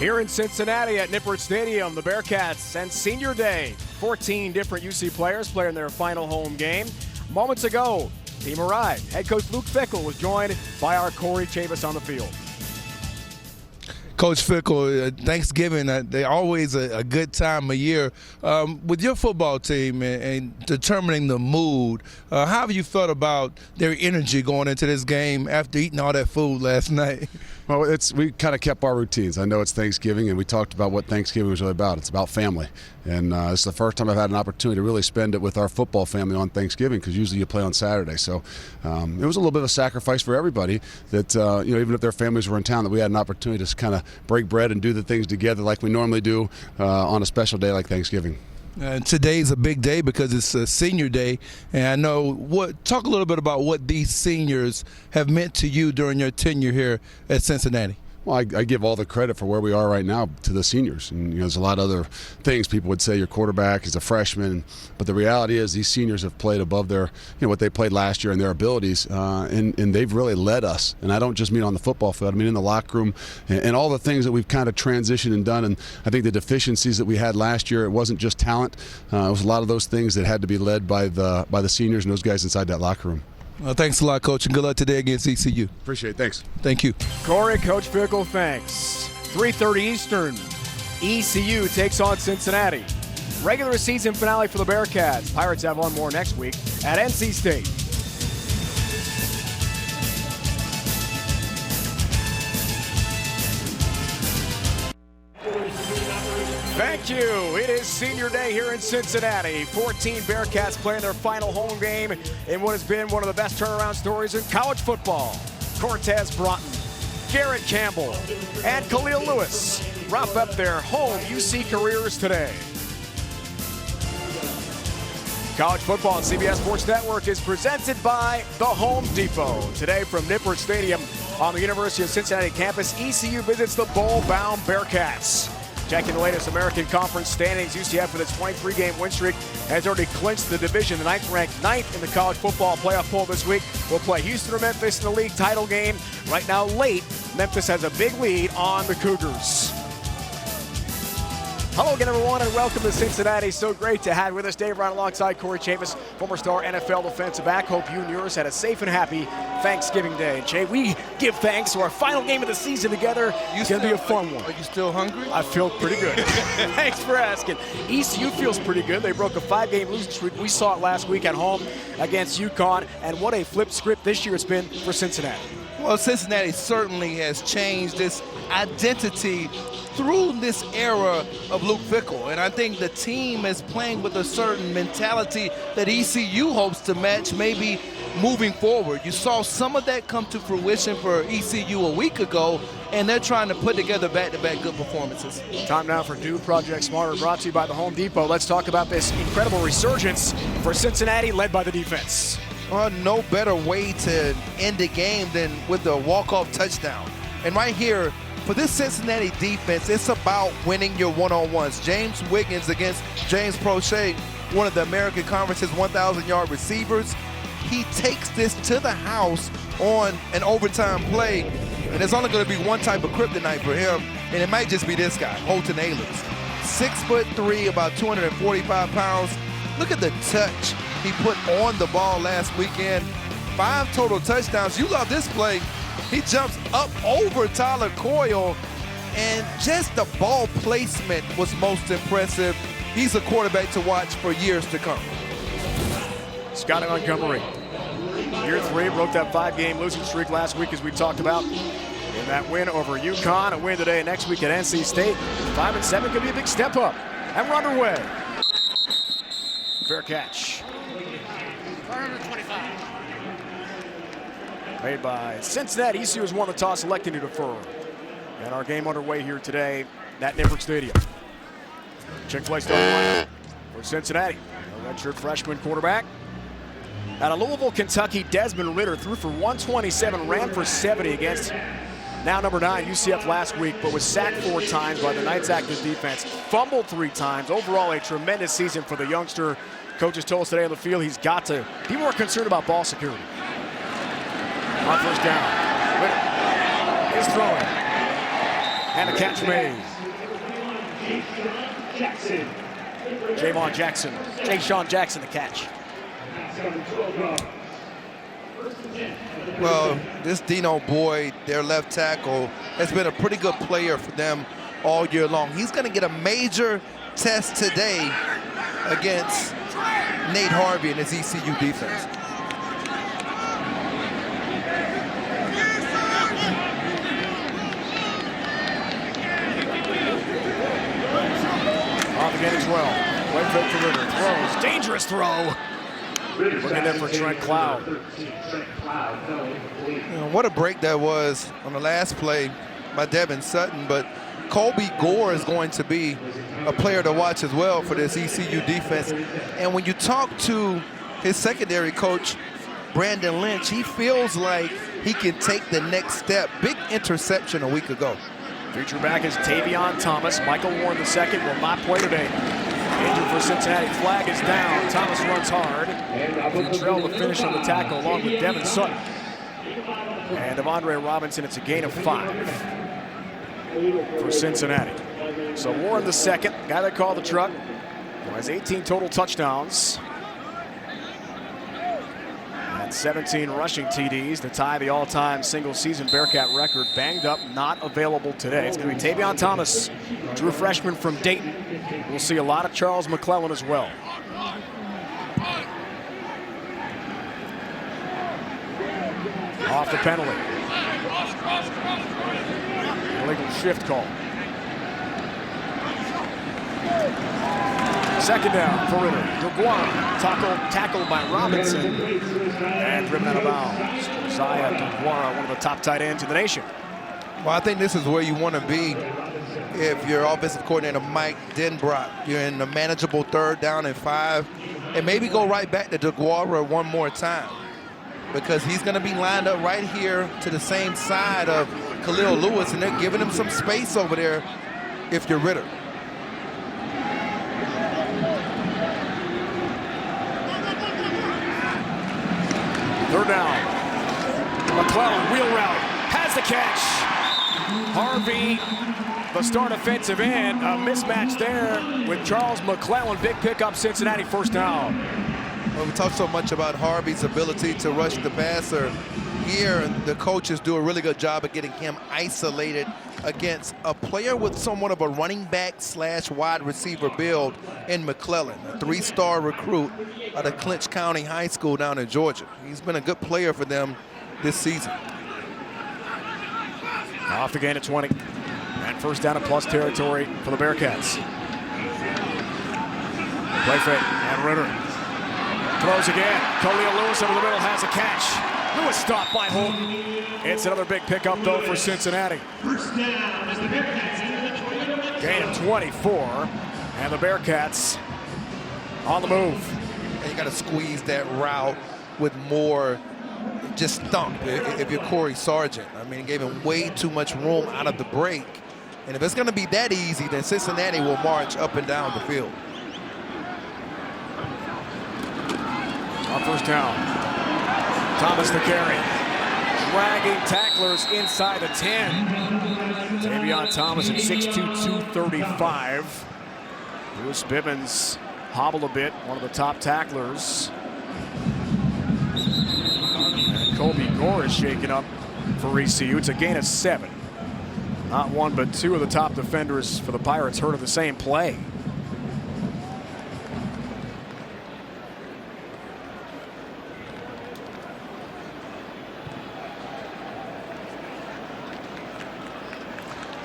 Here in Cincinnati at Nippert Stadium, the Bearcats and Senior Day. 14 different UC players playing their final home game. Moments ago, team arrived. Head coach Luke Fickell was joined by our Corey Chavis on the field. Coach Fickell, Thanksgiving, they're always a good time of year. With your football team and determining the mood, how have you felt about their energy going into this game after eating all that food last night? Well, we kind of kept our routines. I know it's Thanksgiving, and we talked about what Thanksgiving was really about. It's about family. And it's the first time I've had an opportunity to really spend it with our football family on Thanksgiving, because usually you play on Saturday. So it was a little bit of a sacrifice for everybody that, even if their families were in town, that we had an opportunity to kind of break bread and do the things together like we normally do on a special day like Thanksgiving. Today's a big day because it's a senior day, and I know talk a little bit about what these seniors have meant to you during your tenure here at Cincinnati. Well, I give all the credit for where we are right now to the seniors. And there's a lot of other things people would say. Your quarterback is a freshman, but the reality is these seniors have played above their, what they played last year and their abilities, and they've really led us. And I don't just mean on the football field. I mean in the locker room and all the things that we've kind of transitioned and done. And I think the deficiencies that we had last year, it wasn't just talent. It was a lot of those things that had to be led by the seniors and those guys inside that locker room. Well, thanks a lot, Coach, and good luck today against ECU. Appreciate it. Thanks. Thank you. Corey, Coach Fickell, thanks. 3:30 Eastern, ECU takes on Cincinnati. Regular season finale for the Bearcats. Pirates have one more next week at NC State. Thank you. It is senior day here in Cincinnati. 14 Bearcats playing their final home game in what has been one of the best turnaround stories in college football. Cortez Broughton, Garrett Campbell, and Khalil Lewis wrap up their home UC careers today. College football on CBS Sports Network is presented by The Home Depot. Today from Nippert Stadium on the University of Cincinnati campus, ECU visits the bowl-bound Bearcats. Checking the latest American Conference standings, UCF with its 23-game win streak has already clinched the division. The ranked ninth in the college football playoff poll this week will play Houston or Memphis in the league title game. Right now, late, Memphis has a big lead on the Cougars. Hello again, everyone, and welcome to Cincinnati. So great to have you with us. Dave Ryan alongside Corey Chavis, former star NFL defensive back. Hope you and yours had a safe and happy Thanksgiving Day. And Jay, we give thanks to our final game of the season together. It's going to be a fun one. Are you still hungry? I feel pretty good. Thanks for asking. ECU feels pretty good. They broke a 5-game losing streak. We saw it last week at home against UConn. And what a flip script this year it's been for Cincinnati. Well, Cincinnati certainly has changed its identity through this era of Luke Fickell. And I think the team is playing with a certain mentality that ECU hopes to match maybe moving forward. You saw some of that come to fruition for ECU a week ago, and they're trying to put together back-to-back good performances. Time now for Do Project Smarter, brought to you by the Home Depot. Let's talk about this incredible resurgence for Cincinnati, led by the defense. Well, no better way to end the game than with a walk-off touchdown. And right here, for this Cincinnati defense, it's about winning your one-on-ones. James Wiggins against James Prochet, one of the American Conference's 1,000-yard receivers. He takes this to the house on an overtime play, and there's only going to be one type of kryptonite for him, and it might just be this guy, Holton Ahlers. 6'3", about 245 pounds. Look at the touch he put on the ball last weekend. 5 total touchdowns. You love this play. He jumps up over Tyler Coyle, and just the ball placement was most impressive. He's a quarterback to watch for years to come. Scottie Montgomery, year 3, broke that 5-game losing streak last week, as we talked about. In that win over UConn, a win today and next week at NC State. 5-7 could be a big step up. And we're underway. Fair catch. 425. Made by Cincinnati. ECU has won the toss, electing to defer. And our game underway here today at Nippert Stadium. Chick-fil-A starting lineup for Cincinnati. A redshirt freshman quarterback. Out of Louisville, Kentucky, Desmond Ritter threw for 127, ran for 70 against now number 9 UCF last week, but was sacked 4 times by the Knights' active defense. Fumbled 3 times. Overall, a tremendous season for the youngster. Coaches told us today on the field he's got to be more concerned about ball security. On first down, Ritter is throwing. And a catch made. Javon Jackson. Jay-Sean Jackson, the catch. Well, this Dino Boyd, their left tackle, has been a pretty good player for them all year long. He's going to get a major test today against Nate Harvey and his ECU defense. Off again as well. Wait for Ritter. Throws. Dangerous throw. Looking there for Trent Cloud. What a break that was on the last play by Devin Sutton, but Colby Gore is going to be a player to watch as well for this ECU defense. And when you talk to his secondary coach, Brandon Lynch, he feels like he can take the next step. Big interception a week ago. Future back is Tavion Thomas. Michael Warren II will not play today. Injured for Cincinnati. Flag is down. Thomas runs hard. Futrell to finish on the tackle along with Devin Sutton. And Devondre Robinson, it's a gain of 5 for Cincinnati. So Warren II, guy that called the truck, who has 18 total touchdowns and 17 rushing TDs to tie the all-time single-season Bearcat record. Banged up, not available today. It's going to be Tavion Thomas, true freshman from Dayton. We'll see a lot of Charles McClellan as well. Off the penalty. Illegal shift call. Second down for Ritter. Duguara tackled by Robinson and driven out of bounds. Josiah Duguara, one of the top tight ends in the nation. Well, I think this is where you want to be if you're offensive coordinator Mike Denbrock. You're in a manageable 3rd down and 5, and maybe go right back to Duguara one more time, because he's going to be lined up right here to the same side of Khalil Lewis, and they're giving him some space over there if you're Ritter. Third down. McClellan, wheel route, has the catch. Harvey, the start offensive end. A mismatch there with Charles McClellan. Big pickup, Cincinnati, first down. Well, we talk so much about Harvey's ability to rush the passer. Here, the coaches do a really good job of getting him isolated against a player with somewhat of a running back / wide receiver build in McClellan, a 3-star recruit out of Clinch County High School down in Georgia. He's been a good player for them this season. Off the gain at 20. And first down in plus territory for the Bearcats. Play fake, and Ritter throws again. Khalil Lewis over the middle has a catch. Lewis stopped by Holton. It's another big pickup, though, for Cincinnati. Gain of 24, and the Bearcats on the move. And you got to squeeze that route with more just thump if you're Corey Sargent. I mean, he gave him way too much room out of the break. And if it's going to be that easy, then Cincinnati will march up and down the field. On first down, Thomas the carry. Dragging tacklers inside the 10. Tavion Thomas at 6'2", 235. Bruce Bibbins hobbled a bit, one of the top tacklers. And Colby Gore is shaken up for ECU. It's a gain of 7. Not one, but 2 of the top defenders for the Pirates hurt of the same play.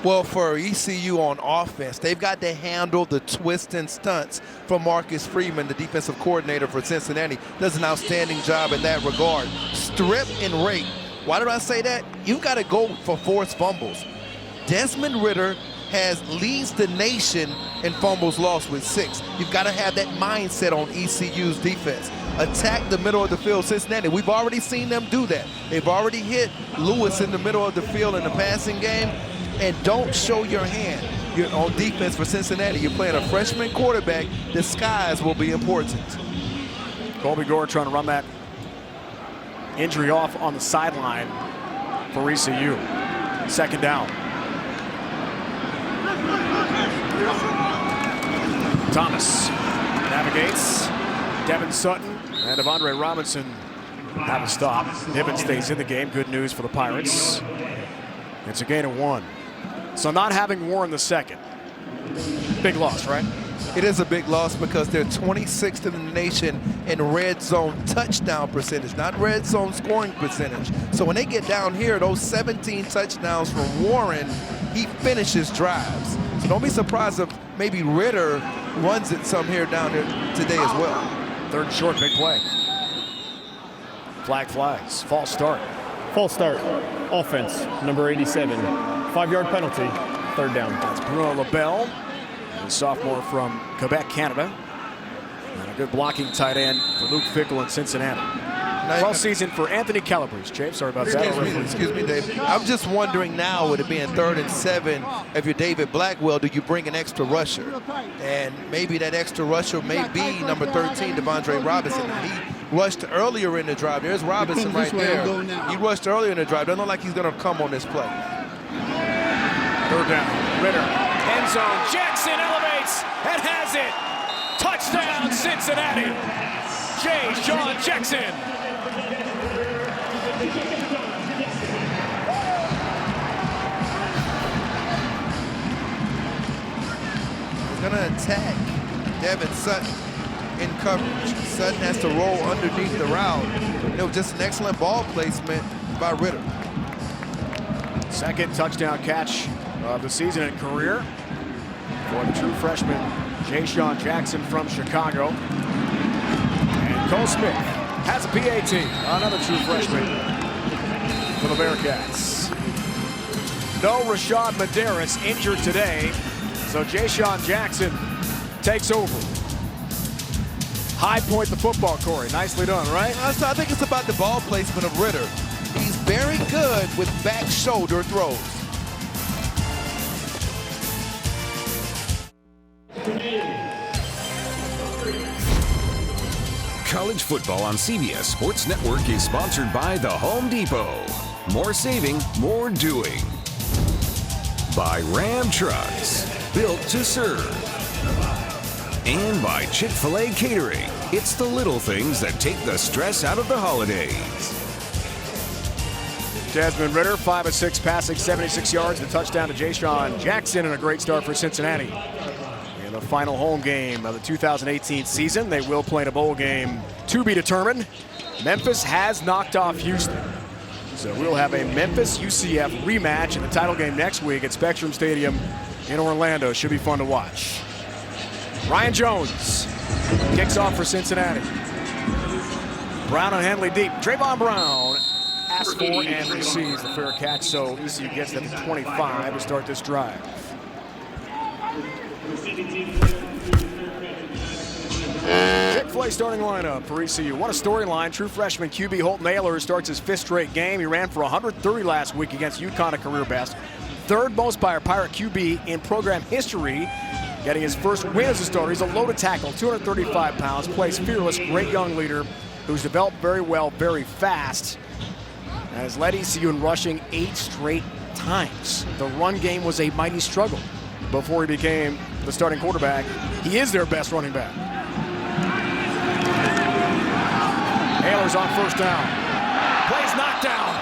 Well, for ECU on offense, they've got to handle the twists and stunts from Marcus Freeman, the defensive coordinator for Cincinnati. Does an outstanding job in that regard. Strip and rate. Why did I say that? You've got to go for forced fumbles. Desmond Ritter leads the nation in fumbles lost with 6. You've got to have that mindset on ECU's defense. Attack the middle of the field, Cincinnati. We've already seen them do that. They've already hit Lewis in the middle of the field in the passing game. And don't show your hand. You're on defense for Cincinnati. You're playing a freshman quarterback. The skies will be important. Colby Gore trying to run that injury off on the sideline for ECU. Second down. Thomas navigates. Devin Sutton and Devondre Robinson have a stop. Nippert stays in the game. Good news for the Pirates. It's a gain of 1. So not having Warren the second, big loss, right? It is a big loss because they're 26th in the nation in red zone touchdown percentage, not red zone scoring percentage. So when they get down here, those 17 touchdowns from Warren, he finishes drives. So don't be surprised if maybe Ritter runs it some here down there today as well. 3rd and short, big play. Flag flies, false start. False start, offense, number 87. 5-yard penalty, 3rd down. That's Bruno LaBelle, a sophomore from Quebec, Canada. And a good blocking tight end for Luke Fickell in Cincinnati. Well season for Anthony Calabrese. James, sorry about that. Excuse me, Dave. I'm just wondering now, with it being 3rd and 7, if you're David Blackwell, do you bring an extra rusher? And maybe that extra rusher may be number 13, Devondre Robinson. He rushed earlier in the drive. There's Robinson right there. He rushed earlier in the drive. Doesn't look like he's going to come on this play. 3rd down. Ritter. End zone. Jackson elevates and has it. Touchdown, Cincinnati. Sean Jackson. He's going to attack Devin Sutton in coverage. Sutton has to roll underneath the route. It was just an excellent ball placement by Ritter. 2nd touchdown catch of the season and career for the true freshman, Sean Jackson from Chicago. And Cole Smith has a PAT, another true freshman for the Bearcats. No Rashad Medeiros injured today, so Sean Jackson takes over. High point the football, Corey. Nicely done, right? So I think it's about the ball placement of Ritter. He's very good with back shoulder throws. College football on CBS Sports Network is sponsored by The Home Depot. More saving, more doing. By Ram Trucks, built to serve. And by Chick-fil-A Catering. It's the little things that take the stress out of the holidays. Desmond Ritter, 5 of 6 passing, 76 yards, and a touchdown to Sean Jackson, and a great start for Cincinnati. In the final home game of the 2018 season, they will play in a bowl game to be determined. Memphis has knocked off Houston. So we'll have a Memphis-UCF rematch in the title game next week at Spectrum Stadium in Orlando. Should be fun to watch. Ryan Jones kicks off for Cincinnati. Brown and Henley deep. Trayvon Brown asks for and receives the fair catch, so ECU gets them to 25 to start this drive. Chick-fil-A starting lineup for ECU. What a storyline. True freshman QB Holton Ahlers starts his 5th straight game. He ran for 130 last week against UConn, a career best. 3rd most by a Pirate QB in program history. Getting his first win as a starter. He's a loaded tackle, 235 pounds, plays fearless, great young leader who's developed very well, very fast, and has led ECU in rushing 8 straight times. The run game was a mighty struggle before he became the starting quarterback. He is their best running back. Ahlers on 1st down. Plays knocked down.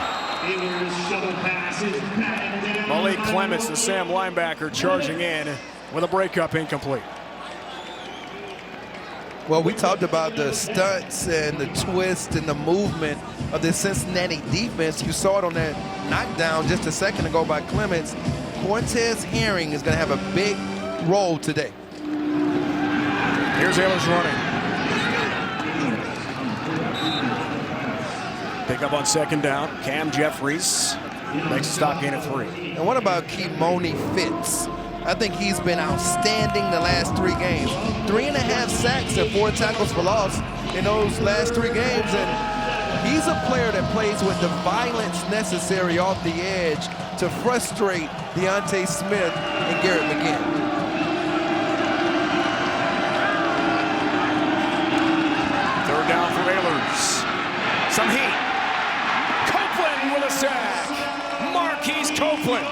Malik Clements, the Sam linebacker, charging in with a breakup incomplete. Well, we talked about the stunts and the twist and the movement of the Cincinnati defense. You saw it on that knockdown just a second ago by Clements. Cortez Herring is going to have a big role today. Here's Ahlers running. Pick up on 2nd down. Cam Jeffries makes a stop gain of 3. And what about Kimoni Fitz? I think he's been outstanding the last 3 games. 3.5 sacks and 4 tackles for loss in those last 3 games. And he's a player that plays with the violence necessary off the edge to frustrate Deontay Smith and Garrett McGinn. Third down for Ahlers. Some heat. Copeland with a sack. Marquise Copeland,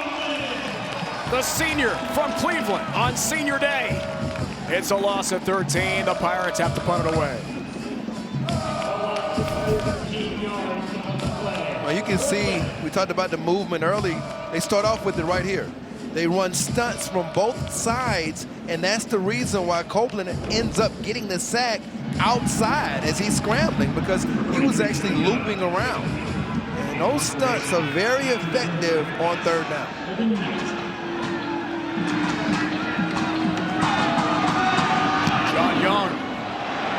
the senior from Cleveland on senior day. It's a loss of 13. The Pirates have to punt it away. Well, you can see, we talked about the movement early. They start off with it right here. They run stunts from both sides, and that's the reason why Copeland ends up getting the sack outside as he's scrambling, because he was actually looping around. And those stunts are very effective on third down. John Young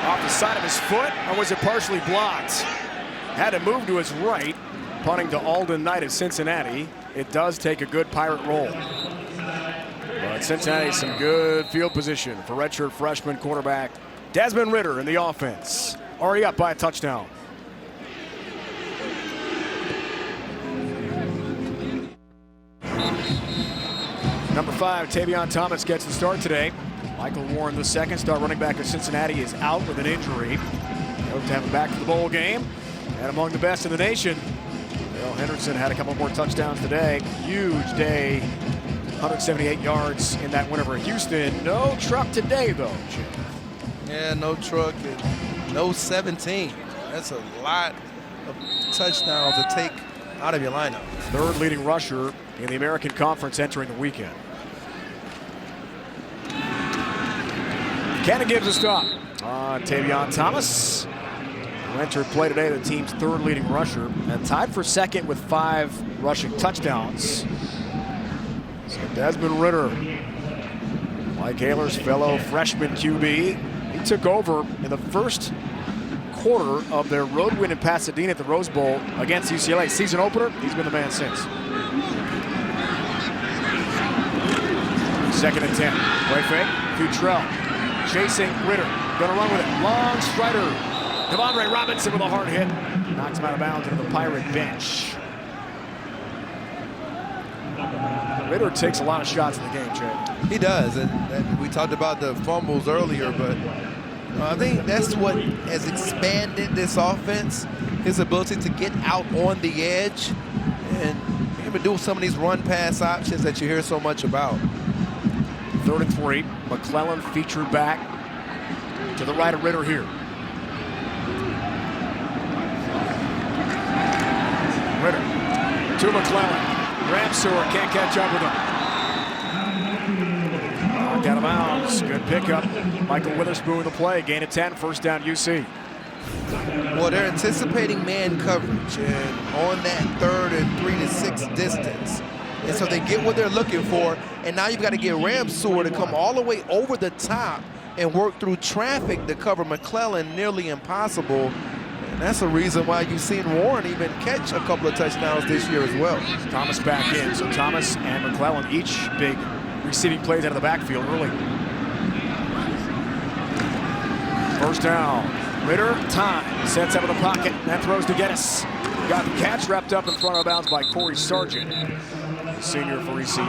off the side of his foot, or was it partially blocked? Had to move to his right, punting to Alden Knight of Cincinnati. It does take a good Pirate roll. But Cincinnati some good field position for redshirt freshman quarterback Desmond Ridder in the offense. Already up by a touchdown. Number 5, Tavion Thomas gets the start today. Michael Warren, the second star running back of Cincinnati, is out with an injury. Hope to have him back for the bowl game. And among the best in the nation, Bill Henderson had a couple more touchdowns today. Huge day, 178 yards in that win over Houston. No truck today, though, Jim. Yeah, no truck and no 17. That's a lot of touchdowns to take out of your lineup. Third leading rusher in the American Conference entering the weekend. Cannon gives a stop on Tavion Thomas, who entered play today, the team's third leading rusher, and tied for second with 5 rushing touchdowns. So Desmond Ridder, Mike Ayler's fellow freshman QB, he took over in the first quarter of their road win in Pasadena at the Rose Bowl against UCLA. Season opener, he's been the man since. 2nd and 10. Play fake. Futrell chasing Ridder. Gonna run with it. Long strider. Devondre Robinson with a hard hit. Knocks him out of bounds into the Pirate bench. Ridder takes a lot of shots in the game, Jay. He does, and we talked about the fumbles earlier, but I think that's what has expanded this offense, his ability to get out on the edge and maybe do some of these run-pass options that you hear so much about. 3rd and 3. McClellan featured back to the right of Ridder here. Ridder to McClellan. Ramseur can't catch up with him. Knocked out of bounds. Good pickup. Michael Witherspoon with the play. Gain of 10. First down UC. Well, they're anticipating man coverage and on that 3rd and 3 to 6 distance. And so they get what they're looking for. And now you've got to get Ramseur to come all the way over the top and work through traffic to cover McClellan. Nearly impossible. And that's the reason why you've seen Warren even catch a couple of touchdowns this year as well. Thomas back in. So Thomas and McClellan each big receiving plays out of the backfield early. First down. Ridder, time. Sets up in the pocket. And that throws to Geddes. Got the catch wrapped up in front of bounds by Corey Sargent, senior for ECU.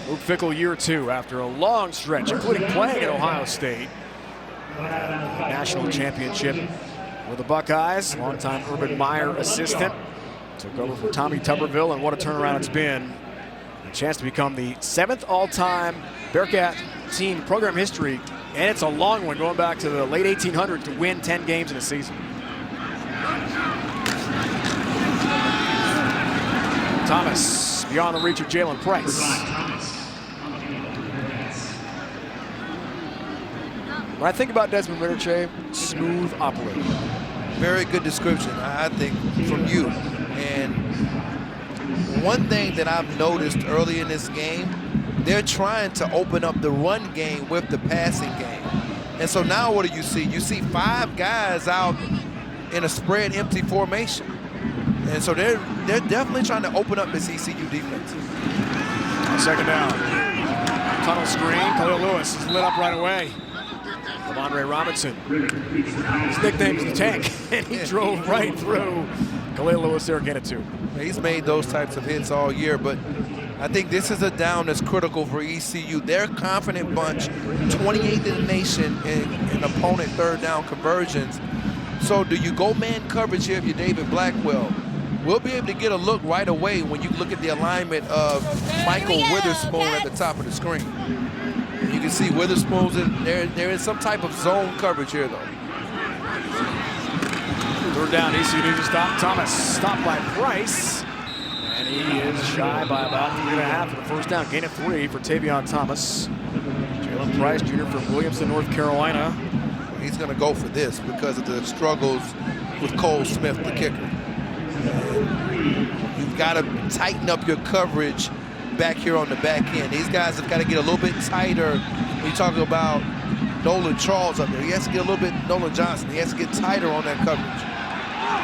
Luke Fickell, year 2 after a long stretch, including playing at Ohio State. National championship with the Buckeyes. Longtime Urban Meyer assistant. Took over from Tommy Tuberville, and what a turnaround it's been. A chance to become the 7th all-time Bearcat team program history, and it's a long one going back to the late 1800s to win 10 games in a season. Thomas beyond the reach of Jalen Price. When I think about Desmond Ridder, smooth operator. Very good description, I think, from you. And one thing that I've noticed early in this game, they're trying to open up the run game with the passing game. And so now what do you see? You see 5 guys out in a spread empty formation. And so they're definitely trying to open up this ECU defense. 2nd down. Tunnel screen. Khalil Lewis is lit up right away. Devondre Robinson. His nickname is the Tank, and he drove right through Khalil Lewis there, get it to. He's made those types of hits all year, but I think this is a down that's critical for ECU. They're a confident bunch, 28th in the nation in opponent 3rd down conversions. So do you go man coverage here if you're David Blackwell? We'll be able to get a look right away when you look at the alignment of Michael Witherspoon at the top of the screen. You can see Witherspoon's there is some type of zone coverage here, though. Third down, ECU needs to stop. Thomas stopped by Price. And he is shy by about 3.5 for the first down. Gain of 3 for Tavion Thomas. Jalen Price, junior from Williamson, North Carolina. He's going to go for this because of the struggles with Cole Smith, the kicker. You've got to tighten up your coverage back here on the back end. These guys have got to get a little bit tighter. When you talk about Nolan Charles up there, he has to get a little bit, Nolan Johnson, he has to get tighter on that coverage.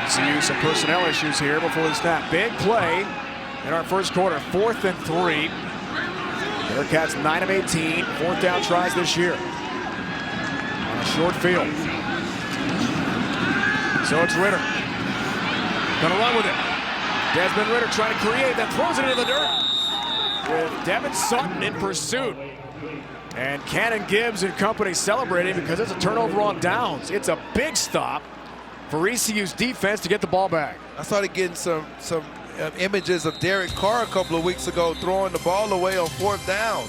See some personnel issues here before the snap. Big play in our first quarter, 4th and 3. Bearcats 9 of 18, 4th down tries this year. On a short field. So it's Ritter. Gonna run with it. Desmond Ritter trying to create, then throws it into the dirt. With Devin Sutton in pursuit. And Cannon Gibbs and company celebrating because it's a turnover on downs. It's a big stop for ECU's defense to get the ball back. I started getting some images of Derek Carr a couple of weeks ago throwing the ball away on 4th down.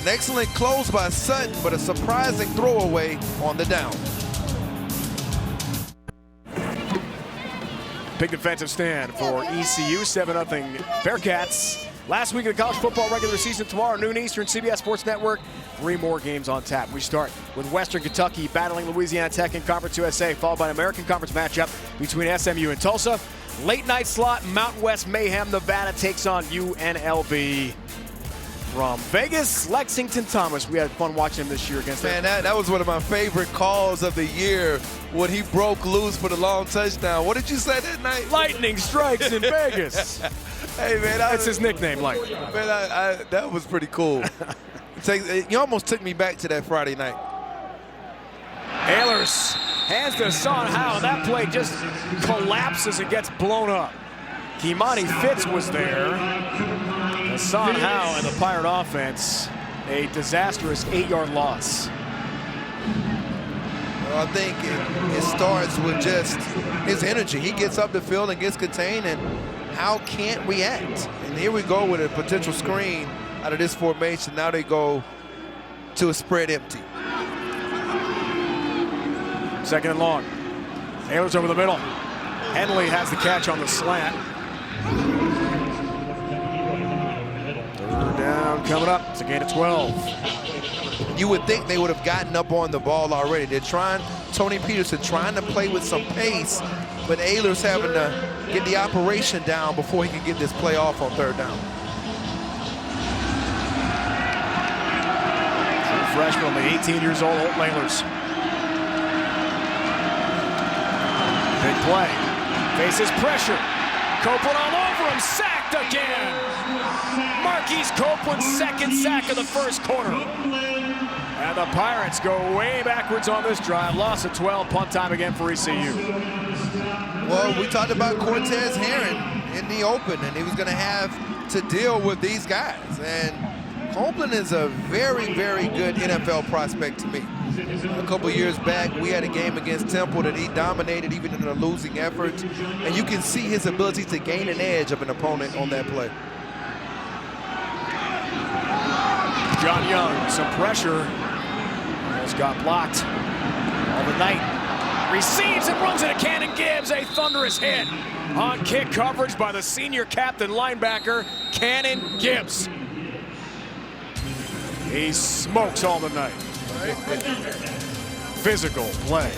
An excellent close by Sutton, but a surprising throwaway on the down. Big defensive stand for ECU, 7-0 Bearcats. Last week of the college football regular season, tomorrow, noon Eastern, CBS Sports Network. 3 more games on tap. We start with Western Kentucky battling Louisiana Tech in Conference USA, followed by an American Conference matchup between SMU and Tulsa. Late night slot, Mountain West Mayhem, Nevada takes on UNLV. From Vegas, Lexington Thomas. We had fun watching him this year against them. Man, that was one of my favorite calls of the year when he broke loose for the long touchdown. What did you say that night? Lightning strikes in Vegas. Hey, man. That's his nickname, Lightning. Man, that was pretty cool. You almost took me back to that Friday night. Ehlers hands to Hassan Howe, and that play just collapses and gets blown up. Kimani Fitz was there. Hassan Howe and the Pirate offense, a disastrous 8-yard loss. Well, I think it starts with just his energy. He gets up the field and gets contained, and Howe can't react. And here we go with a potential screen out of this formation. Now they go to a spread empty. 2nd and long. Ehlers over the middle. Henley has the catch on the slant. 3rd down coming up. It's a gain of 12. You would think they would have gotten up on the ball already. They're trying, Tony Peterson trying to play with some pace, but Ehlers having to get the operation down before he can get this play off on 3rd down. True freshman, only 18 years old, Holton Ehlers. Big play. Faces pressure. Copeland all over him. Sacked again. Marquise Copeland's 2nd sack of the first quarter. And the Pirates go way backwards on this drive. Loss of 12. Punt time again for ECU. Well, we talked about Cortez Heron in the open, and he was going to have to deal with these guys. And Copeland is a very, very good NFL prospect to me. A couple years back, we had a game against Temple that he dominated even in a losing effort. And you can see his ability to gain an edge of an opponent on that play. John Young, some pressure. Almost got blocked. All the night. Receives and runs into Cannon Gibbs. A thunderous hit on kick coverage by the senior captain linebacker, Cannon Gibbs. He smokes all the night. Physical play.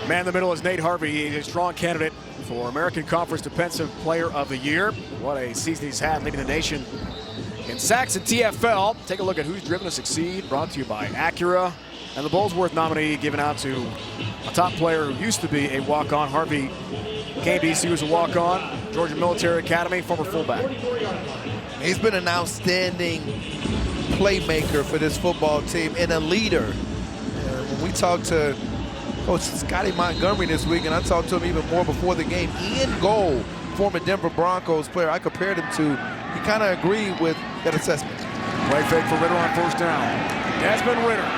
Man in the middle is Nate Harvey. He's a strong candidate for American Conference Defensive Player of the Year. What a season he's had, leading the nation in sacks and TFL. Take a look at who's driven to succeed. Brought to you by Acura. And the Bullsworth nominee given out to a top player who used to be a walk-on. Harvey came to ECU as a walk-on. Georgia Military Academy, former fullback. He's been an outstanding playmaker for this football team and a leader. When we talked to Coach Scottie Montgomery this week, and I talked to him even more before the game, Ian Gold, former Denver Broncos player, I compared him to, he kind of agreed with that assessment. Play fake for Ritter on 1st down. Desmond Ritter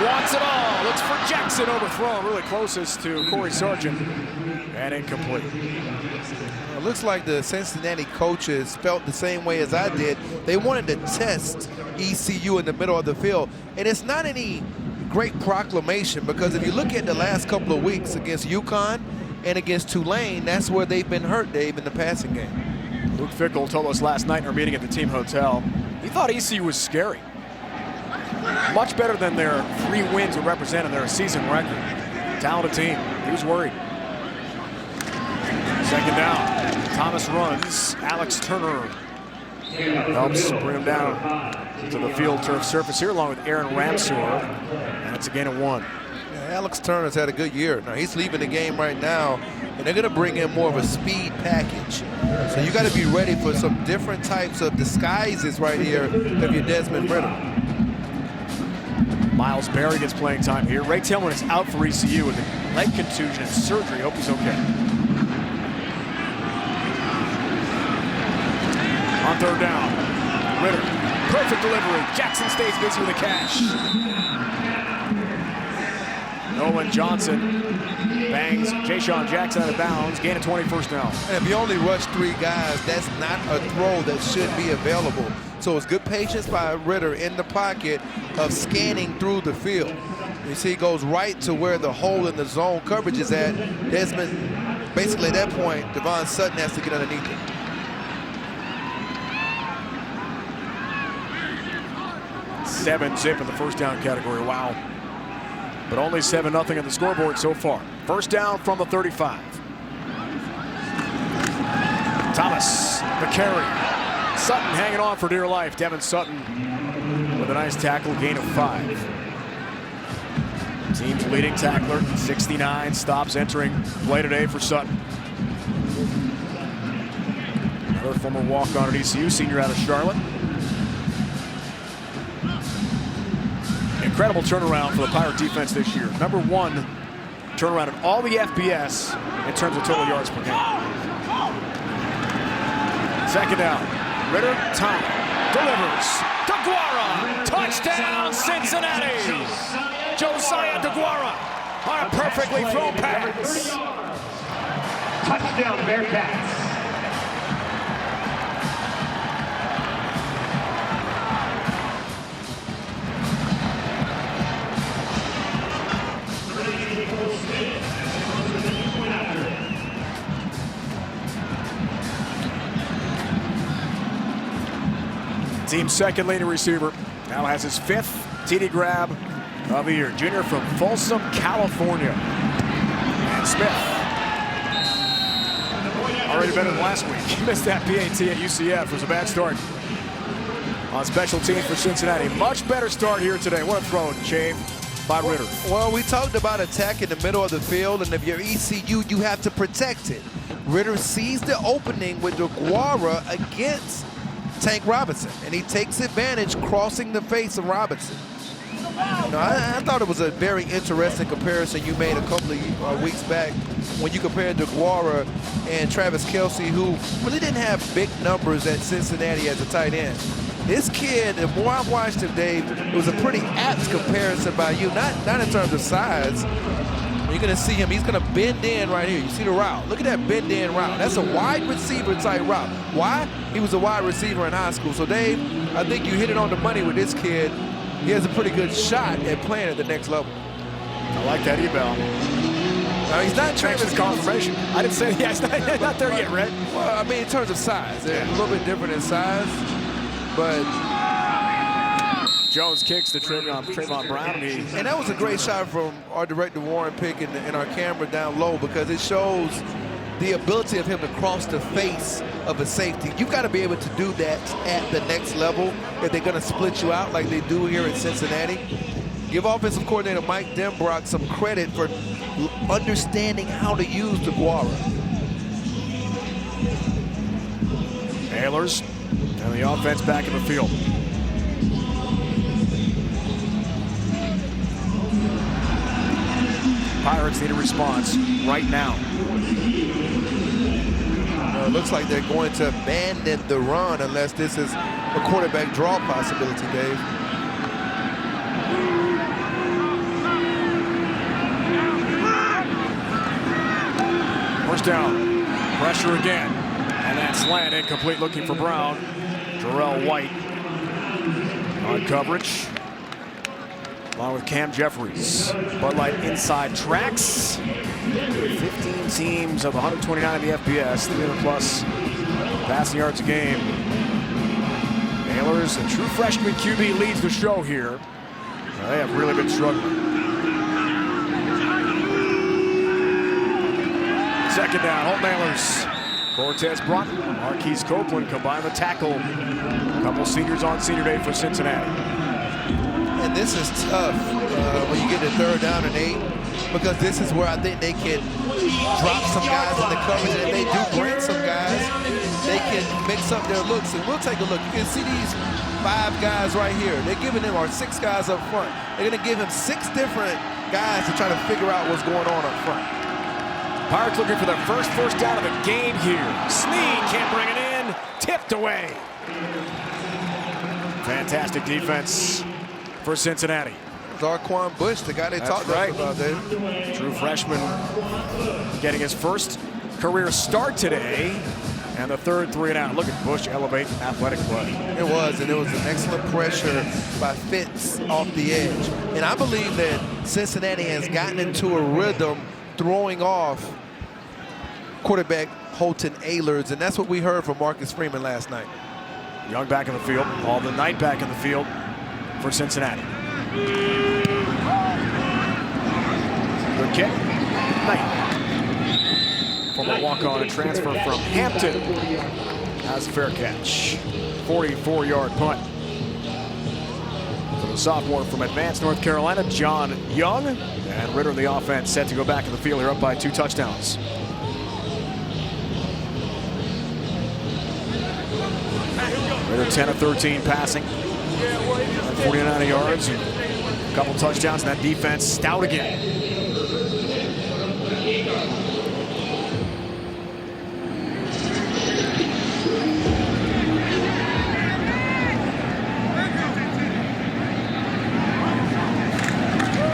Wants it all. Looks for Jackson, overthrown. Really closest to Corey Sargent. And incomplete. It looks like the Cincinnati coaches felt the same way as I did. They wanted to test ECU in the middle of the field. And it's not any great proclamation, because if you look at the last couple of weeks against UConn and against Tulane, that's where they've been hurt, Dave, in the passing game. Luke Fickell told us last night in our meeting at the team hotel, he thought ECU was scary. Much better than their 3 wins would represent in their season record. Talented team. He was worried. Second down. Thomas runs. Alex Turner helps bring him down to the field turf surface here, along with Aaron Ramseur. And it's a gain of 1. Yeah, Alex Turner's had a good year. Now he's leaving the game right now, and they're going to bring in more of a speed package. So you got to be ready for some different types of disguises right here if you're Desmond Ritter. Miles Berry gets playing time here. Ray Tillman is out for ECU with a leg contusion and surgery. Hope he's okay. On third down, Ritter, perfect delivery. Jackson stays busy with a catch. Nolan Johnson bangs Ja'Shawn Jackson out of bounds, gain of 20, first down. And if you only rush 3 guys, that's not a throw that should be available. So it's good patience by Ritter in the pocket of scanning through the field. You see he goes right to where the hole in the zone coverage is at. Desmond, basically at that point, Devon Sutton has to get underneath it. Seven zip in the first down category, wow. But only 7-0 on the scoreboard so far. First down from the 35. Thomas, the carry. Sutton hanging on for dear life. Devin Sutton with a nice tackle, gain of 5. Team's leading tackler, 69, stops entering play today for Sutton. Another former walk-on at ECU, senior out of Charlotte. Incredible turnaround for the Pirate defense this year. Number 1 turnaround in all the FBS in terms of total yards per game. Second down. Ritter, time, delivers. DeGuara, touchdown Cincinnati. Josiah DeGuara on a perfectly thrown pass. Touchdown Bearcats. Team's second leading receiver now has his 5th TD grab of the year. Junior from Folsom, California. And Smith. Already better than last week. He missed that PAT at UCF. It was a bad start on special teams for Cincinnati. Much better start here today. What a throw, Chave, by Ritter. Well, we talked about attack in the middle of the field, and if you're ECU, you have to protect it. Ritter sees the opening with DeGuara against Tank Robinson, and he takes advantage, crossing the face of Robinson. I thought it was a very interesting comparison you made a couple of weeks back when you compared DeGuara and Travis Kelce, who really didn't have big numbers at Cincinnati as a tight end. This kid, the more I've watched him, Dave, it was a pretty apt comparison by you, not in terms of size. You're going to see him. He's going to bend in right here. You see the route. Look at that bend in route. That's a wide receiver type route. Why? He was a wide receiver in high school. So, Dave, I think you hit it on the money with this kid. He has a pretty good shot at playing at the next level. I like that eval. Now, he's not Travis confirmation. I didn't say, yeah, he's not there yet, right? Well, I mean, in terms of size. They're a little bit different in size, but Jones kicks to Trayvon Brown. And that was a great shot from our director, Warren Pick, and our camera down low, because it shows the ability of him to cross the face of a safety. You've got to be able to do that at the next level if they're going to split you out like they do here in Cincinnati. Give offensive coordinator Mike Denbrock some credit for understanding how to use DeGuara. Ahlers and the offense back in the field. Pirates need a response right now. It looks like they're going to abandon the run unless this is a quarterback draw possibility, Dave. First down. Pressure again. And that slant incomplete, looking for Brown. Jarrell White on coverage, along with Cam Jeffries. Bud Light inside tracks. 15 teams of 129 in the FBS, 300+ passing yards a game. Ahlers, a true freshman QB, leads the show here. They have really been struggling. Second down, Holton Ahlers. Cortez Broughton, Marquise Copeland combined the tackle. A couple seniors on senior day for Cincinnati. And this is tough when you get to 3rd down and 8, because this is where I think they can drop some guys in the coverage. And if they do bring some guys, they can mix up their looks. And we'll take a look. You can see these 5 guys right here. They're giving him, or 6 guys up front. They're going to give him 6 different guys to try to figure out what's going on up front. Pirates looking for their first down of the game here. Snead can't bring it in. Tipped away. Fantastic defense for Cincinnati. Zarquan Bush, the guy they talked about there. True freshman getting his first career start today. And the third 3 and out. Look at Bush elevate athletic play. It was, and it was an excellent pressure by Fitz off the edge. And I believe that Cincinnati has gotten into a rhythm throwing off quarterback Holton Ahlers, and that's what we heard from Marcus Freeman last night. Young back in the field, all the night back in the field for Cincinnati. Good kick. Knight. Former walk-on and transfer from Hampton has a fair catch. 44-yard punt for the sophomore from Advanced North Carolina, John Young. And Ritter in the offense set to go back in the field here, up by 2 touchdowns. Ritter 10 of 13 passing, 49 yards, and a couple touchdowns. And that defense stout again.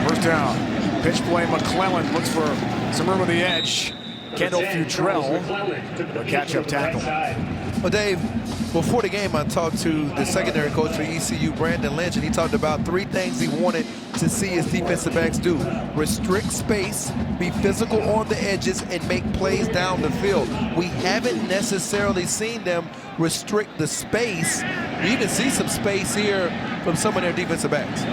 First down. Pitch play, McClellan looks for some room on the edge. Kendall Futrell, a catch-up tackle. Well, Dave, before the game, I talked to the secondary coach for ECU, Brandon Lynch, and he talked about 3 things he wanted to see his defensive backs do. Restrict space, be physical on the edges, and make plays down the field. We haven't necessarily seen them restrict the space. You even see some space here from some of their defensive backs.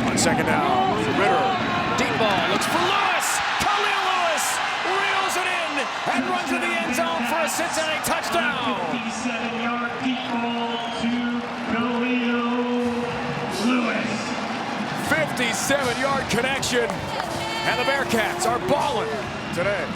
On second down, Ritter, deep ball, looks for Lewis. Khalil Lewis reels it in and runs to the end zone for a Cincinnati touchdown. 57-yard deep ball to Khalil Lewis. 57-yard connection, and the Bearcats are balling today.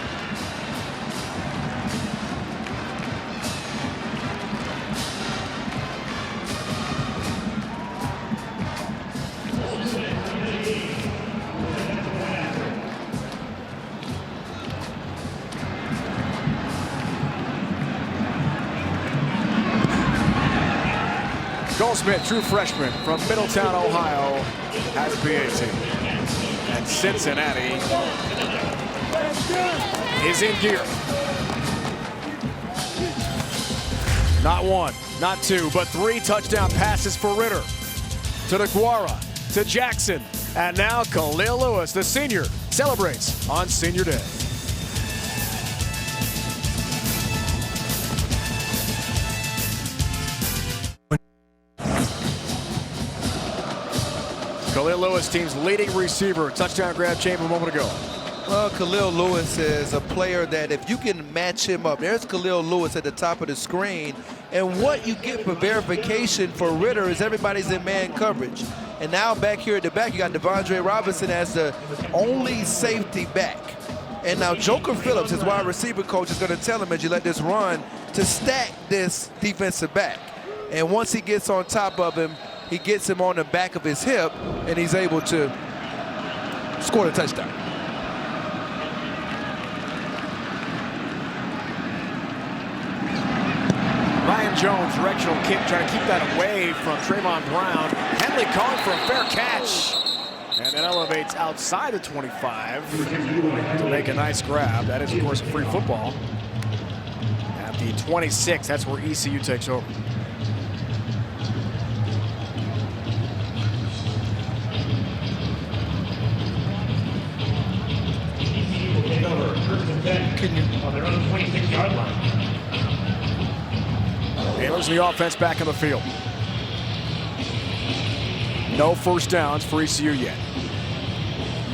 Goldsmith, true freshman from Middletown, Ohio, has a PAT. And Cincinnati is in gear. Not 1, not 2, but 3 touchdown passes for Ritter. To DeGuara, to Jackson, and now Khalil Lewis, the senior, celebrates on Senior Day. Khalil Lewis, team's leading receiver. Touchdown grab chamber a moment ago. Well, Khalil Lewis is a player that if you can match him up, there's Khalil Lewis at the top of the screen. And what you get for verification for Ritter is everybody's in man coverage. And now back here at the back, you got Devondre Robinson as the only safety back. And now Joker Phillips, his wide receiver coach, is going to tell him as you let this run to stack this defensive back. And once he gets on top of him, he gets him on the back of his hip, and he's able to score the touchdown. Ryan Jones, directional kick, trying to keep that away from Trayvon Brown. Henley calling for a fair catch. And then elevates outside the 25 to make a nice grab. That is, of course, a free football. At the 26, that's where ECU takes over. On their own 26-yard line. Ahlers the offense back in the field. No first downs for ECU yet.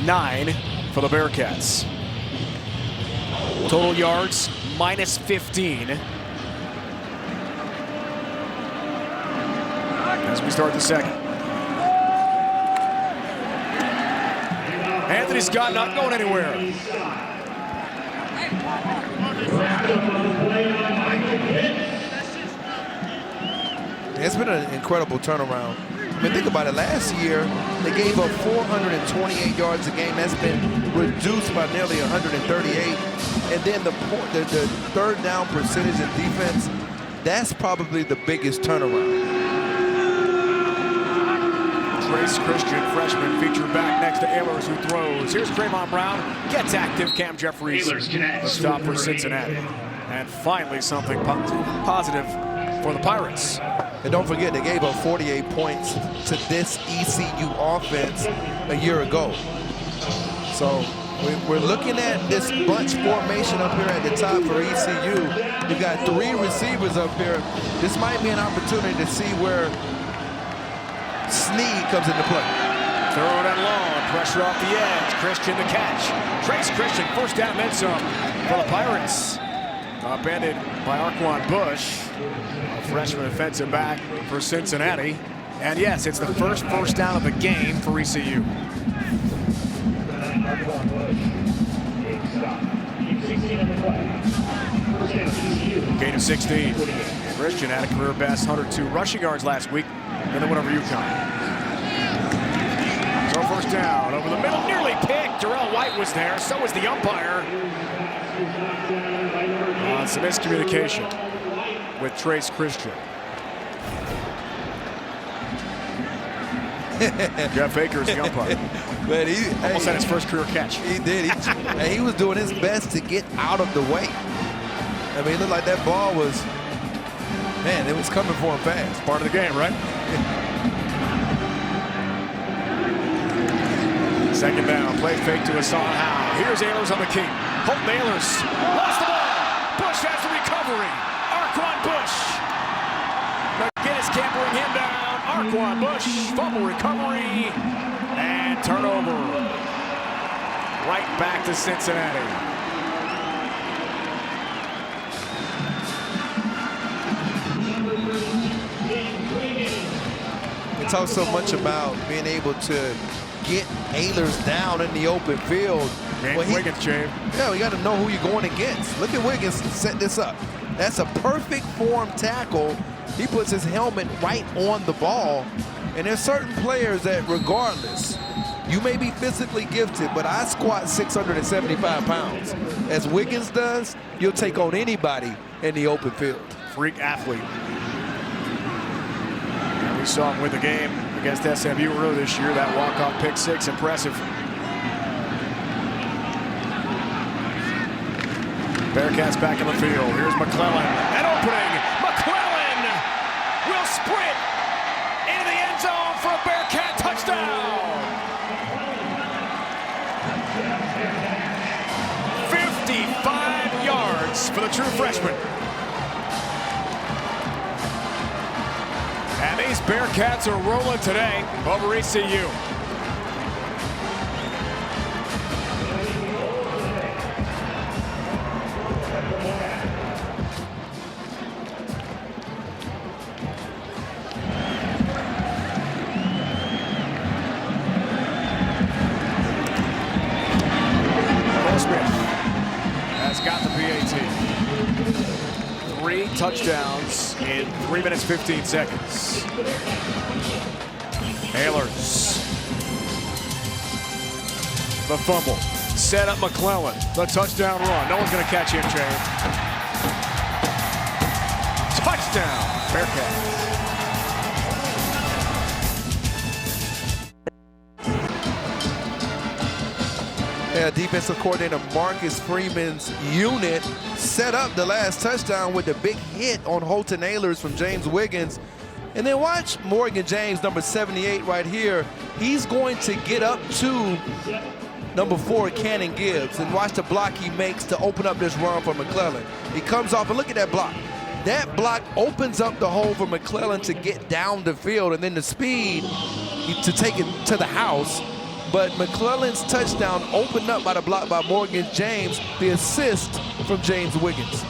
9 for the Bearcats. Total yards, minus 15. As we start the second. Anthony Scott not going anywhere. It's been an incredible turnaround. I mean, think about it. Last year, they gave up 428 yards a game. That's been reduced by nearly 138. And then the third down percentage in defense, that's probably the biggest turnaround. Trace Christian, freshman, featured back next to Ahlers, who throws. Here's Draymond Brown, gets active. Cam Jeffries, the stop for Cincinnati. And finally, something positive for the Pirates. And don't forget, they gave up 48 points to this ECU offense a year ago. So we're looking at this bunch formation up here at the top for ECU. You've got 3 receivers up here. This might be an opportunity to see where Snead comes into play. Throw it long, pressure off the edge. Christian the catch. Trace Christian, first down, then some for the Pirates. Upended by Arquan Bush, a freshman defensive back for Cincinnati. And yes, it's the first down of the game for ECU. Gain of 16. Christian had a career best 102 rushing yards last week in the whatever UConn. So first down over the middle, nearly picked. Darrell White was there, so was the umpire. Some miscommunication with Trace Christian. Jeff Akers, the umpire. But he almost had his first career catch. He did. He was doing his best to get out of the way. I mean, it looked like that ball was, man, it was coming for him fast. Part of the game, right? Second down, play fake to Hassan Howe. Here's Ahlers on the key. Holton Ahlers lost the ball. Bush has the recovery. Arquan Bush. McGinnis can't bring him down. Arquan Bush, fumble recovery, and turnover. Right back to Cincinnati. We talk so much about being able to get Ahlers down in the open field. Wiggins, James. Yeah, we got to know who you're going against. Look at Wiggins set this up. That's a perfect form tackle. He puts his helmet right on the ball. And there's certain players that, regardless, you may be physically gifted, but I squat 675 pounds. As Wiggins does, you'll take on anybody in the open field. Freak athlete. And we saw him win the game against SMU earlier this year. That walk-off pick six, impressive. Bearcats back in the field. Here's McClellan. An opening. McClellan will sprint into the end zone for a Bearcat touchdown. 55 yards for the true freshman. And these Bearcats are rolling today over ECU. Touchdowns in 3 minutes 15 seconds. Ahlers. The fumble. Set up McClellan. The touchdown run. No one's going to catch him, Jay. Touchdown, Bearcats. Defensive coordinator Marcus Freeman's unit set up the last touchdown with the big hit on Holton Ahlers from James Wiggins. And then watch Morgan James, number 78 right here. He's going to get up to number 4, Cannon Gibbs, and watch the block he makes to open up this run for McClellan. He comes off, and look at that block. That block opens up the hole for McClellan to get down the field, and then the speed to take it to the house. But McClellan's touchdown opened up by the block by Morgan James, the assist from James Wiggins.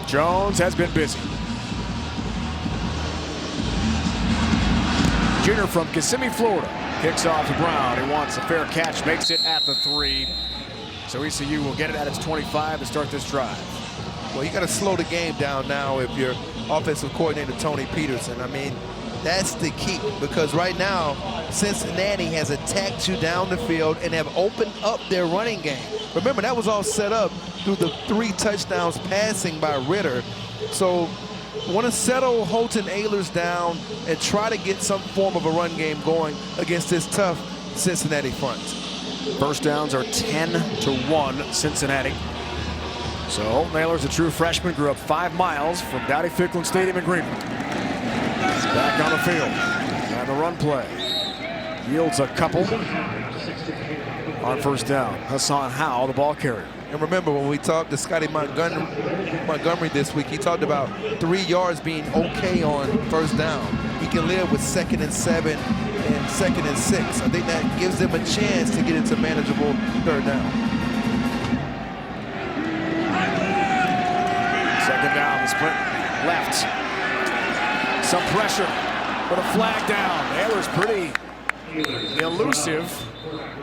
Jones has been busy. Junior from Kissimmee, Florida. Kicks off to Brown. He wants a fair catch, makes it at the 3. So ECU will get it at its 25 to start this drive. Well, you got to slow the game down now if you're offensive coordinator Tony Peterson. I mean, that's the key, because right now Cincinnati has attacked you down the field and have opened up their running game. Remember, that was all set up through the 3 touchdowns passing by Ritter. So want to settle Holton Ahlers down and try to get some form of a run game going against this tough Cincinnati front. First downs are 10-1 Cincinnati. So Holton Ahlers, a true freshman, grew up 5 miles from Dowdy Fickell Stadium in Greenville. Back on the field, and the run play yields a couple on first down. Hassan Howell, the ball carrier. And remember, when we talked to Scottie Montgomery this week, he talked about 3 yards being okay on first down. He can live with 2nd and 7 and 2nd and 6. I think that gives them a chance to get into manageable third down. Second down, the split left. Some pressure, but a flag down. Ahlers pretty elusive.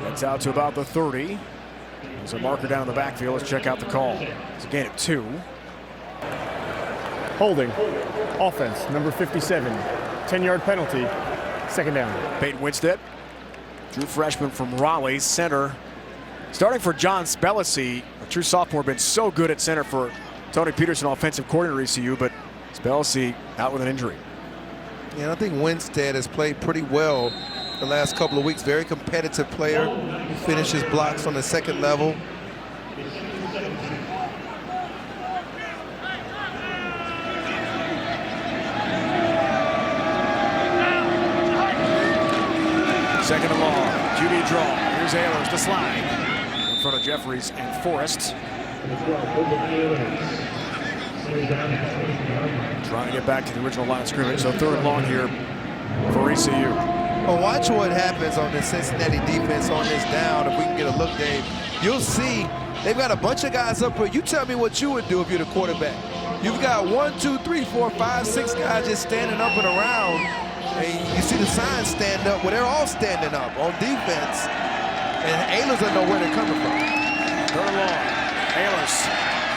Gets out to about the 30. There's a marker down in the backfield. Let's check out the call. It's a gain of 2. Holding. Offense, number 57. 10-yard penalty. Second down. Peyton Winstead, true freshman from Raleigh, center. Starting for John Spellacy, a true sophomore, been so good at center for Tony Peterson, offensive coordinator ECU, but Spellacy out with an injury. Yeah, I think Winstead has played pretty well the last couple of weeks. Very competitive player. He finishes blocks on the 2nd level. Second and long. QB draw. Here's Ahlers to slide in front of Jeffries and Forrest. Trying to get back to the original line of scrimmage. So 3rd and long here for ECU. Well, watch what happens on the Cincinnati defense on this down. If we can get a look, Dave, you'll see they've got a bunch of guys up here. You tell me what you would do if you're the quarterback. You've got 1, 2, 3, 4, 5, 6 guys just standing up and around. And you see the signs stand up. Well, they're all standing up on defense. And Ahlers doesn't know where they're coming from. 3rd and long. Ahlers,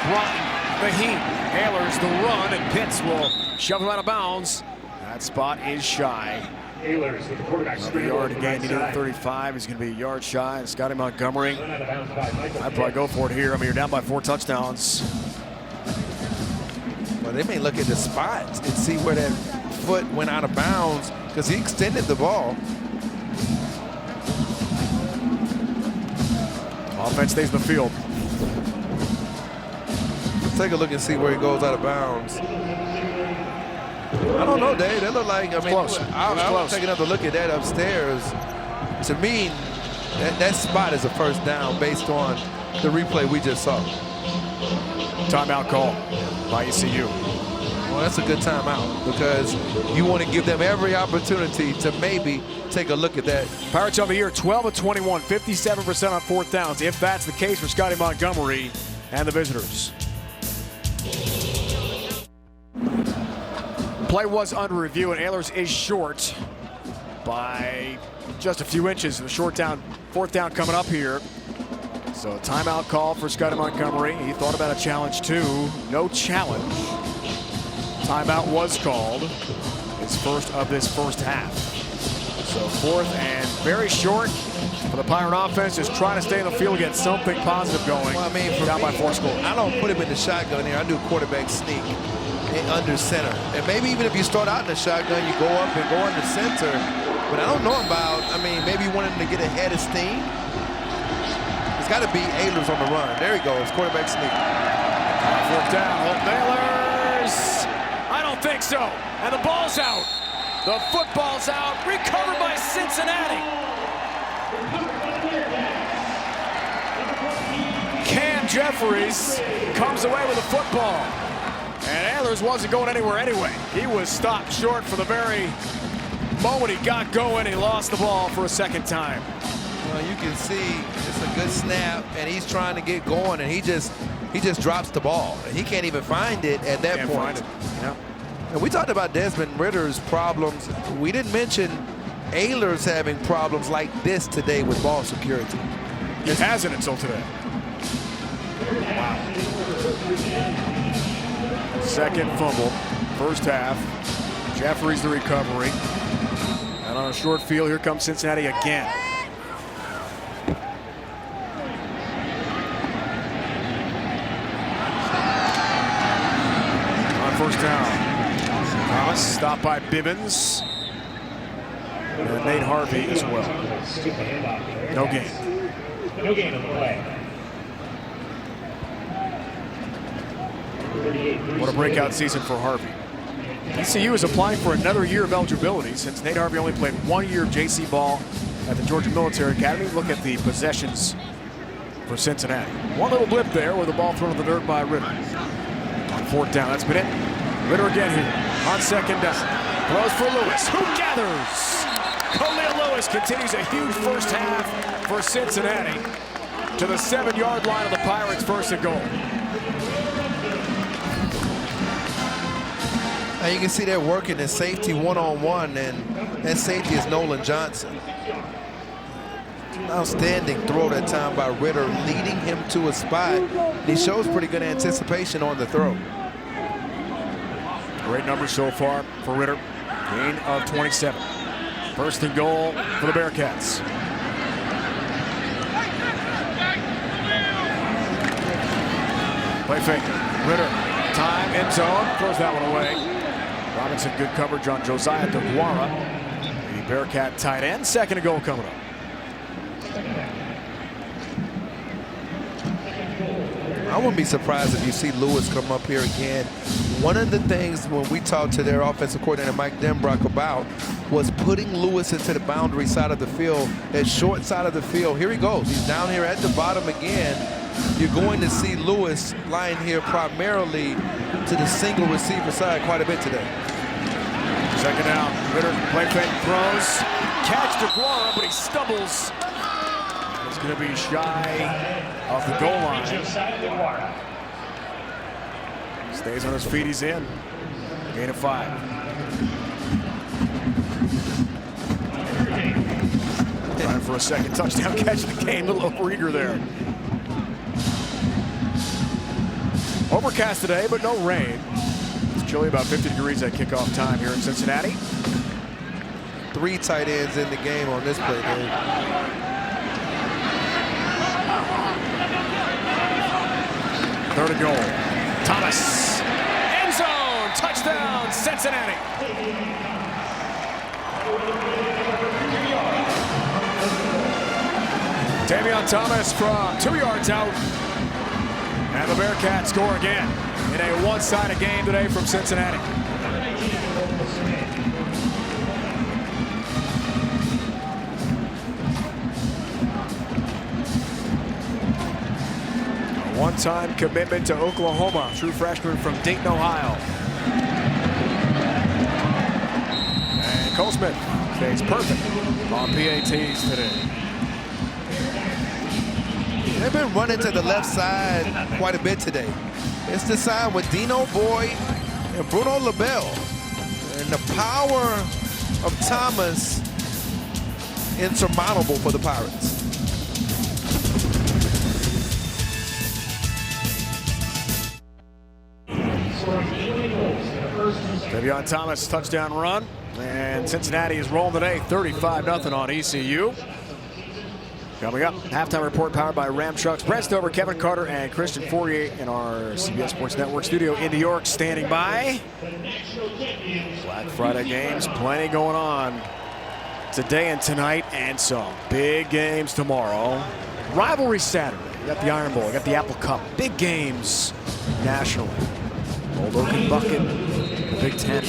Broughton, the heat. Ahlers, the run, and Pitts will shove him out of bounds. That spot is shy. Ahlers with the quarterback. Another yard to gain, needed 35. He's going to be a yard shy. And Scottie Montgomery, I'd probably go for it here. I mean, you're down by 4 touchdowns. Well, they may look at the spots and see where that foot went out of bounds, because he extended the ball. Offense stays in the field. Let's take a look and see where he goes out of bounds. I don't know, Dave. That look like, I mean, close. I'll take another look at that upstairs. To me, that spot is a first down based on the replay we just saw. Timeout call by ECU. Well, that's a good timeout, because you want to give them every opportunity to maybe take a look at that. Pirates on the year 12 of 21, 57% on 4th downs, if that's the case for Scottie Montgomery and the visitors. Play was under review, and Ahlers is short by just a few inches. The short down, 4th down coming up here. So timeout call for Scottie Montgomery. He thought about a challenge too. No challenge. Timeout was called. It's first of this first half. So 4th and very short for the Pirate offense. Just trying to stay in the field, get something positive going. Well, I mean, down by 4 scores. I don't put him in the shotgun here. I do quarterback sneak under center. And maybe even if you start out in the shotgun, you go up and go under center. But I don't know about, I mean, maybe you want him to get ahead of steam. It's got to be Ehlers on the run. There he goes, quarterback sneak. Fourth down, Holt Nailers. I don't think so. And the ball's out. The football's out. Recovered by Cincinnati. Cam Jeffries comes away with the football. And Ehlers wasn't going anywhere anyway. He was stopped short for the very moment he got going. He lost the ball for a second time. Well, you can see it's a good snap, and he's trying to get going, and he just drops the ball. He can't even find it at that point. Yep. And we talked about Desmond Ritter's problems. We didn't mention Ehlers having problems like this today with ball security. It hasn't until today. Wow. Second fumble, first half. Jeffries the recovery. And on a short field, here comes Cincinnati again. On first down. Thomas stopped by Bibbins. And Nate Harvey as well. No gain. No gain on the play. What a breakout season for Harvey. ECU is applying for another year of eligibility since Nate Harvey only played 1 year of JC ball at the Georgia Military Academy. Look at the possessions for Cincinnati. One little blip there with the ball thrown in the dirt by Ritter. On fourth down, that's been it. Ritter again here on second down. Throws for Lewis, who gathers. Khalil Lewis continues a huge first half for Cincinnati to the 7-yard line of the Pirates' first and goal. Now you can see they're working the safety one-on-one, and that safety is Nolan Johnson. Outstanding throw that time by Ritter, leading him to a spot. He shows pretty good anticipation on the throw. Great numbers so far for Ritter. Gain of 27. First and goal for the Bearcats. Play fake. Ritter, time, end zone, throws that one away. Robinson, good coverage on Josiah DeGuara, the Bearcat tight end. Second and goal coming up. I wouldn't be surprised if you see Lewis come up here again. One of the things when we talked to their offensive coordinator, Mike Denbrock, about was putting Lewis into the boundary side of the field, that short side of the field. Here he goes. He's down here at the bottom again. You're going to see Lewis lying here primarily to the single receiver side quite a bit today. Second down. Ritter, play fake, throws. Catch DeGuara, but he stumbles. He's going to be shy of the goal line. Stays on his feet, he's in. Gain of 5. Trying for a second touchdown catch of the game. A little overeager there. Overcast today, but no rain. It's chilly, about 50 degrees at kickoff time here in Cincinnati. 3 tight ends in the game on this play, Dave. Third and goal. Thomas. End zone. Touchdown, Cincinnati. Davion Thomas from 2 yards out. And the Bearcats score again in a one-sided game today from Cincinnati. A one-time commitment to Oklahoma, true freshman from Dayton, Ohio. And Cole Smith stays perfect on PATs today. They've been running to the left side quite a bit today. It's the side with Dino Boyd and Bruno LaBelle. And the power of Thomas insurmountable for the Pirates. Davion Thomas touchdown run. And Cincinnati is rolling today 35-0 on ECU. Coming up, halftime report powered by Ram Trucks. Brent Stover, Kevin Carter, and Christian Fourier in our CBS Sports Network studio in New York, standing by. Black Friday games, plenty going on today and tonight, and some big games tomorrow. Rivalry Saturday. You got the Iron Bowl, you got the Apple Cup. Big games nationally. Old Oaken Bucket, the Big Ten.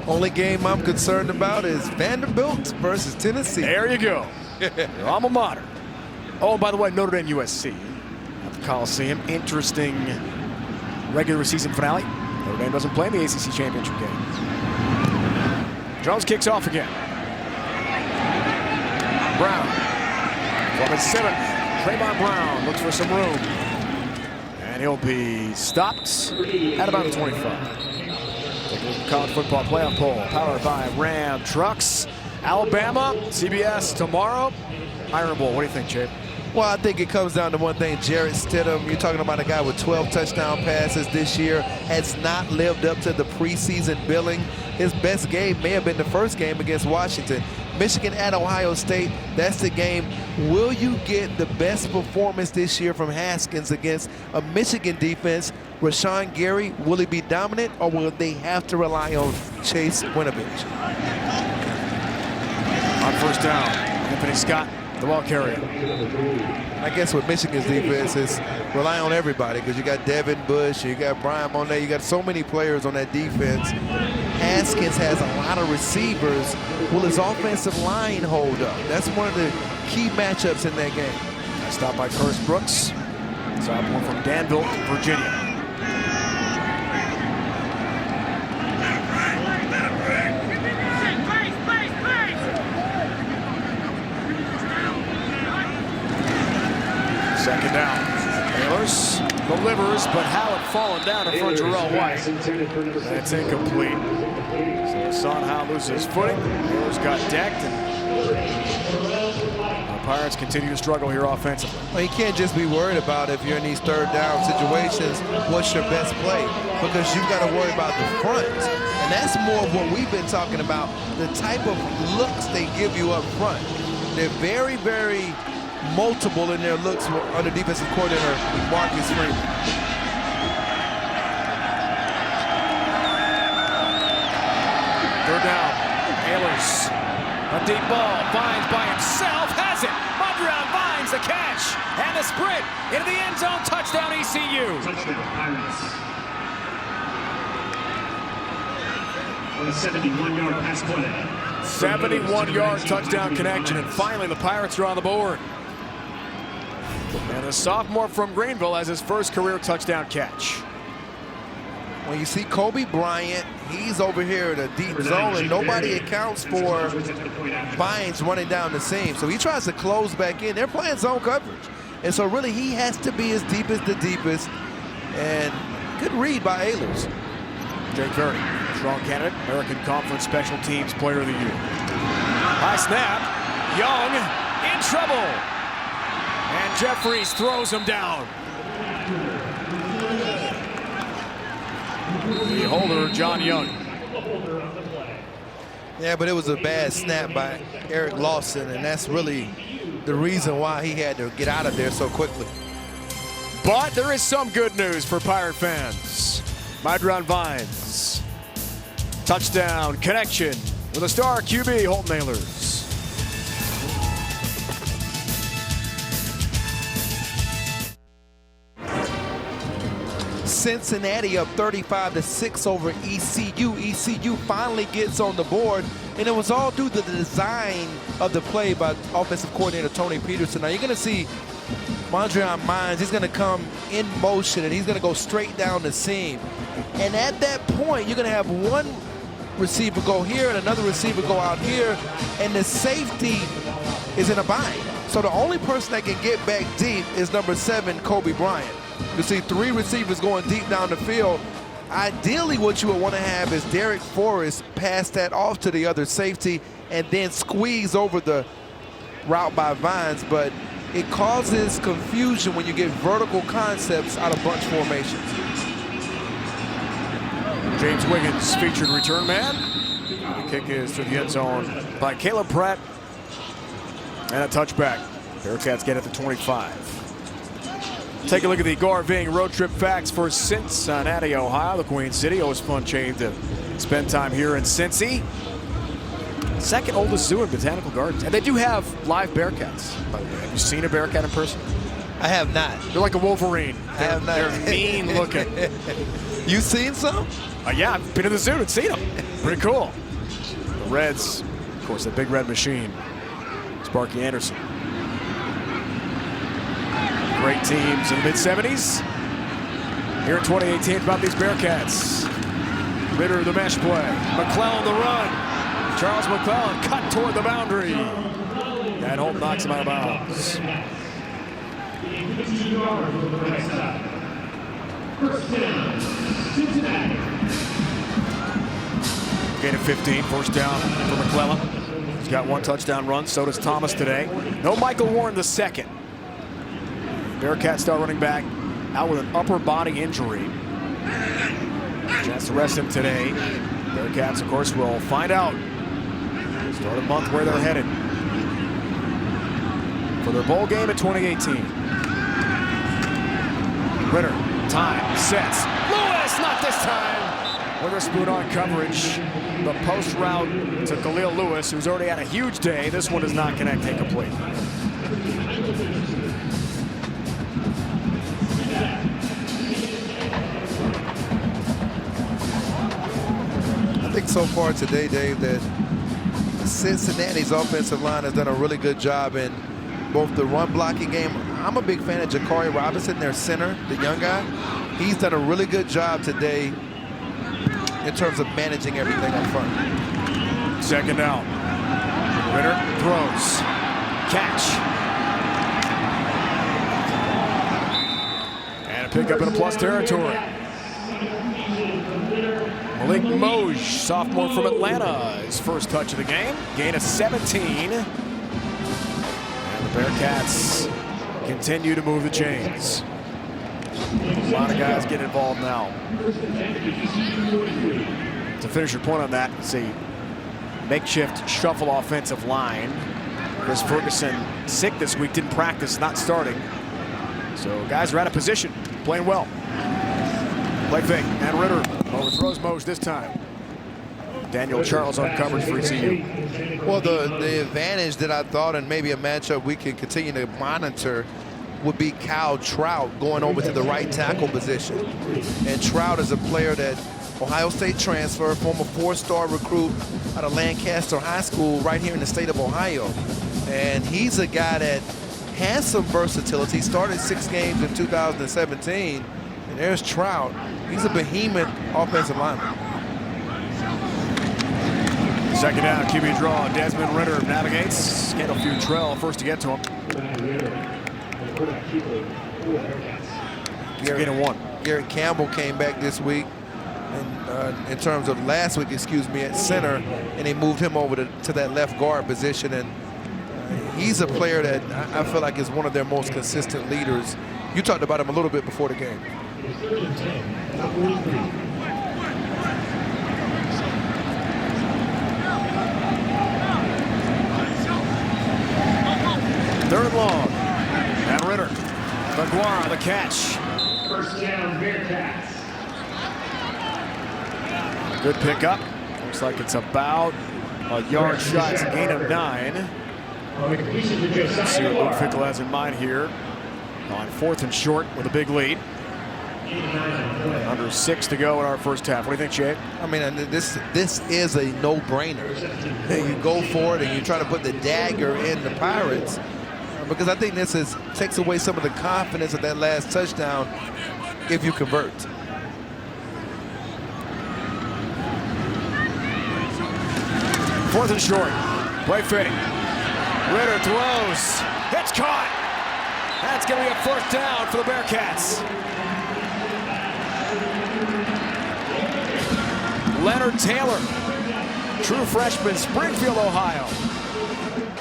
Only game I'm concerned about is Vanderbilt versus Tennessee. There you go. Your alma mater. Oh, and by the way, Notre Dame USC at the Coliseum. Interesting regular season finale. Notre Dame doesn't play in the ACC championship game. Jones kicks off again. Brown from his 7th. Trayvon Brown looks for some room. And he'll be stopped at about the 25. Take a look at the college football playoff poll powered by Ram Trucks. Alabama, CBS tomorrow. Iron Bowl. What do you think, Chip? Well, I think it comes down to one thing. Jarrett Stidham, you're talking about a guy with 12 touchdown passes this year, has not lived up to the preseason billing. His best game may have been the first game against Washington. Michigan at Ohio State, that's the game. Will you get the best performance this year from Haskins against a Michigan defense? Rashawn Gary, will he be dominant, or will they have to rely on Chase Winovich? On first down, Anthony Scott, the ball carrier. I guess with Michigan's defense is rely on everybody, because you got Devin Bush, you got Brian Monet, you got so many players on that defense. Haskins has a lot of receivers. Will his offensive line hold up? That's one of the key matchups in that game. Nice stop by Curtis Brooks. Sophomore from Danville, Virginia. Second down. Taylor's delivers, but Howard falling down in front of Jarrell White. That's incomplete. So Son Howell loses his footing. Taylor's got decked, and the Pirates continue to struggle here offensively. Well, you can't just be worried about if you're in these third down situations, what's your best play, because you've got to worry about the front. And that's more of what we've been talking about, the type of looks they give you up front. They're very, very multiple in their looks under defensive coordinator Marcus Freeman. Third down. Ahlers. A deep ball. Vines by himself. Has it. Mondrian Vines the catch. And the sprint into the end zone. Touchdown ECU. Touchdown Pirates. On a 71-yard pass play. 71-yard touchdown connection. And finally the Pirates are on the board. And the sophomore from Greenville has his first career touchdown catch. When you see Kobe Bryant, he's over here in a deep zone, and nobody accounts for Vines running down the seam. So he tries to close back in. They're playing zone coverage. And so really he has to be as deep as the deepest. And good read by Ahlers. Jake Verdi, strong candidate, American Conference Special Teams Player of the Year. High snap. Young in trouble. And Jeffries throws him down. The holder, John Young. Yeah, but it was a bad snap by Eric Lawson, and that's really the reason why he had to get out of there so quickly. But there is some good news for Pirate fans. Mondrian Vines. Touchdown connection with a star QB, Holton Ahlers. Cincinnati up 35-6 over ECU. ECU finally gets on the board, and it was all due to the design of the play by offensive coordinator Tony Peterson. Now you're going to see Mondrian Vines. He's going to come in motion, and he's going to go straight down the seam. And at that point, you're going to have one receiver go here and another receiver go out here, and the safety is in a bind. So the only person that can get back deep is number 7, Kobe Bryant. You see 3 receivers going deep down the field. Ideally, what you would want to have is Derek Forrest pass that off to the other safety and then squeeze over the route by Vines, but it causes confusion when you get vertical concepts out of bunch formations. James Wiggins, featured return man. The kick is through the end zone by Caleb Pratt. And a touchback. Bearcats get it to 25. Take a look at the Garving road trip facts for Cincinnati, Ohio, the Queen City. Always fun change to spend time here in Cincy. Second oldest zoo in Botanical Gardens. And they do have live Bearcats, by the way. Have you seen a Bearcat in person? I have not. They're like a Wolverine. I have not. They're mean looking. You seen some? Yeah, I've been to the zoo and seen them. Pretty cool. The Reds, of course, that big red machine. Sparky Anderson. Great teams in the mid-70s. Here in 2018, about these Bearcats. Ritter the mesh play. McClellan the run. Charles McClellan cut toward the boundary. And Holt knocks him out of bounds. First down, Cincinnati. Gain of 15, first down for McClellan. He's got one touchdown run, so does Thomas today. No Michael Warren the second. Bearcat star running back out with an upper body injury. Chance to rest him today. Bearcats, of course, will find out start of the month where they're headed for their bowl game in 2018. Ritter, time, sets. Lewis, not this time. Witherspoon on coverage. The post route to Khalil Lewis, who's already had a huge day. This one does not connect incomplete. I think so far today, Dave, that Cincinnati's offensive line has done a really good job in both the run blocking game. I'm a big fan of Jakari Robinson, their center, the young guy. He's done a really good job today in terms of managing everything up front. Second down. Ritter throws. Catch. And a pickup in a plus territory. Malik Moj, sophomore from Atlanta, his first touch of the game. Gain of 17. And the Bearcats continue to move the chains. A lot of guys get involved now. To finish your point on that, it's a makeshift shuffle offensive line. Chris Ferguson sick this week, didn't practice, not starting. So guys are out of position, playing well. Play fake, and Ritter overthrows Moj this time. Daniel Charles on coverage for ECU. Well, the advantage that I thought, and maybe a matchup we can continue to monitor, would be Kyle Trout going over to the right tackle position. And Trout is a player that Ohio State transfer, former four-star recruit out of Lancaster High School right here in the state of Ohio. And he's a guy that has some versatility. Started 6 games in 2017. And there's Trout. He's a behemoth offensive lineman. Second down, QB draw. Desmond Ritter navigates. Kendall Futrell first to get to him. Gain of 1. Garrett Campbell came back this week, and in terms of last week, excuse me, at center, and they moved him over to that left guard position. And he's a player that I feel like is one of their most consistent leaders. You talked about him a little bit before the game. Third long. And Ritter. McGuire, the catch. First down, Bearcats. Good pickup. Looks like it's about a yard shot. It's a gain of 9. Completion to Josiah See what Luke Moore. Fickell has in mind here. On 4th and short with a big lead. Under 6 to go in our first half. What do you think, Jay? I mean, this is a no-brainer. You go for it and you try to put the dagger in the Pirates, because I think this takes away some of the confidence of that last touchdown if you convert. Fourth and short. Play fake. Ritter throws. It's caught. That's going to be a first down for the Bearcats. Leonard Taylor, true freshman, Springfield, Ohio,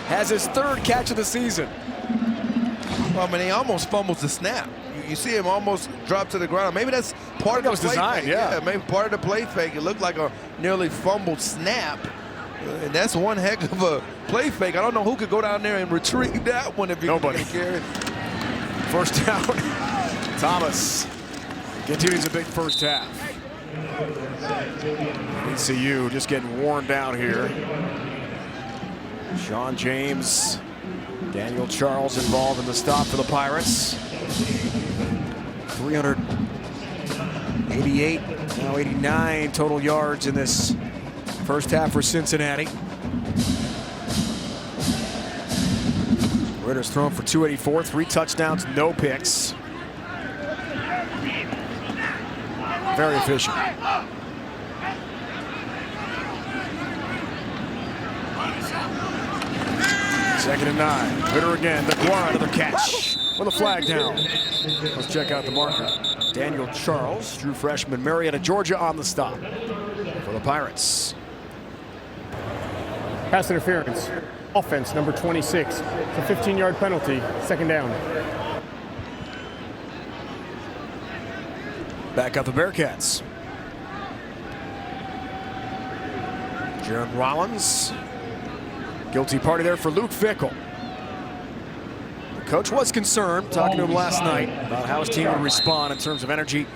has his 3rd catch of the season. Well, I mean, he almost fumbles the snap. You see him almost drop to the ground. Maybe that's part of the play design, fake. yeah. Maybe part of the play fake. It looked like a nearly fumbled snap. And that's one heck of a play fake. I don't know who could go down there and retrieve that one if you're going to carry it. First down. Thomas continues a big first half. ECU just getting worn down here. Sean James, Daniel Charles involved in the stop for the Pirates. 388, now 89 total yards in this first half for Cincinnati. Ritter's thrown for 284, 3 touchdowns, no picks. Very efficient. Second and 9. Ritter again. DeGuara, another catch with a flag down. Let's check out the marker. Daniel Charles, true freshman, Marietta, Georgia on the stop for the Pirates. Pass interference. Offense, number 26. It's a 15-yard penalty. Second down. Back up the Bearcats. Jaron Rollins. Guilty party there for Luke Fickell. The coach was concerned, talking to him last night, about how his team would respond in terms of energy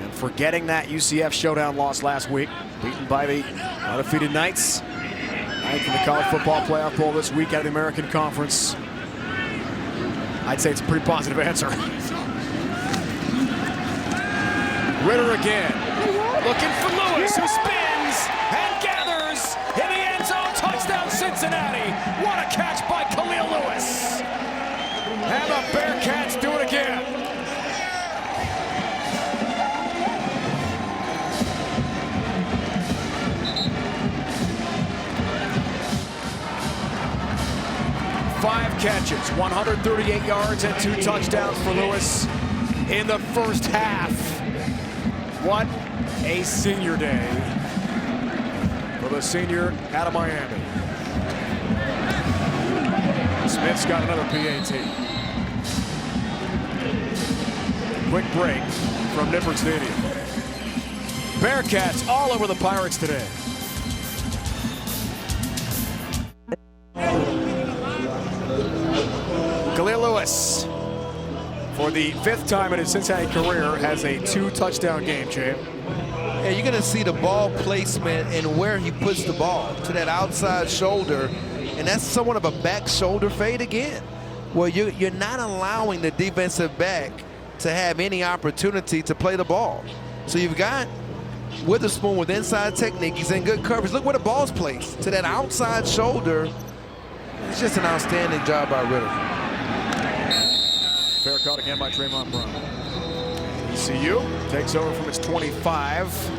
and forgetting that UCF showdown loss last week, beaten by the undefeated Knights. Ninth in the college football playoff poll this week out of the American Conference. I'd say it's a pretty positive answer. Ritter again, looking for Lewis, who spins and gathers in the end zone. Touchdown, Cincinnati. What a catch by Khalil Lewis. And the Bearcats do it again. Five catches, 138 yards and 2 touchdowns for Lewis in the first half. What a senior day for the senior out of Miami. Smith's got another PAT. Quick break from Nippert Stadium. Bearcats all over the Pirates today. Khalil Lewis, for the 5th time in his Cincinnati career, has a 2-touchdown game, Jay. Yeah, you're going to see the ball placement and where he puts the ball to that outside shoulder, and that's somewhat of a back shoulder fade again, where you're not allowing the defensive back to have any opportunity to play the ball. So you've got Witherspoon with inside technique. He's in good coverage. Look where the ball's placed, to that outside shoulder. It's just an outstanding job by Ritter. Fair caught again by Trayvon Brown. ECU takes over from its 25.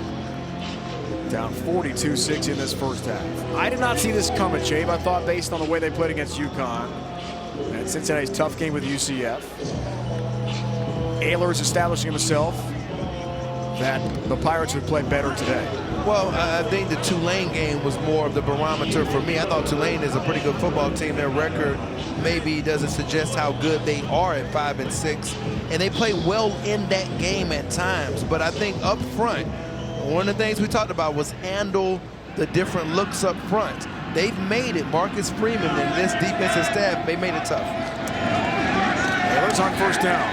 Down 42-6 in this first half. I did not see this coming, Chabe. I thought based on the way they played against UConn and Cincinnati's tough game with UCF. Ehlers establishing himself that the Pirates would play better today. Well, I think the Tulane game was more of the barometer for me. I thought Tulane is a pretty good football team. Their record maybe doesn't suggest how good they are at 5-6, and they play well in that game at times. But I think up front, one of the things we talked about was handle the different looks up front. They've made it. Marcus Freeman and this defensive staff, they made it tough. Ehlers on first down.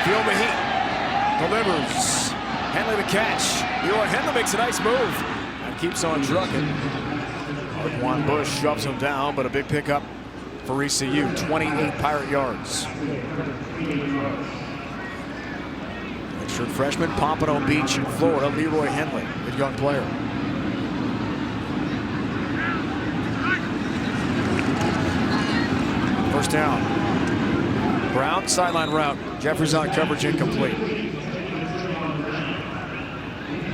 Feel the heat. Delivers. Henley the catch. Leroy Henley makes a nice move and keeps on trucking. Juan Bush shoves him down, but a big pickup for ECU. 28 Pirate yards. Redshirt freshman, Pompano Beach, Florida, Leroy Henley, good young player. First down. Brown, sideline route. Jeffries on coverage, incomplete.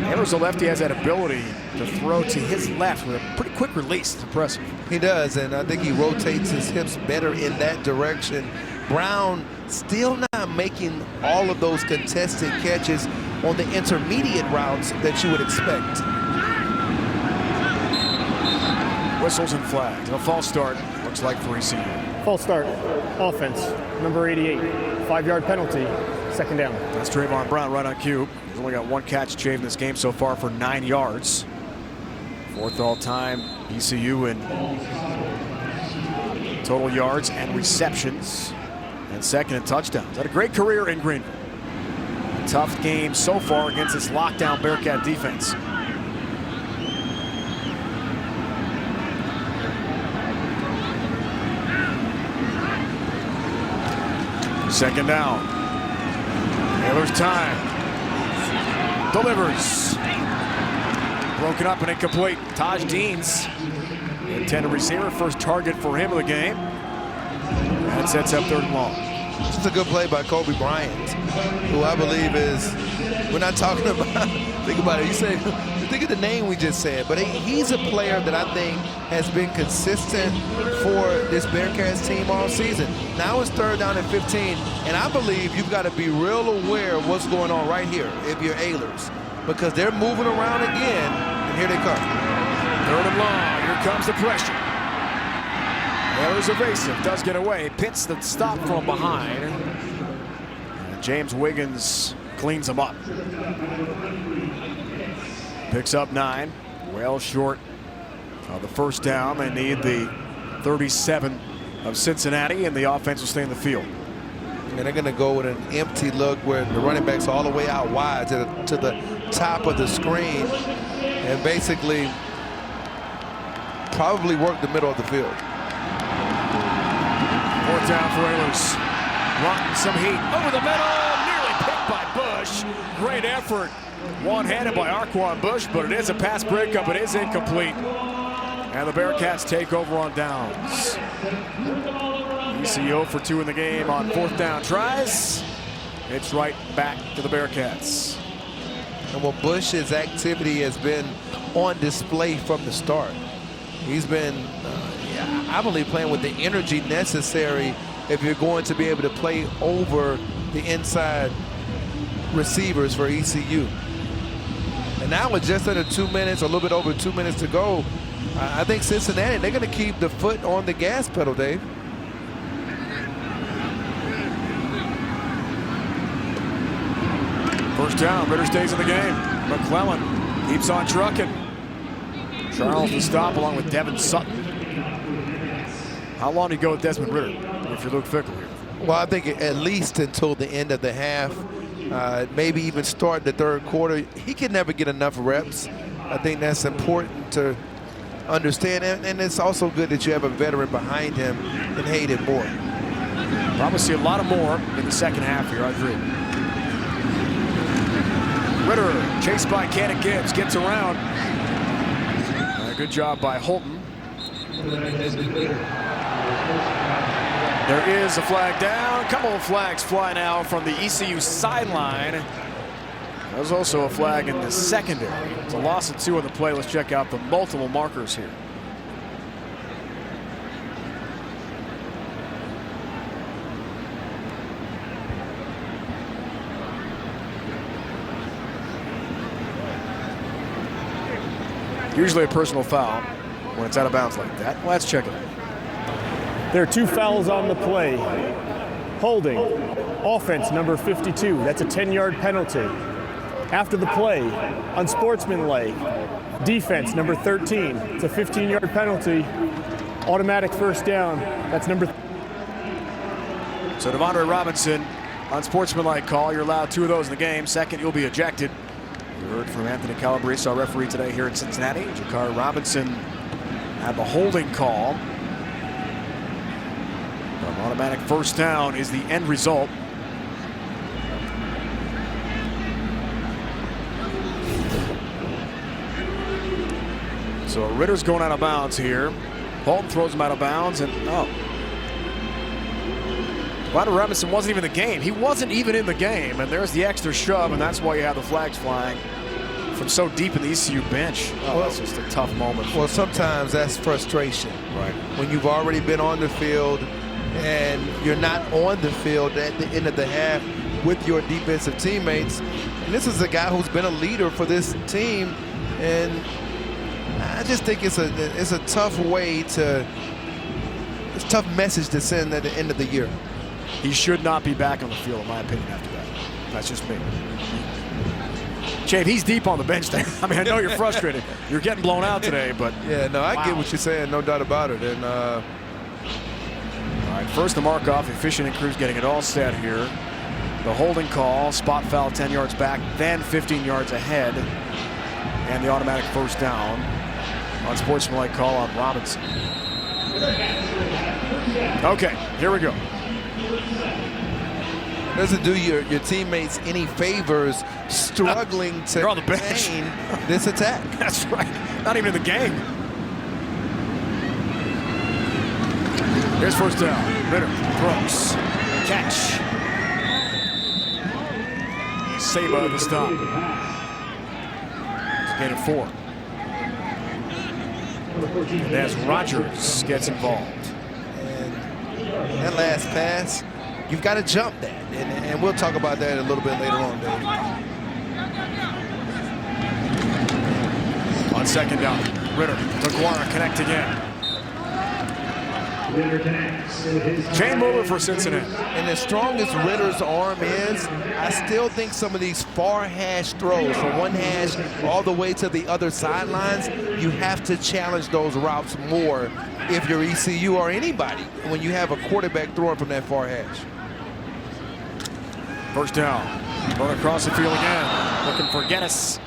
Ehlers, the lefty, has that ability to throw to his left with a pretty quick release. It's impressive. He does, and I think he rotates his hips better in that direction. Brown still not making all of those contested catches on the intermediate routes that you would expect. Whistles and flags. A false start, looks like for ECU. False start. Offense, number 88. 5-yard penalty. Second down. That's Trayvon Brown right on cue. He's only got 1 catch Jave in this game so far for 9 yards. 4th all-time ECU in total yards and receptions. And 2nd in touchdowns. Had a great career in Greenville. Tough game so far against this lockdown Bearcat defense. Second down. Taylor's time. Delivers. Broken up and incomplete. Taj Deans, the intended receiver, first target for him of the game. That sets up 3rd and long. This is a good play by Kobe Bryant, who I believe is, we're not talking about, think about it, you say, think of the name we just said, but he's a player that I think has been consistent for this Bearcats team all season. Now it's 3rd down and 15, and I believe you've got to be real aware of what's going on right here if you're Ailers, because they're moving around again, and here they come. 3rd and long, here comes the pressure. There's evasive, does get away, Pitts the stop from behind. And James Wiggins cleans him up. Picks up 9, well short of the first down. They need the 37 of Cincinnati, and the offense will stay in the field. And they're going to go with an empty look where the running back's all the way out wide to the top of the screen and basically probably work the middle of the field. 4th down for Ailers. Wanting some heat over the middle, nearly picked by Bush. Great effort, one-handed by Arquan Bush, but it is a pass breakup. It is incomplete, and the Bearcats take over on downs. ECO for 2 in the game on 4th down tries. It's right back to the Bearcats. And well, Bush's activity has been on display from the start. He's been, I believe, playing with the energy necessary if you're going to be able to play over the inside receivers for ECU. And now with just under 2 minutes, a little bit over 2 minutes to go, I think Cincinnati, they're going to keep the foot on the gas pedal, Dave. First down, Ritter stays in the game. McClellan keeps on trucking. Charles the stop along with Devin Sutton. How long do you go with Desmond Ritter if you're Luke Fickell here? Well, I think at least until the end of the half, maybe even start the 3rd quarter. He can never get enough reps. I think that's important to understand, and it's also good that you have a veteran behind him in Hayden Moore. Probably see a lot of more in the second half here, I agree. Ritter, chased by Cannon Gibbs, gets around. Good job by Holton. There is a flag down. A couple of flags fly now from the ECU sideline. There's also a flag in the secondary. It's a loss of 2 on the play. Let's check out the multiple markers here. Usually a personal foul when it's out of bounds like that. Let's check it out. There are 2 fouls on the play. Holding, offense number 52. That's a 10-yard penalty. After the play, unsportsmanlike. Defense number 13. It's a 15-yard penalty. Automatic first down. That's number. So Devondre Robinson, unsportsmanlike call. You're allowed 2 of those in the game. Second, you'll be ejected. You heard from Anthony Calabrese, our referee today here in Cincinnati. Jakar Robinson had the holding call. An automatic first down is the end result. So Ritter's going out of bounds here. Holton throws him out of bounds, and Devondre Robinson wasn't even in the game. He wasn't even in the game, and there's the extra shove, and that's why you have the flags flying from so deep in the ECU bench. Well, that's just a tough moment. Well, sometimes that's frustration. Right. When you've already been on the field and you're not on the field at the end of the half with your defensive teammates. And this is a guy who's been a leader for this team, and I just think it's a tough way to, it's a tough message to send at the end of the year. He should not be back on the field, in my opinion, after that. That's just me. Chave, he's deep on the bench there. I mean, I know you're frustrated. You're getting blown out today, but yeah, no, I get what you're saying, no doubt about it. And all right, first the mark off. Efficient and Cruz getting it all set here. The holding call, spot foul 10 yards back, then 15 yards ahead, and the automatic first down. Unsportsmanlike call on Robinson. Okay, here we go. Doesn't do your teammates any favors struggling to on the bench. contain this attack. That's right. Not even in the game. Here's first down. Ritter throws. Catch. Saba the stop. It's a gain of 4. And as Rogers gets involved. And that last pass, you've got to jump that. And we'll talk about that a little bit later on, Dave. On second down, Ritter. Maguire connect again. Ritter connects. Chain mover for Cincinnati. And as strong as Ritter's arm is, I still think some of these far hash throws from one hash all the way to the other sidelines, you have to challenge those routes more if you're ECU or anybody when you have a quarterback throwing from that far hash. First down. Run across the field again. Looking for Geddes.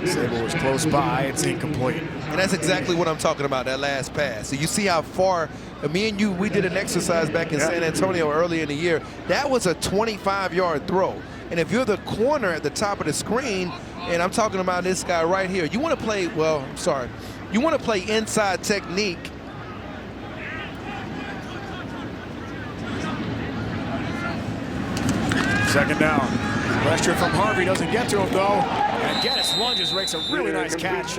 Sable was close by. It's incomplete. And that's exactly what I'm talking about, that last pass. So you see how far, me and you, we did an exercise back in San Antonio earlier in the year. That was a 25-yard throw. And if you're the corner at the top of the screen, and I'm talking about this guy right here, you want to play, well, I'm sorry, you want to play inside technique. Second down. Pressure from Harvey doesn't get to him, though. And Geddes lunges, makes a really nice catch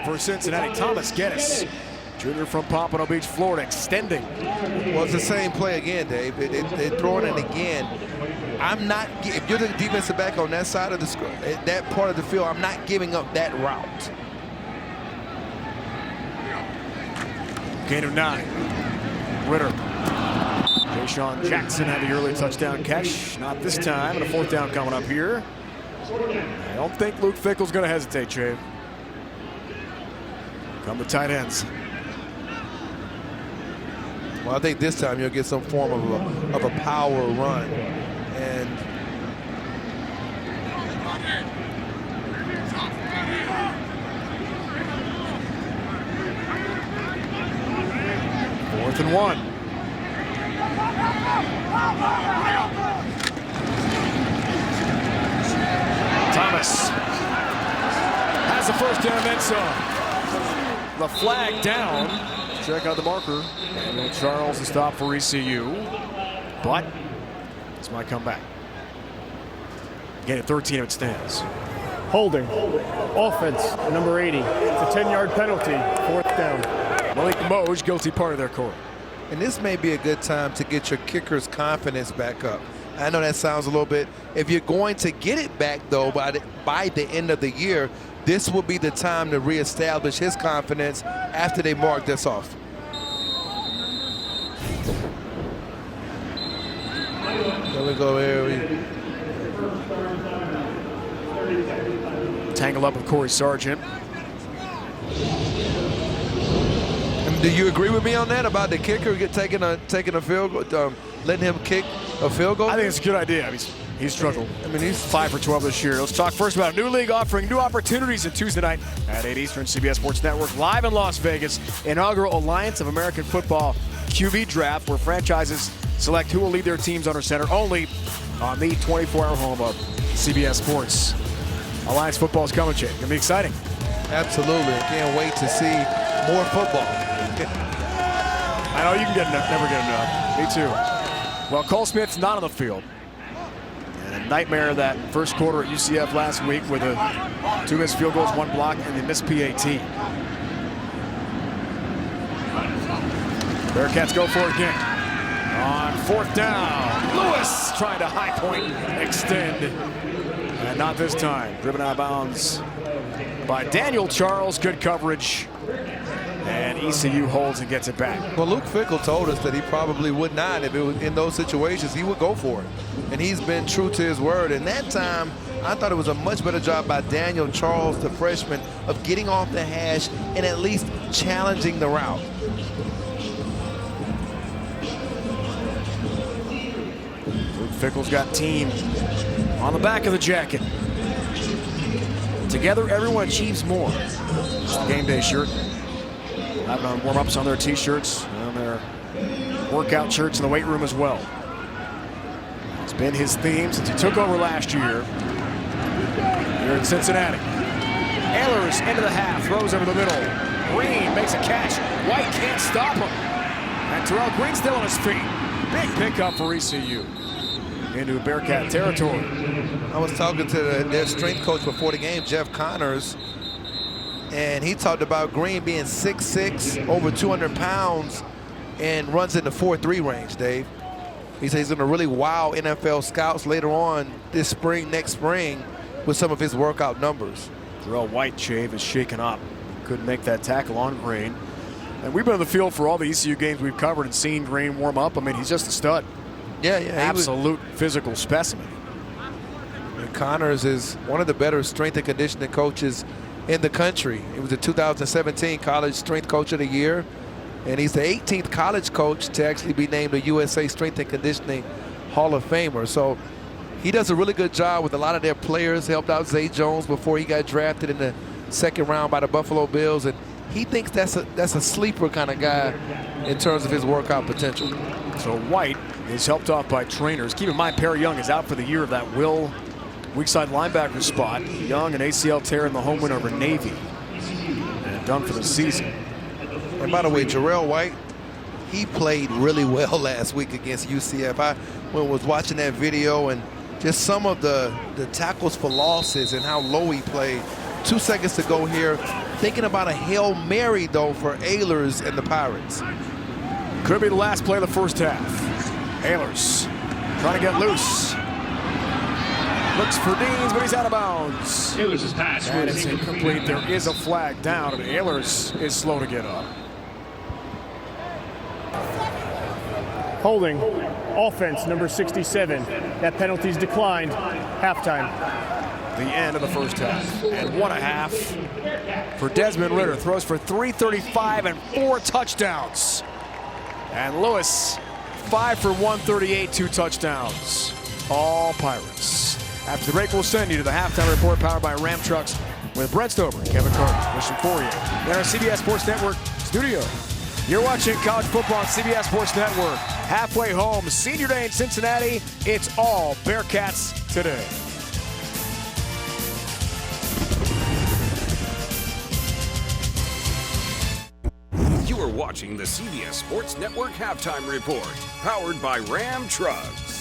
for Cincinnati. Thomas Geddes, junior from Pompano Beach, Florida, extending. Well, it's the same play again, Dave. They're throwing it again. I'm not, if you're the defensive back on that side of the that part of the field, I'm not giving up that route. Gain of 9. Ritter. Deshaun Jackson had the early touchdown catch. Not this time. And a fourth down coming up here. I don't think Luke Fickell's going to hesitate, Jay. Come the tight ends. Well, I think this time you'll get some form of a power run. And Fourth and 1. Thomas has the first down, then some. The flag down. Check out the marker. Daniel Charles, the stop for ECU. But this might come back. Again, at 13, it stands. Holding. Offense, number 80. It's a 10-yard penalty. Fourth down. Malik Moj, guilty part of their court. And this may be a good time to get your kicker's confidence back up. I know that sounds a little bit, if you're going to get it back, though, by the end of the year, this will be the time to reestablish his confidence after they mark this off. There we go, here. Tangle up with Corey Sargent. Do you agree with me on that about the kicker taking a field goal, letting him kick a field goal? I think it's a good idea. He's struggled. I mean, he's 5 for 12 this year. Let's talk first about a new league offering new opportunities on Tuesday night at 8 Eastern, CBS Sports Network, live in Las Vegas. Inaugural Alliance of American Football QB Draft, where franchises select who will lead their teams under center only on the 24-hour home of CBS Sports. Alliance football is coming, Jake. It's going to be exciting. Absolutely. Can't wait to see more football. I know you can never get enough. Me too. Well, Cole Smith's not on the field. And a nightmare that first quarter at UCF last week with 2 missed field goals, 1 block, and the missed PAT. Bearcats go for it again. On fourth down, Lewis trying to high point extend. And not this time. Driven out of bounds by Daniel Charles. Good coverage. And ECU holds and gets it back. Well, Luke Fickell told us that he probably would not, if it was in those situations, he would go for it. And he's been true to his word. And that time, I thought it was a much better job by Daniel Charles, the freshman, of getting off the hash and at least challenging the route. Luke Fickell's got team on the back of the jacket. Together, everyone achieves more. It's the game day shirt. Having on warm-ups on their t-shirts, on their workout shirts in the weight room as well. As been his theme since he took over last year here in Cincinnati. Ehlers into the half, throws over the middle. Green makes a catch. White can't stop him. And Terrell Green still on his feet. Big pickup for ECU into Bearcat territory. I was talking to their strength coach before the game, Jeff Connors, and he talked about Green being 6'6", over 200 pounds, and runs in the 4.3 range, Dave. He says he's going to really wow NFL scouts later on this spring, next spring, with some of his workout numbers. Terrell White shave is shaken up. Couldn't make that tackle on Green. And we've been on the field for all the ECU games we've covered and seen Green warm up. I mean, he's just a stud. Yeah. Absolute physical specimen. And Connors is one of the better strength and conditioning coaches in the country. He was the 2017 College Strength Coach of the Year, and he's the 18th college coach to actually be named a USA Strength and Conditioning Hall of Famer. So he does a really good job with a lot of their players. Helped out Zay Jones before he got drafted in the second round by the Buffalo Bills, and he thinks that's a sleeper kind of guy in terms of his workout potential. So White is helped off by trainers. Keep in mind, Perry Young is out for the year of that weak side linebacker spot. Young, an ACL tear in the home win over Navy, and done for the season. And by the way, Jarrell White, he played really well last week against UCF. I was watching that video, and just some of the tackles for losses and how low he played. 2 seconds to go here. Thinking about a Hail Mary, though, for Ehlers and the Pirates. Could be the last play of the first half. Ehlers trying to get loose. Looks for Deans, but he's out of bounds. Ehlers' pass And was it's incomplete. There is a flag down, and Ehlers is slow to get up. Holding, offense number 67. That penalty's declined. Halftime. The end of the first half. And what a half for Desmond Ridder. Throws for 335 and 4 touchdowns. And Lewis, 5 for 138, 2 touchdowns. All Pirates. After the break, we'll send you to the halftime report powered by Ram Trucks with Brett Stover and Kevin Carter. Wishing for you in our CBS Sports Network studio. You're watching college football on CBS Sports Network. Halfway home, senior day in Cincinnati. It's all Bearcats today. You are watching the CBS Sports Network Halftime Report, powered by Ram Trucks.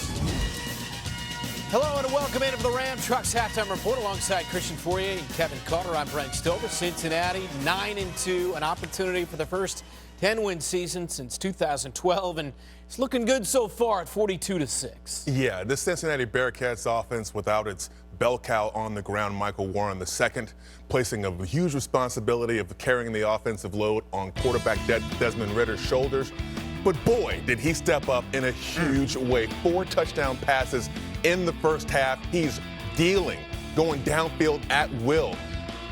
Hello and welcome into the Ram Trucks Halftime Report alongside Christian Fourier and Kevin Carter. I'm Brent Stover. Cincinnati 9-2, an opportunity for the first 10-win season since 2012, and it's looking good so far at 42-6. Yeah, the Cincinnati Bearcats offense without its bell cow on the ground, Michael Warren II, placing a huge responsibility of carrying the offensive load on quarterback Desmond Ridder's shoulders. But boy, did he step up in a huge way. 4 touchdown passes in the first half. He's dealing, going downfield at will.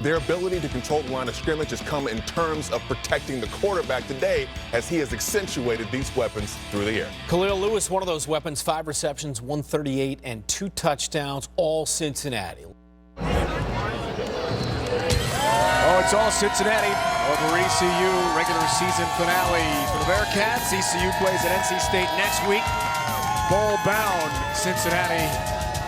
Their ability to control the line of scrimmage has come in terms of protecting the quarterback today, as he has accentuated these weapons through the air. Khalil Lewis, one of those weapons, 5 receptions, 138, and 2 touchdowns, all Cincinnati. Oh, it's all Cincinnati over ECU regular season finale for the Bearcats. ECU plays at NC State next week. Bowl-bound Cincinnati.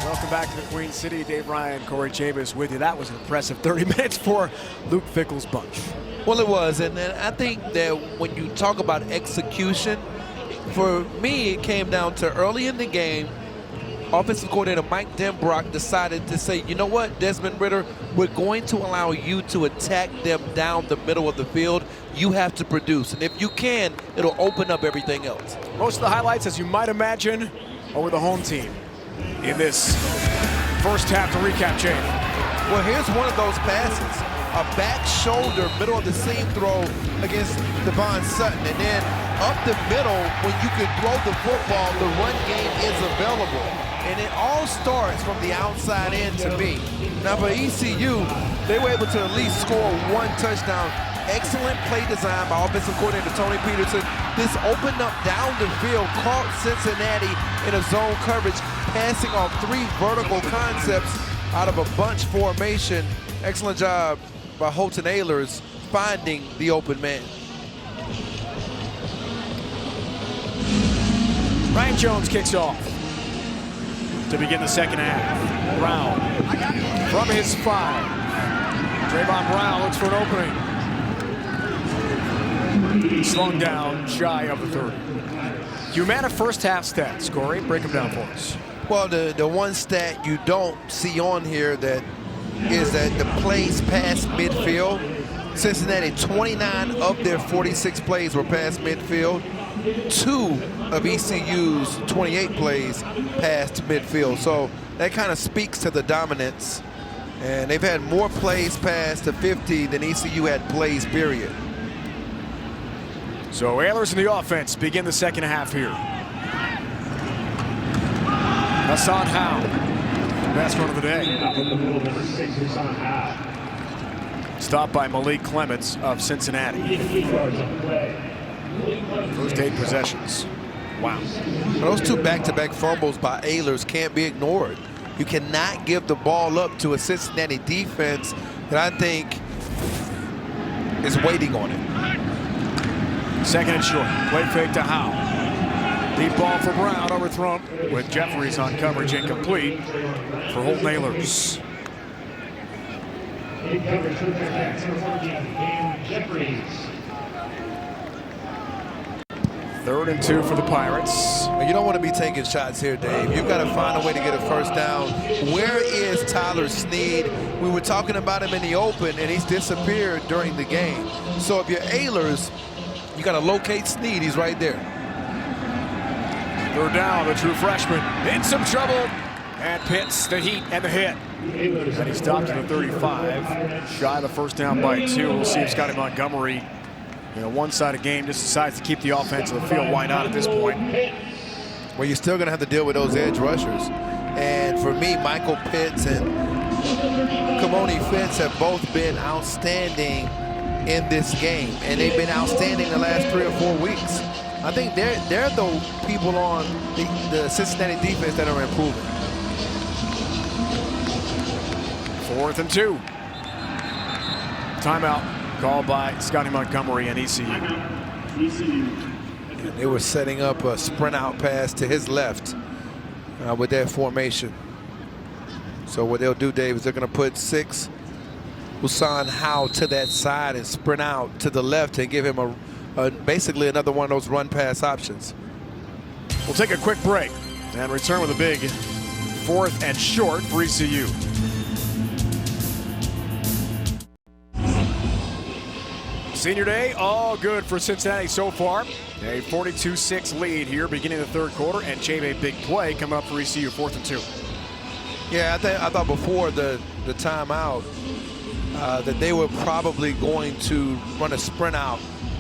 Welcome back to the Queen City. Dave Ryan, Corey Chavis with you. That was an impressive 30 minutes for Luke Fickell's bunch. Well, it was, and I think that when you talk about execution, for me, it came down to early in the game, offensive coordinator Mike Denbrock decided to say, you know what, Desmond Ridder, we're going to allow you to attack them down the middle of the field. You have to produce, and if you can, it'll open up everything else. Most of the highlights, as you might imagine, are with the home team in this first half to recap, Jay. Well, here's one of those passes. A back shoulder, middle of the seam throw against Devon Sutton. And then up the middle, when you can throw the football, the run game is available. And it all starts from the outside in to me. Now for ECU, they were able to at least score 1 touchdown. Excellent play design by offensive coordinator Tony Peterson. This opened up down the field, caught Cincinnati in a zone coverage, passing off 3 vertical concepts out of a bunch formation. Excellent job by Holton Ehlers finding the open man. Ryan Jones kicks off. to begin the second half. Brown from his 5. Trayvon Brown looks for an opening. Slung down shy of the 30. Humana first half stats. Corey, break them down for us. Well, the one stat you don't see on here that is that the plays past midfield. Cincinnati, 29 of their 46 plays were past midfield. 2 of ECU's 28 plays past midfield. So that kind of speaks to the dominance. And they've had more plays past the 50 than ECU had plays, period. So Ahlers in the offense begin the second half here. Hassan Howe, best run of the day. Stopped by Malik Clements of Cincinnati. First 8 possessions. Wow. Those 2 back-to-back fumbles by Ahlers can't be ignored. You cannot give the ball up to a Cincinnati defense that I think is waiting on it. Second and short. Play fake to Howe. Deep ball for Brown, overthrown with Jeffries on coverage, incomplete for Holton Ahlers. Third and 2 for the Pirates. You don't want to be taking shots here, Dave. You've got to find a way to get a first down. Where is Tyler Snead? We were talking about him in the open, and he's disappeared during the game. So if you're Ahlers, you got to locate Snead. He's right there. Third down, the true freshman in some trouble. And Pitts, the heat and the hit. And he stopped at the 35. Shy of the first down by 2. We'll see if Scottie Montgomery, in a one-sided game, just decides to keep the offense on the field. Why not at this point? Well, you're still going to have to deal with those edge rushers. And for me, Michael Pitts and Kamoni Fitz have both been outstanding in this game. And they've been outstanding the last 3 or 4 weeks. I think they're the people on the Cincinnati defense that are improving. 4th and 2. Timeout called by Scottie Montgomery and ECU. They were setting up a sprint out pass to his left with that formation. So what they'll do, Dave, is they're going to put 6 Hassan Howe to that side and sprint out to the left and give him basically another one of those run pass options. We'll take a quick break and return with a big 4th and short for ECU. Senior day, all good for Cincinnati so far. A 42-6 lead here beginning the 3rd quarter, and Chave a big play coming up for ECU, 4th and 2. Yeah, I thought before the timeout that they were probably going to run a sprint out.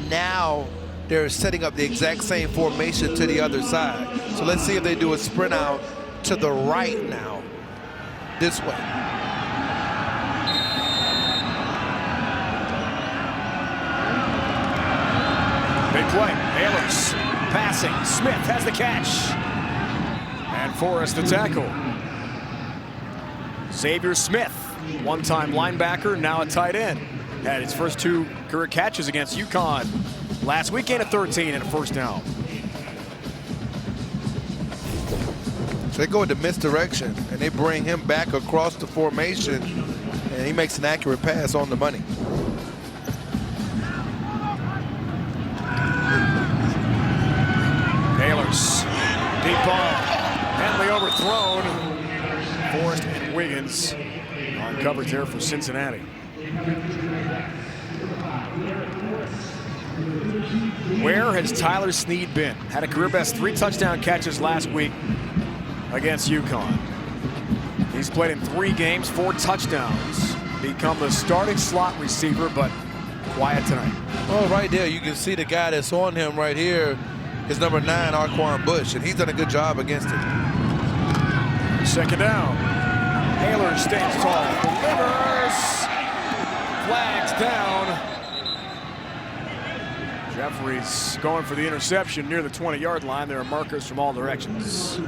Now they're setting up the exact same formation to the other side. So let's see if they do a sprint out to the right now, this way. Big play. Ahlers passing. Smith has the catch. And Forrest the tackle. Xavier Smith, one-time linebacker, now a tight end. Had his first 2 career catches against UConn last weekend at 13 and a first down. So they go into misdirection, and they bring him back across the formation, and he makes an accurate pass on the money. Ahlers, deep ball, Henley overthrown. Forrest and Wiggins on coverage there for Cincinnati. Where has Tyler Snead been? Had a career best 3 touchdown catches last week against UConn. He's played in 3 games, 4 touchdowns. Become the starting slot receiver, but quiet tonight. Well, right there, you can see the guy that's on him right here is number 9, Arquan Bush, and he's done a good job against it. Second down. Ahlers stands tall, delivers. Flags down. Jeffries going for the interception near the 20-yard line. There are markers from all directions.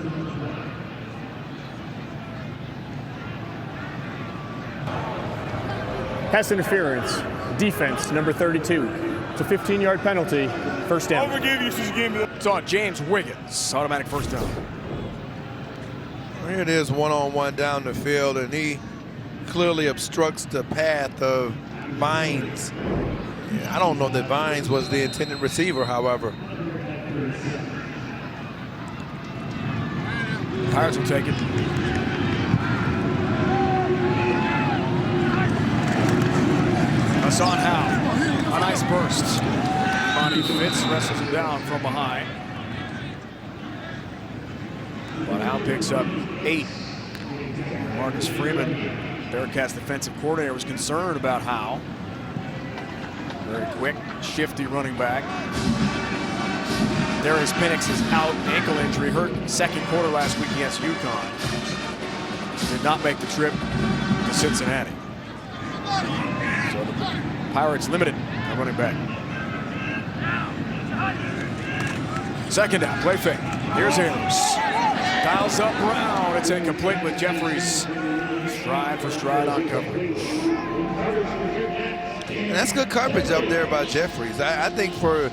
Pass interference, defense, number 32. It's a 15-yard penalty, first down. It's on James Wiggins, automatic first down. Here it is, one-on-one down the field, and he clearly obstructs the path of Vines. I don't know that Vines was the intended receiver, however. Pirates will take it. Hassan Howe, a nice burst. Monty Fitz wrestles him down from behind. But Howe picks up 8. Marcus Freeman, Bearcats defensive coordinator, was concerned about Howe. Very quick, shifty running back. Darius Penix is out, ankle injury, hurt second quarter last week against UConn. Did not make the trip to Cincinnati. So the Pirates limited at running back. Second down, play fake. Here's Ayers. Dials up Brown. It's incomplete with Jeffries. Stride for stride on coverage. And that's good coverage up there by Jeffries. I think for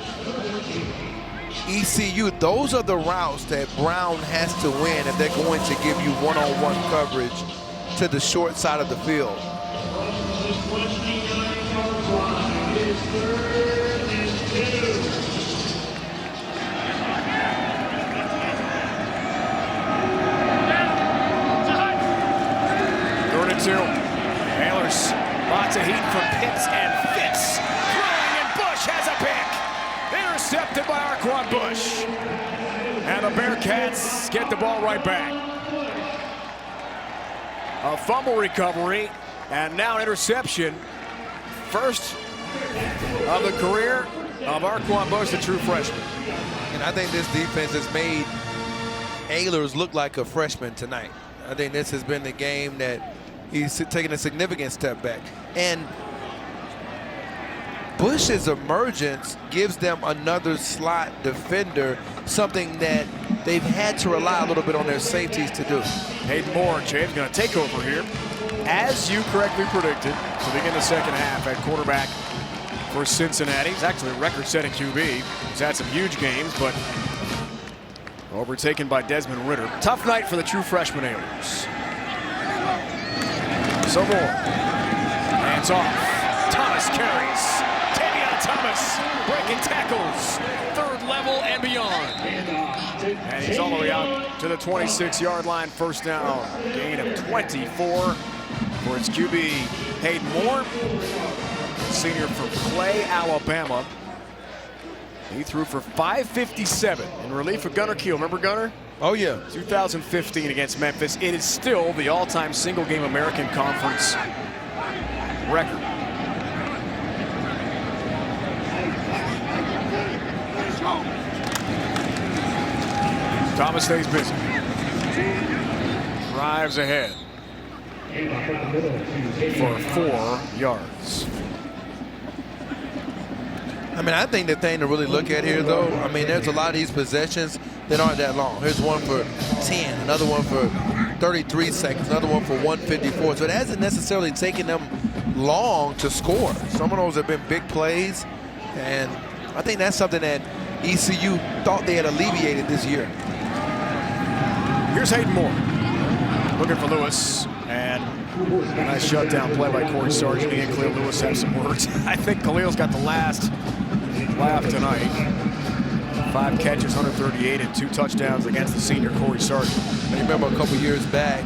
ECU, those are the routes that Brown has to win if they're going to give you one-on-one coverage to the short side of the field. Aylers, lots of heat from Pitts and Fitz. Throwing, and Bush has a pick. Intercepted by Arquan Bush. And the Bearcats get the ball right back. A fumble recovery, and now an interception. First of the career of Arquan Bush, the true freshman. And I think this defense has made Aylers look like a freshman tonight. I think this has been the game that he's taken a significant step back. And Bush's emergence gives them another slot defender, something that they've had to rely a little bit on their safeties to do. Hayden Moore, James, going to take over here. As you correctly predicted, to begin the second half at quarterback for Cincinnati. He's actually a record-setting QB. He's had some huge games, but overtaken by Desmond Ridder. Tough night for the true freshman Aylers. So Moore, hands off. Thomas carries. Tavion Thomas breaking tackles. Third level and beyond. And he's all the way out to the 26-yard line. First down. Gain of 24 for its QB, Hayden Moore. Senior from Clay, Alabama. He threw for 557 in relief of Gunnar Kiel. Remember Gunnar? Oh, yeah. 2015 against Memphis. It is still the all-time single-game American Conference record. Thomas stays busy. Drives ahead for 4 yards. I mean, I think the thing to really look at here, though, I mean, there's a lot of these possessions that aren't that long. Here's one for 10, another one for 33 seconds, another one for 154. So it hasn't necessarily taken them long to score. Some of those have been big plays, and I think that's something that ECU thought they had alleviated this year. Here's Hayden Moore looking for Lewis, and a nice shutdown play by Corey Sargent. He and Khalil Lewis have some words. I think Khalil's got the last laugh tonight. 5 catches, 138, and 2 touchdowns against the senior Corey Sargent. I remember a couple years back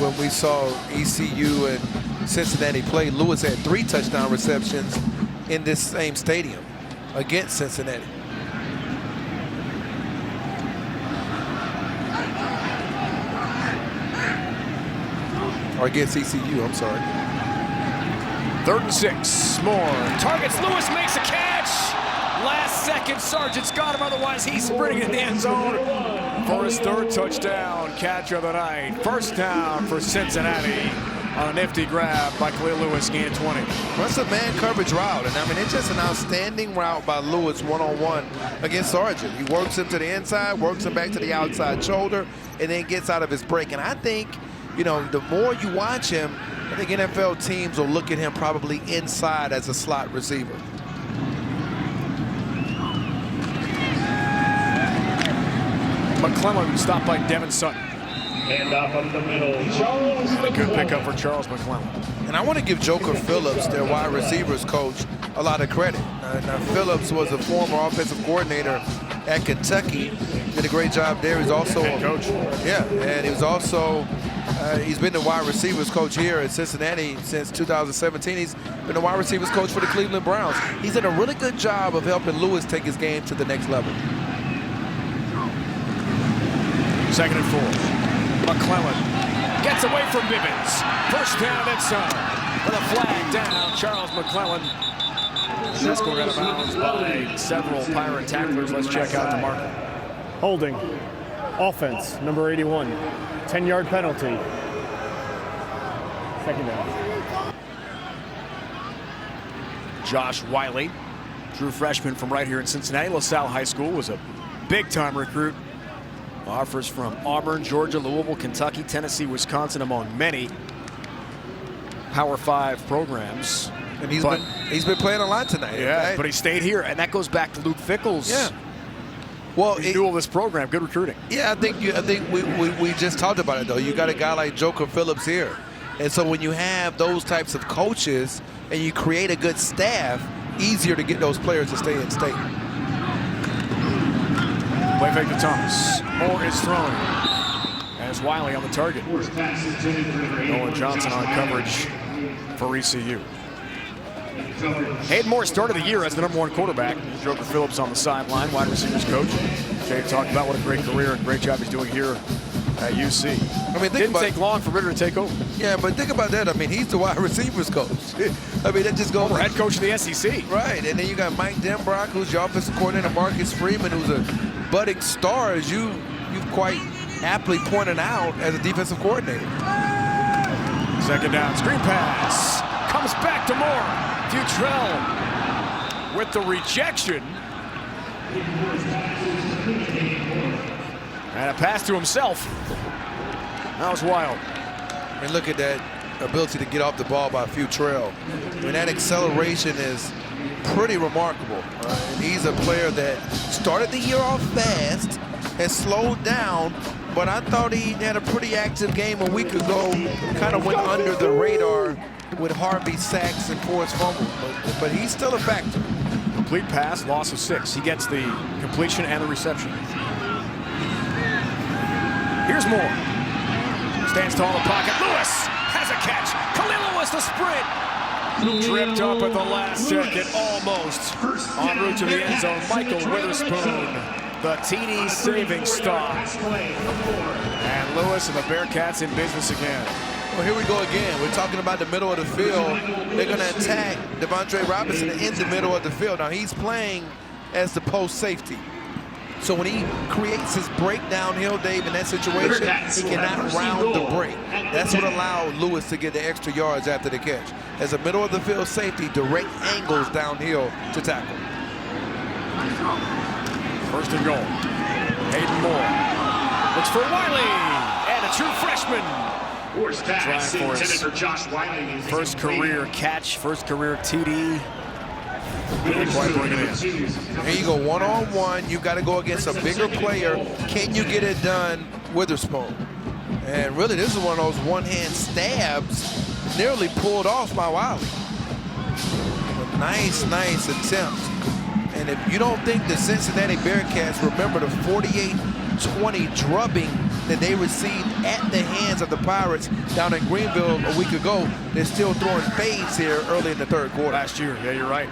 when we saw ECU and Cincinnati play, Lewis had 3 touchdown receptions in this same stadium against Cincinnati. Or against ECU, I'm sorry. 3rd and 6, Moore targets Lewis, makes a catch. Last second, Sargent's got him, otherwise he's sprinting in the end zone for his 3rd touchdown catch of the night. First down for Cincinnati on a nifty grab by Khalil Lewis, gain of 20. That's a man coverage route, and I mean, it's just an outstanding route by Lewis one-on-one against Sargent. He works him to the inside, works him back to the outside shoulder, and then gets out of his break. And I think, you know, the more you watch him, I think NFL teams will look at him probably inside as a slot receiver. McClellan stopped by Devin Sutton. Hand off up the middle. Charles And a good pickup for Charles McClellan. And I want to give Joker Phillips, their wide receivers coach, a lot of credit. Now Phillips was a former offensive coordinator at Kentucky. Did a great job there. He's also Head coach. Yeah, and he was also he's been the wide receivers coach here at Cincinnati since 2017. He's been the wide receivers coach for the Cleveland Browns. He's done a really good job of helping Lewis take his game to the next level. 2nd and 4. McClellan gets away from Bibbins. First down at center. With a flag down, Charles McClellan. That's going out of bounds by several Pirate tacklers. Let's check out the marker. Holding. Offense, number 81. 10-yard penalty. 2nd down. Josh Wiley, true freshman from right here in Cincinnati. LaSalle High School, was a big-time recruit. Offers from Auburn, Georgia, Louisville, Kentucky, Tennessee, Wisconsin, among many Power 5 programs. And he's been playing a lot tonight. Yeah, right? but he stayed here, and that goes back to Luke Fickell's Well, renewal of this program. Good recruiting. Yeah, I think we just talked about it though. You got a guy like Joker Phillips here, and so when you have those types of coaches and you create a good staff, easier to get those players to stay in state. Play fake to Thomas. Moore is throwing. As Wiley on the target. Nolan Johnson on coverage for ECU. Hayden Moore started the year as the #1 quarterback. Joker Phillips on the sideline, wide receivers coach. Jay talked about what a great career and great job he's doing here at UC. I mean, didn't take long for Ritter to take over. Yeah, but think about that. I mean, he's the wide receivers coach. I mean, that just goes. Former head coach of the SEC. Right, and then you got Mike Denbrock, who's your offensive coordinator, Marcus Freeman, who's a budding star, as you've quite aptly pointed out as a defensive coordinator. 2nd down, screen pass. Comes back to Moore. Futrell with the rejection. And a pass to himself. That was wild. And look at that ability to get off the ball by Futrell. I mean, that acceleration is pretty remarkable. And he's a player that started the year off fast, has slowed down, but I thought he had a pretty active game a week ago. Kind of went under the radar with Harvey sacks and forced fumbles, but he's still a factor. Complete pass, loss of 6. He gets the completion and the reception. Here's Moore. Stands tall in the pocket. Lewis has a catch. Khalil Lewis, the sprint. Tripped up at the last second, almost. En route to the end zone, Michael Witherspoon, the TD saving stop. And Lewis and the Bearcats in business again. Well, here we go again. We're talking about the middle of the field. They're going to attack Devontae Robinson in the middle of the field. Now, he's playing as the post safety. So when he creates his break downhill, Dave, in that situation, he cannot round the break. That's what allowed Lewis to get the extra yards after the catch. As a middle of the field safety, direct angles downhill to tackle. 1st and goal. Hayden Moore looks for Wiley, and a true freshman. Trying for his first career catch, first career TD. Didn't quite bring it in. Here you go, one-on-one. You got to go against a bigger player. Can you get it done, Witherspoon? And really, this is one of those one-hand stabs, nearly pulled off by Wiley. A nice attempt. And if you don't think the Cincinnati Bearcats remember the 48-20 drubbing that they received at the hands of the Pirates down in Greenville a week ago, they're still throwing fades here early in the 3rd quarter. Last year, yeah, you're right.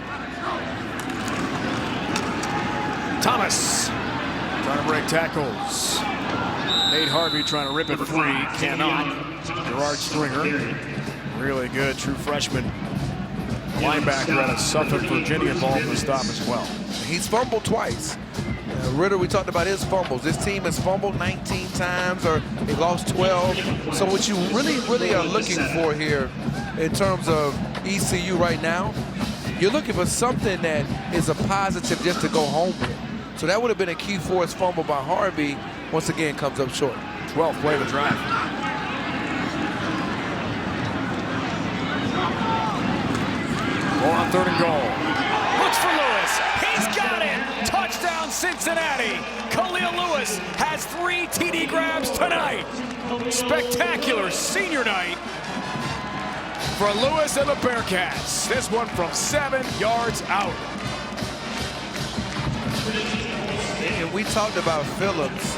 Thomas trying to break tackles. Nate Harvey trying to rip it free, cannot. Gerard Stringer, really good true freshman linebacker out of Suffolk, Virginia, involved in the stop as well. He's fumbled twice. Ritter, we talked about his fumbles. This team has fumbled 19 times, or they lost 12. So what you really are looking for here in terms of ECU right now, you're looking for something that is a positive just to go home with. So that would have been a key force fumble by Harvey. Once again, comes up short. 12th play of the drive. More on 3rd and goal. Looks for Lewis. He's got it. Touchdown Cincinnati. Khalil Lewis has 3 TD grabs tonight. Spectacular senior night for Lewis and the Bearcats. This one from 7 yards out. And we talked about Phillips.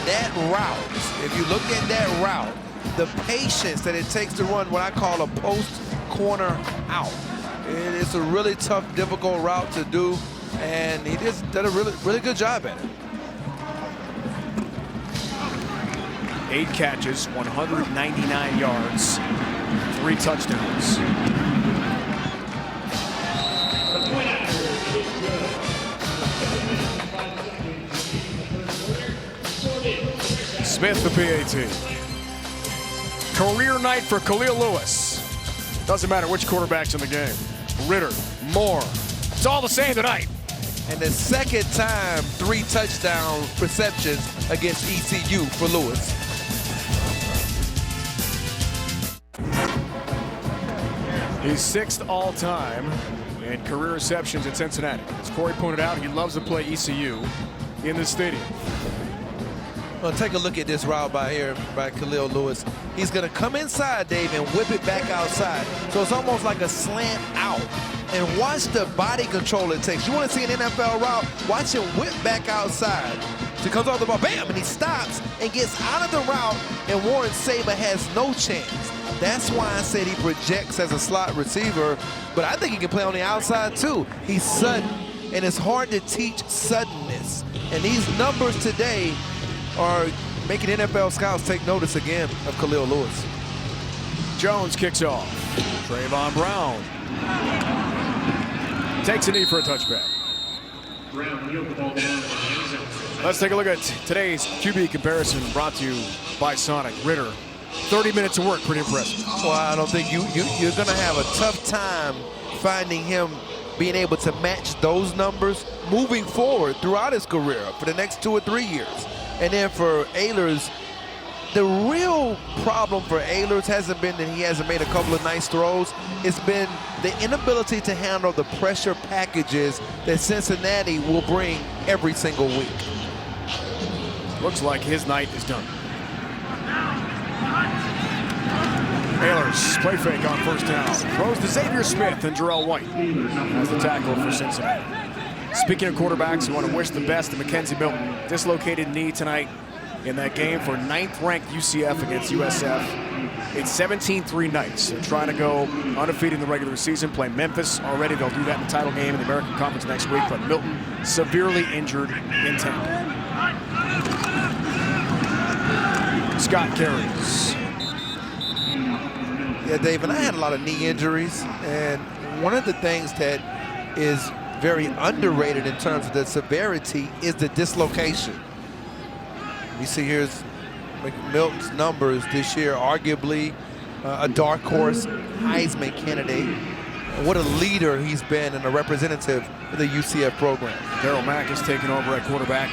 That route, if you look at that route, the patience that it takes to run what I call a post corner out. It's a really tough, difficult route to do, and he just did a really good job at it. 8 catches, 199 yards, 3 touchdowns. Smith, the PAT. Career night for Khalil Lewis. Doesn't matter which quarterback's in the game. Ritter, Moore. It's all the same tonight. And the second time, 3 touchdown receptions against ECU for Lewis. He's 6th all-time in career receptions at Cincinnati. As Corey pointed out, he loves to play ECU in this stadium. Well, take a look at this route by Khalil Lewis. He's going to come inside, Dave, and whip it back outside. So it's almost like a slant out. And watch the body control it takes. You want to see an NFL route? Watch him whip back outside. So he comes off the ball, bam, and he stops and gets out of the route, and Warren Saber has no chance. That's why I said he projects as a slot receiver, but I think he can play on the outside too. He's sudden, and it's hard to teach suddenness. And these numbers today are making NFL scouts take notice again of Khalil Lewis. Jones kicks off. Trayvon Brown takes a knee for a touchback. Brown wheeled the ball down in the end zone. Let's take a look at today's QB comparison brought to you by Sonic. Ritter, 30 minutes of work, pretty impressive. Well, I don't think you're going to have a tough time finding him being able to match those numbers moving forward throughout his career for the next 2 or 3 years. And then for Ehlers, the real problem for Ehlers hasn't been that he hasn't made a couple of nice throws. It's been the inability to handle the pressure packages that Cincinnati will bring every single week. Looks like his night is done. Ehlers, play fake on first down. Throws to Xavier Smith and Jarrell White as the tackle for Cincinnati. Speaking of quarterbacks, we want to wish the best to Mackenzie Milton. Dislocated knee tonight in that game for 9th-ranked UCF against USF. It's 17-3 Knights. They're trying to go undefeated in the regular season, play Memphis already. They'll do that in the title game in the American Conference next week, but Milton severely injured in tackle. Scott carries. Yeah, Dave, and I had a lot of knee injuries, and one of the things that is very underrated in terms of the severity is the dislocation. You see here's Milton's numbers this year, arguably a dark horse Heisman candidate. What a leader he's been and a representative of the UCF program. Darryl Mack is taking over at quarterback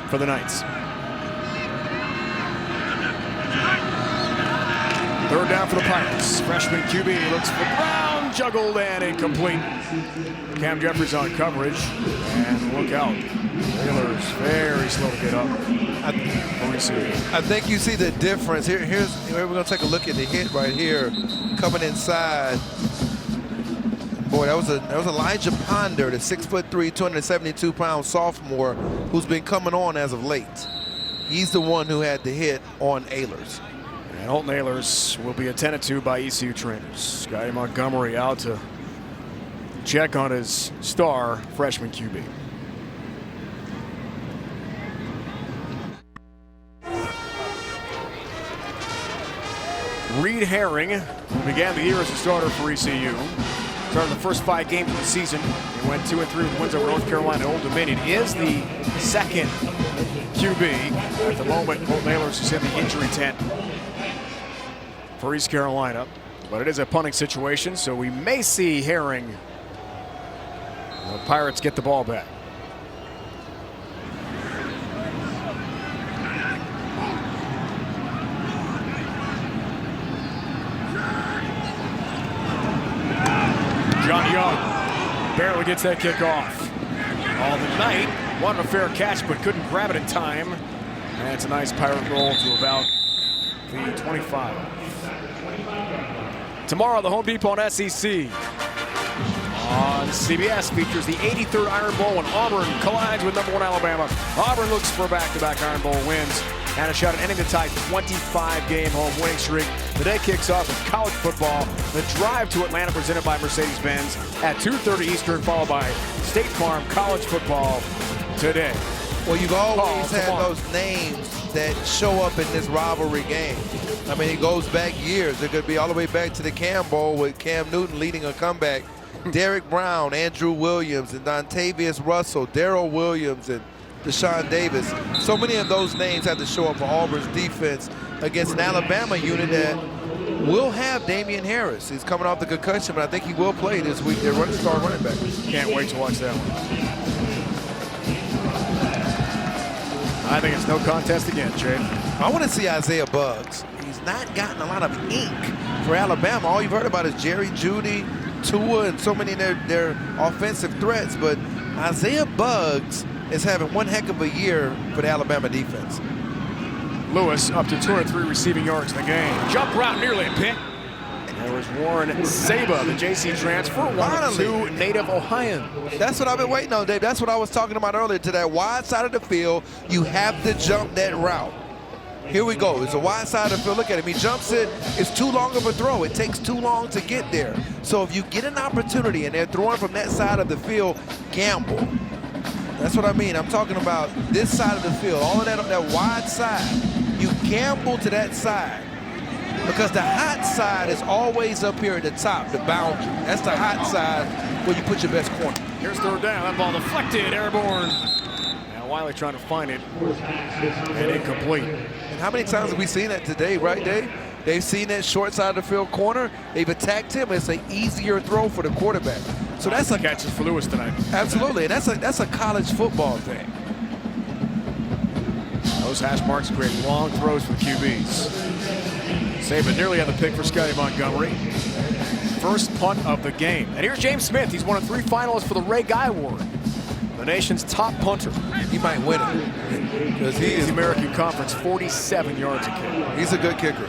for the Knights. 3rd down for the Pirates. Freshman QB looks for Brown, juggled and incomplete. Cam Jeffries on coverage, and look out. Taylor's very slow to get up. I think you see the difference. Here's we're going to take a look at the hit right here, coming inside. Boy, that was Elijah Ponder, the 6'3", 272-pound sophomore, who's been coming on as of late. He's the one who had the hit on Ehlers. And Holton Ehlers will be attended to by ECU trainers. Scottie Montgomery out to check on his star freshman QB. Reed Herring, who began the year as a starter for ECU, started the first 5 games of the season. He went 2-3 with wins over North Carolina and Old Dominion. Is the second QB. At the moment, Holton Ehlers is in the injury tent for East Carolina. But it is a punting situation, so we may see Herring. The Pirates get the ball back. John Young barely gets that kick off. All the night, Wanted a fair catch, but couldn't grab it in time. And it's a nice pirate roll to about the 25. Tomorrow, the Home Depot on SEC on CBS features the 83rd Iron Bowl when Auburn collides with #1 Alabama. Auburn looks for back-to-back Iron Bowl wins and a shot at ending the tie 25-game home winning streak. The day kicks off with college football. The drive to Atlanta presented by Mercedes-Benz at 2:30 Eastern, followed by State Farm college football today. Well, you've always had those names that show up in this rivalry game. I mean, it goes back years. It could be all the way back to the Cam Bowl with Cam Newton leading a comeback. Derrick Brown, Andrew Williams, and Dontavius Russell, Darrell Williams, and Deshaun Davis. So many of those names have to show up for Auburn's defense against an Alabama unit that will have Damian Harris. He's coming off the concussion, but I think he will play this week. They're running star running back. Can't wait to watch that one. I think it's no contest again, Jay. I want to see Isaiah Buggs. He's not gotten a lot of ink for Alabama. All you've heard about is Jerry Jeudy, Tua, and so many of their offensive threats, but Isaiah Buggs is having one heck of a year for the Alabama defense. Lewis up to 203 receiving yards in the game. Jump route nearly a pick. There was Warren Saba, the JC transfer, one of two native Ohioan. That's what I've been waiting on, Dave. That's what I was talking about earlier. To that wide side of the field, you have to jump that route. Here we go. It's a wide side of the field. Look at him. He jumps it. It's too long of a throw. It takes too long to get there. So if you get an opportunity and they're throwing from that side of the field, gamble. That's what I mean. I'm talking about this side of the field. All of that on that wide side. You gamble to that side. Because the hot side is always up here at the top, the boundary. That's the hot side where you put your best corner. Here's third down. That ball deflected, airborne. Now Wiley trying to find it, and incomplete. And how many times have we seen that today, right, Dave? They've seen that short side of the field corner. They've attacked him. It's an easier throw for the quarterback. So that's a catches for Lewis tonight. Absolutely, and that's a college football thing. Those hash marks create long throws for the QBs. Saban nearly had the pick for Scottie Montgomery. First punt of the game. And here's James Smith. He's one of 3 finalists for the Ray Guy Award, the nation's top punter. He might win it because he is the American Conference, 47 yards a kick. He's a good kicker.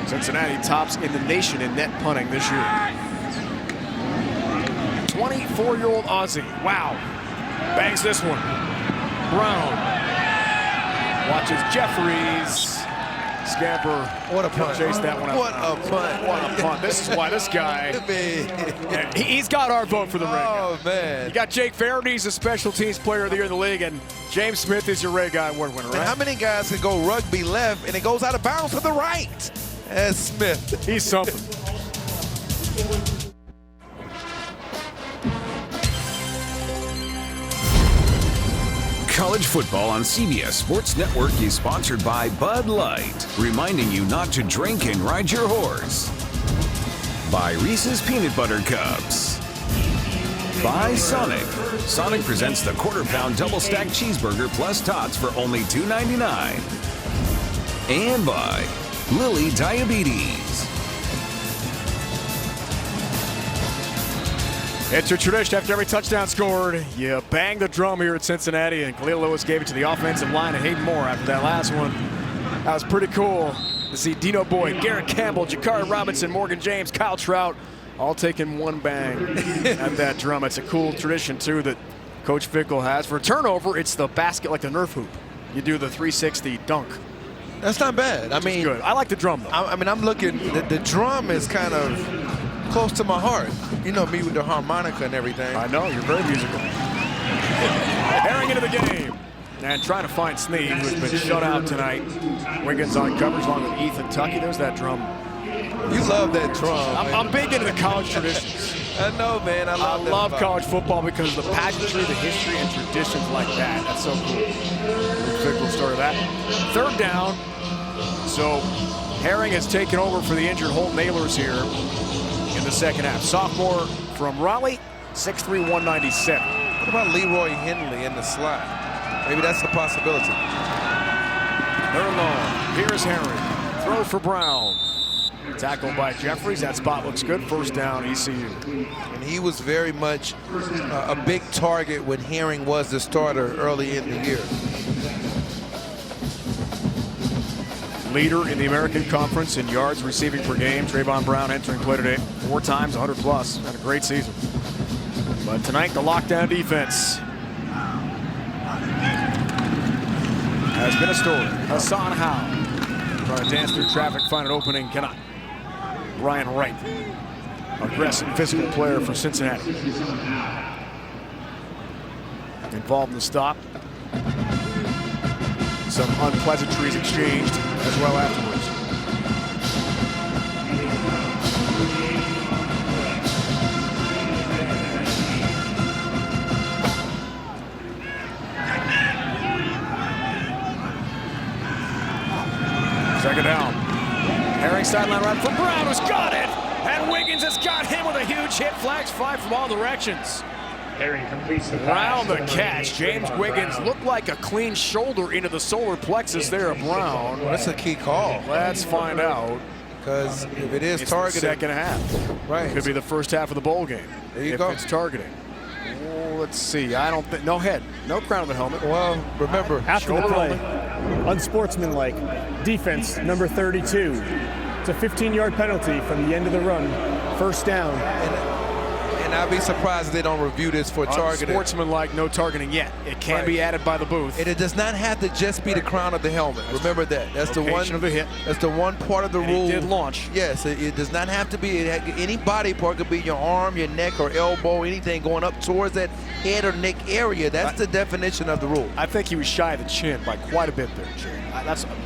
Cincinnati tops in the nation in net punting this year. 24-year-old Aussie. Wow. Bangs this one. Brown watches Jeffries. Scamper. What a punt. Chase that one out. What a punt. What a punt. This is why this guy, he's got our vote for the Ray Guy. Oh, man. You got Jake Faraday, he's a special teams player of the year in the league, and James Smith is your Ray Guy Award winner, right? And how many guys can go rugby left and it goes out of bounds to the right? That's Smith. He's something. College football on CBS Sports Network is sponsored by Bud Light, reminding you not to drink and ride your horse. By Reese's Peanut Butter Cups. By Sonic. Sonic presents the quarter-pound double-stacked cheeseburger plus tots for only $2.99. And by Lilly Diabetes. It's a tradition after every touchdown scored. You bang the drum here at Cincinnati, and Khalil Lewis gave it to the offensive line and Hayden Moore after that last one. That was pretty cool to see Dino Boyd, Garrett Campbell, Jakari Robinson, Morgan James, Kyle Trout all taking one bang at that drum. It's a cool tradition, too, that Coach Fickell has. For a turnover, it's the basket like the Nerf hoop. You do the 360 dunk. That's not bad. I mean, good. I like the drum, though. I mean, I'm looking, the drum is kind of close to my heart. You know me with the harmonica and everything. I know, you're very musical. Herring into the game. And trying to find Snead, who's been shut out tonight. Wiggins on coverage along with Ethan Tuckey. There's that drum. You love that drum. I'm big into the college traditions. I know, man. I love college football because of the pageantry, the history, and traditions like that. That's so cool. Fickell started that. Third down. So Herring has taken over for the injured Holt Nailers here in the second half. Sophomore from Raleigh, 6'3", 197. What about Leroy Henley in the slot? Maybe that's a possibility. They're long. Here's Herring. Throw for Brown. Tackled by Jeffries. That spot looks good. First down, ECU. And he was very much a big target when Herring was the starter early in the year. Leader in the American Conference in yards receiving per game. Trayvon Brown entering play today 4 times, 100 plus. Had a great season. But tonight, the lockdown defense has been a story. Hassan Howe trying to dance through traffic, find an opening, cannot. Brian Wright, aggressive physical player for Cincinnati. Involved in the stop. Some unpleasantries exchanged as well afterwards. Second down. Herring sideline right for Brown, who's got it. And Wiggins has got him with a huge hit. Flags fly from all directions. Herring completes the Round the pass. catch. James Wiggins looked like a clean shoulder into the solar plexus there of Brown. That's a key call. Let's find out. Because if it is It's the targeted, second half. right? Could be the first half of the bowl game. There you if go. it's targeting. Oh, let's see. I don't think. No head. No crown of the helmet. Well, remember, After the Shoulder play, unsportsmanlike, defense number 32. It's a 15-yard penalty from the end of the run. First down. and I'd be surprised if they don't review this for targeting. Unsportsmanlike, no targeting yet. It can be added by the booth. And it does not have to just be the crown of the helmet. Remember that. That's the one. Location of the hit. That's the one part of the And rule. he did launch. Yes, it does not have to be any body part. Could be your arm, your neck, or elbow, anything going up towards that head or neck area. That's the definition of the rule. I think he was shy of the chin by quite a bit there, Jay.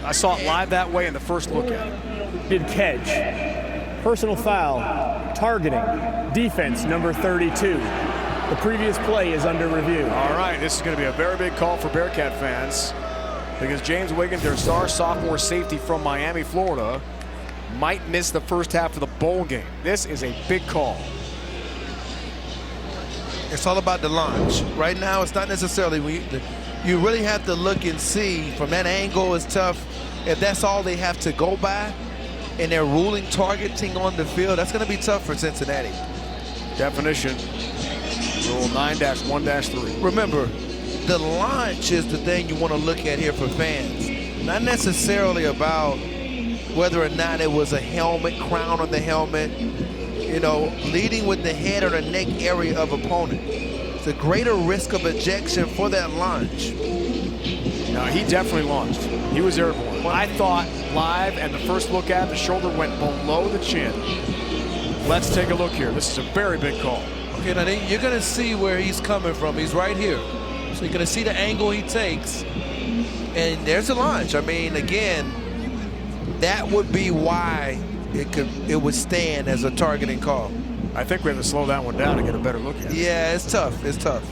I saw it live that way in the first look at it. Did catch. Personal foul, targeting, defense number 32. The previous play is under review. All right, this is going to be a very big call for Bearcat fans because James Wiggins, their star sophomore safety from Miami, Florida, might miss the first half of the bowl game. This is a big call. It's all about the launch. Right now, it's not necessarily. You really have to look and see from that angle. It's tough. If that's all they have to go by, and they're ruling targeting on the field, that's going to be tough for Cincinnati. Definition, rule 9-1-3. Remember, the launch is the thing you want to look at here for fans. Not necessarily about whether or not it was a helmet, crown on the helmet, leading with the head or the neck area of opponent. It's a greater risk of ejection for that launch. No, he definitely launched. He was airborne. I thought live and the first look at the shoulder went below the chin. Let's take a look here. This is a very big call. Okay, now you're going to see where he's coming from. He's right here. So you're going to see the angle he takes. And there's a launch. I mean, again, that would be why it would stand as a targeting call. I think we have to slow that one down to get a better look at it. Yeah, it's tough. It's tough.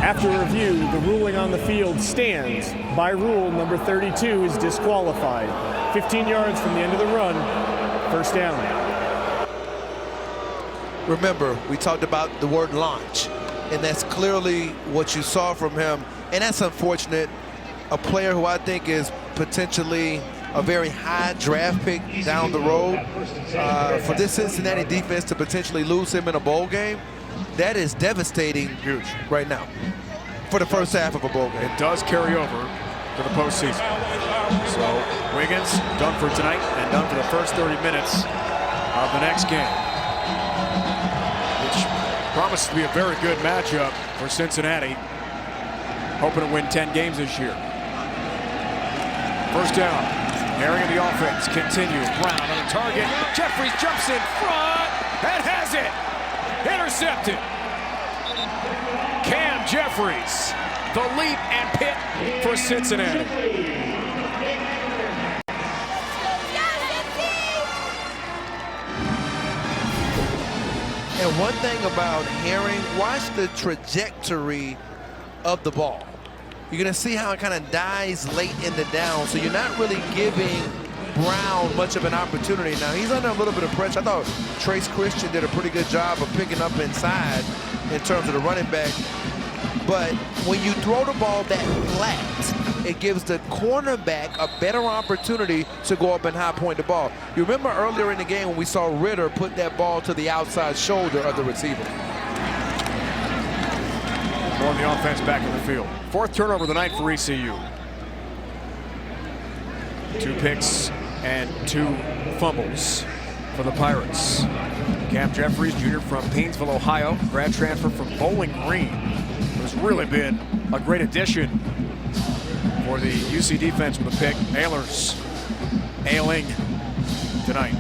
After review, the ruling on the field stands. By rule, number 32 is disqualified. 15 yards from the end of the run, first down. Remember, we talked about the word launch, and that's clearly what you saw from him, and that's unfortunate. A player who I think is potentially a very high draft pick down the road. For this Cincinnati defense to potentially lose him in a bowl game, that is devastating. Huge. Right now for the first half of a bowl game. It does carry over to the postseason. So Wiggins done for tonight and done for the first 30 minutes of the next game, which promises to be a very good matchup for Cincinnati, hoping to win 10 games this year. First down. Herring in the offense continues. Brown on the target. Jeffries jumps in front and has it. Intercepted. Cam Jeffries, the leap and pit for Cincinnati. And one thing about Herring, watch the trajectory of the ball. You're going to see how it kind of dies late in the down, so you're not really giving Brown much of an opportunity. Now, he's under a little bit of pressure. I thought Trace Christian did a pretty good job of picking up inside in terms of the running back. But when you throw the ball that flat it gives the cornerback a better opportunity to go up and high point the ball. You remember earlier in the game when we saw Ritter put that ball to the outside shoulder of the receiver. More on the offense back in the field. 4th turnover of the night for ECU. 2 picks and 2 fumbles for the Pirates. Cam Jeffries, junior from Painesville, Ohio, grad transfer from Bowling Green, has really been a great addition for the UC defense with a pick. Ahlers ailing tonight.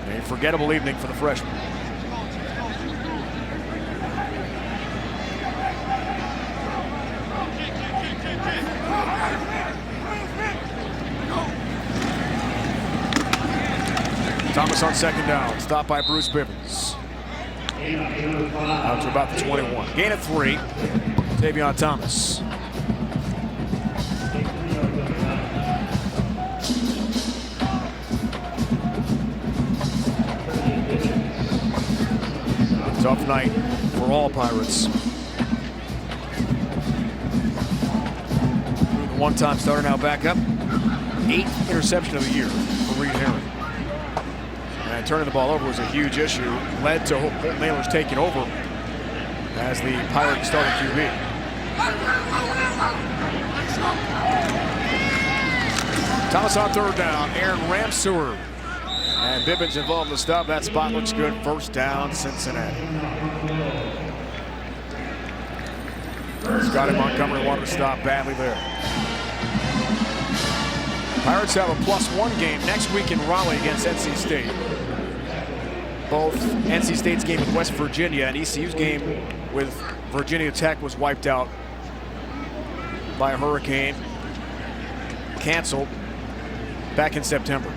A forgettable evening for the freshman. Thomas on 2nd down, stopped by Bruce Bivens. Out to about the 21. Gain of 3. Tavion Thomas. Tough night for all Pirates. The one-time starter now back up. 8th interception of the year for Reed Herring. And turning the ball over was a huge issue. Led to Holt Naylor's taking over as the Pirates starting QB. Thomas on 3rd down. Aaron Ramseur. And Bibbins involved in the stop. That spot looks good. 1st down, Cincinnati. Scottie Montgomery wanted to stop badly there. Pirates have a +1 game next week in Raleigh against NC State. Both NC State's game with West Virginia and ECU's game with Virginia Tech was wiped out by a hurricane, canceled back in September.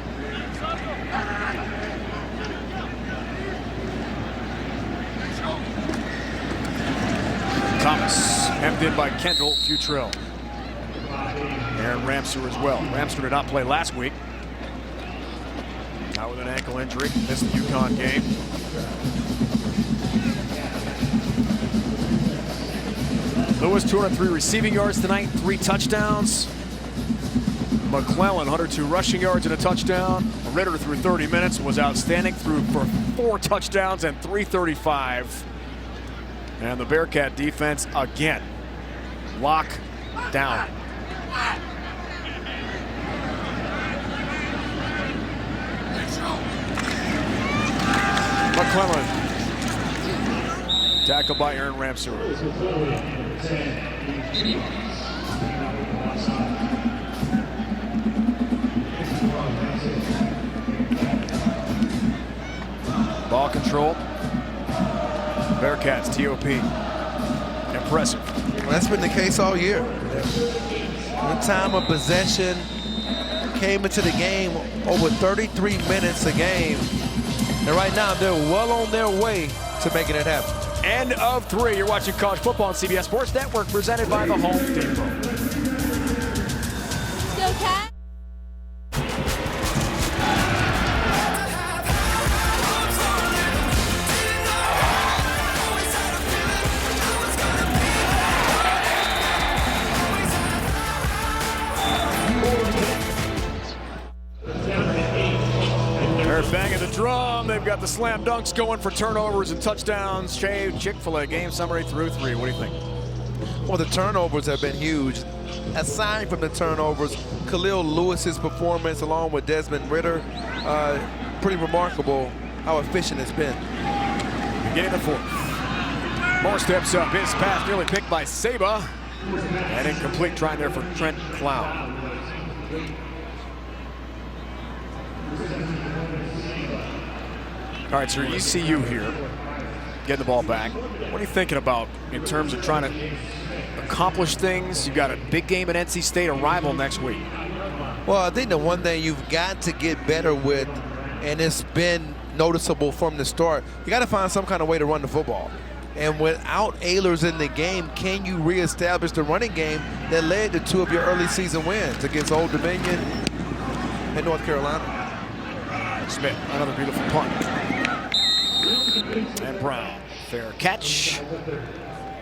Thomas hemmed in by Kendall Futrell. Aaron Ramseur as well. Ramseur did not play last week. Out with an ankle injury. Missed the UConn game. Lewis, 203 receiving yards tonight, 3 touchdowns. McClellan, 102 rushing yards and a touchdown. Ritter through 30 minutes was outstanding, threw for 4 touchdowns and 335. And the Bearcat defense again, lock down. McClellan, tackled by Aaron Ramseur. Ball control. Bearcats, TOP. Impressive. Well, that's been the case all year. One time of possession, came into the game over 33 minutes a game. And right now, they're well on their way to making it happen. End of 3. You're watching college football on CBS Sports Network, presented by the Home Depot. Go Cat! Banging the drum. They've got the slam dunks going for turnovers and touchdowns. Shave, Chick-fil-A game summary through 3. What do you think? Well, the turnovers have been huge. Aside from the turnovers, Khalil Lewis's performance along with Desmond Ritter, pretty remarkable how efficient it's been. Beginning the 4th. Moore steps up. His pass nearly picked by Saba. And incomplete, trying there for Trent Clown. All right, so ECU here, getting the ball back. What are you thinking about in terms of trying to accomplish things? You've got a big game at NC State, a rival next week. Well, I think the one thing you've got to get better with, and it's been noticeable from the start, you got to find some kind of way to run the football. And without Ahlers in the game, can you reestablish the running game that led to 2 of your early season wins against Old Dominion and North Carolina? Smith, another beautiful punt. And Brown, fair catch.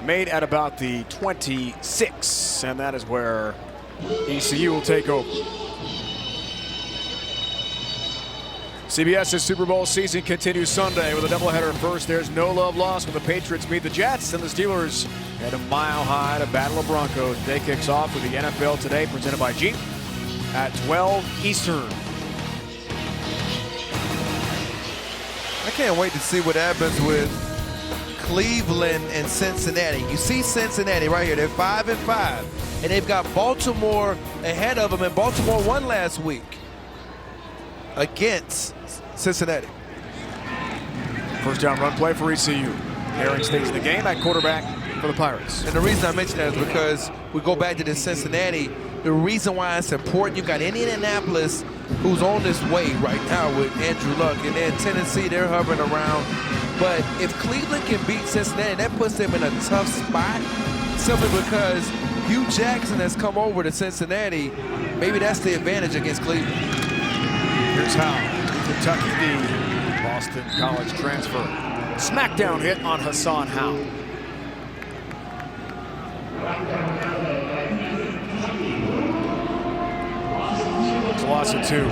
made at about the 26, and that is where ECU will take over. CBS's Super Bowl season continues Sunday with a doubleheader first. There's no love lost when the Patriots meet the Jets, and the Steelers head a mile high to battle of Broncos. Day kicks off with the NFL Today presented by Jeep at 12 Eastern. I can't wait to see what happens with Cleveland and Cincinnati. You see Cincinnati right here. They're 5-5, and they've got Baltimore ahead of them, and Baltimore won last week against Cincinnati. First down run play for ECU. Herring stays in the game at quarterback for the Pirates. And the reason I mention that is because we go back to this Cincinnati. The reason why it's important, you've got Indianapolis who's on this way right now with Andrew Luck, and then Tennessee, they're hovering around. But if Cleveland can beat Cincinnati, that puts them in a tough spot simply because Hugh Jackson has come over to Cincinnati. Maybe that's the advantage against Cleveland. Here's how. Kentucky, the Boston College transfer. Smackdown hit on Hassan Howe. It's a loss of 2.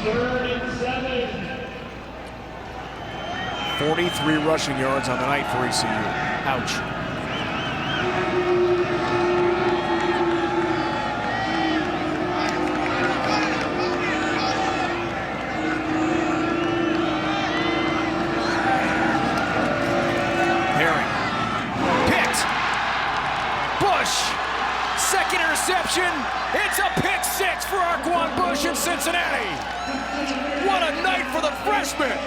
Third and 7. 43 rushing yards on the night for ECU. Ouch. It's a pick 6 for Arquan Bush in Cincinnati. What a night for the freshman.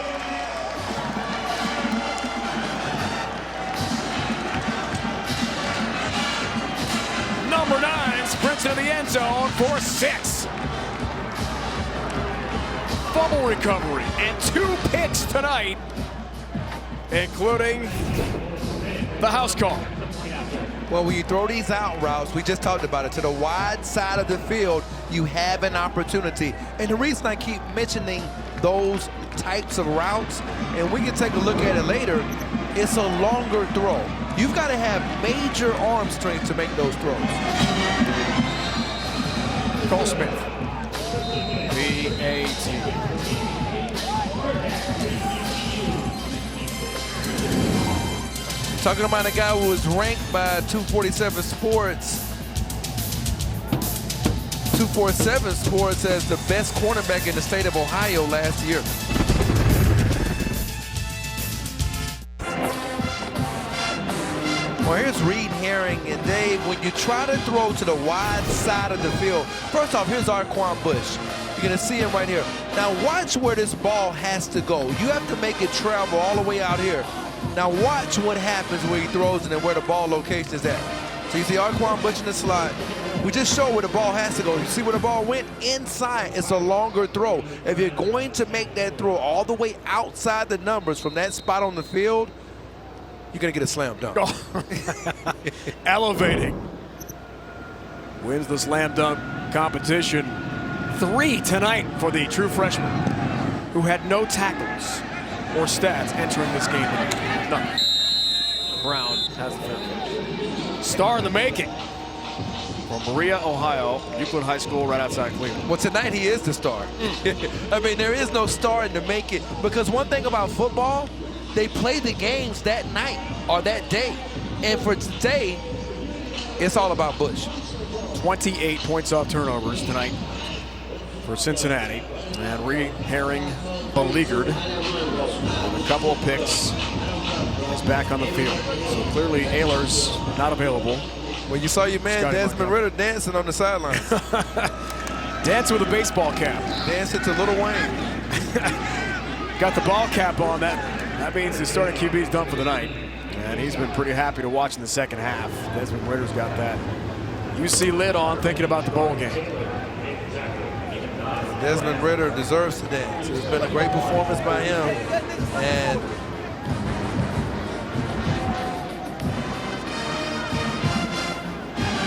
Number 9 sprints into the end zone for 6. Fumble recovery and 2 picks tonight, including the house call. Well, when you throw these out routes, we just talked about it, to the wide side of the field, you have an opportunity. And the reason I keep mentioning those types of routes, and we can take a look at it later, it's a longer throw. You've got to have major arm strength to make those throws. Cole Smith, PAT. Talking about a guy who was ranked by 247 Sports. 247 Sports as the best cornerback in the state of Ohio last year. Well, here's Reed Herring, and Dave, when you try to throw to the wide side of the field, first off, here's Arquan Bush. You're gonna see him right here. Now watch where this ball has to go. You have to make it travel all the way out here. Now watch what happens when he throws it and where the ball location is at. So you see Arquan Bush in the slot. We just showed where the ball has to go. You see where the ball went? Inside. It's a longer throw. If you're going to make that throw all the way outside the numbers from that spot on the field, you're going to get a slam dunk. Elevating. Wins the slam dunk competition. 3 tonight for the true freshman who had no tackles or stats entering this game. None. Brown has the finish. Star in the making from Berea, Ohio, Euclid High School right outside Cleveland. Well, tonight he is the star. I mean, there is no star in the making, because one thing about football, they play the games that night or that day. And for today, it's all about Bush. 28 points off turnovers tonight for Cincinnati. And Reed Herring beleaguered with a couple of picks. He's back on the field. So clearly Ayler's not available. Well, you saw your man Scottie Desmond Montgomery Ritter dancing on the sidelines. Dancing with a baseball cap. Dancing to Lil Wayne. Got the ball cap on. That means the starting QB's done for the night. And he's been pretty happy to watch in the second half. Desmond Ritter's got that UC lid on, thinking about the bowl game. Desmond Ritter deserves to dance. It's been a great performance by him. And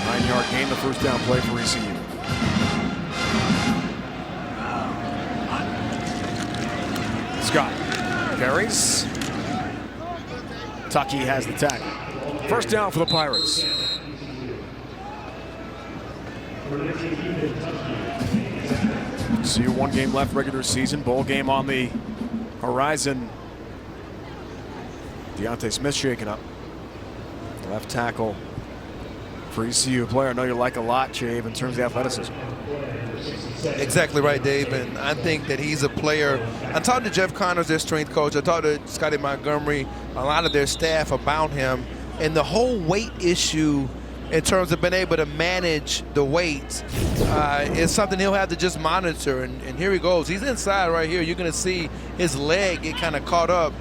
9-yard gain, the first down play for ECU. Scott carries. Tucky has the tackle. First down for the Pirates. See, one game left regular season. Bowl game on the horizon. Deontay Smith shaking up. Left tackle for ECU, a player I know you like a lot, Chave, in terms of athleticism. Exactly right, Dave. And I think that he's a player. I talked to Jeff Connors, their strength coach. I talked to Scottie Montgomery, a lot of their staff about him. And the whole weight issue in terms of being able to manage the weight is something he'll have to just monitor. And here he goes. He's inside right here. You're going to see his leg get kind of caught up.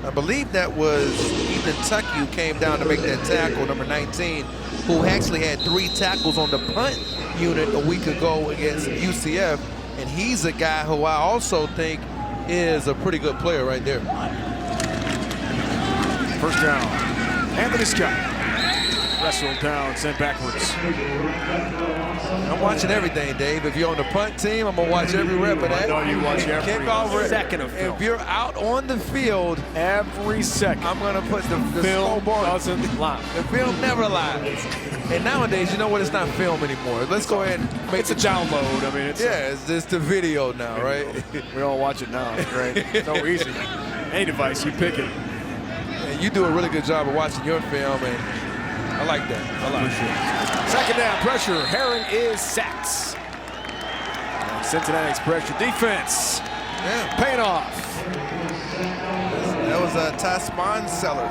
I believe that was Ethan Tucky who came down to make that tackle, number 19, who actually had 3 tackles on the punt unit a week ago against UCF. And he's a guy who I also think is a pretty good player right there. First down. Anthony Scott. Wrestled down, sent backwards. I'm watching everything, Dave. If you're on the punt team, I'm going to watch every rep of that. I know you watch every second of film. If you're out on the field, every second, I'm going to put the film scoreboard. doesn't lie. The film never lies. And nowadays, you know what? It's not film anymore. Let's go ahead and make it's a download. I mean, it's just the video now, right? We all watch it now. It's great. It's so easy. Any device, you pick it. And you do a really good job of watching your film, and I like that. I like it. Second down, pressure. Herring is sacked. Cincinnati's pressure defense. Yeah. Paying off. That was a Tasman Seller.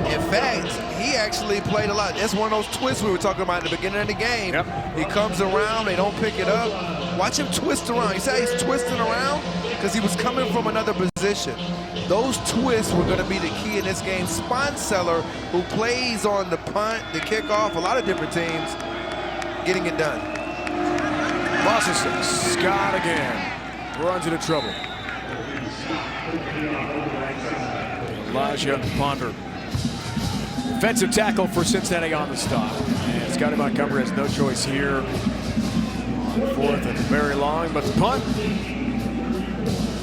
In fact, he actually played a lot. That's one of those twists we were talking about at the beginning of the game. Yep. He comes around, they don't pick it up. Watch him twist around. You see how he's twisting around? Because he was coming from another position. Those twists were going to be the key in this game. Sponseller, who plays on the punt, the kickoff, a lot of different teams, getting it done. Losses Scott again. Runs into trouble. Elijah Ponder. Defensive tackle for Cincinnati on the stop. And Scottie Montgomery has no choice here. Fourth and very long, but the punt.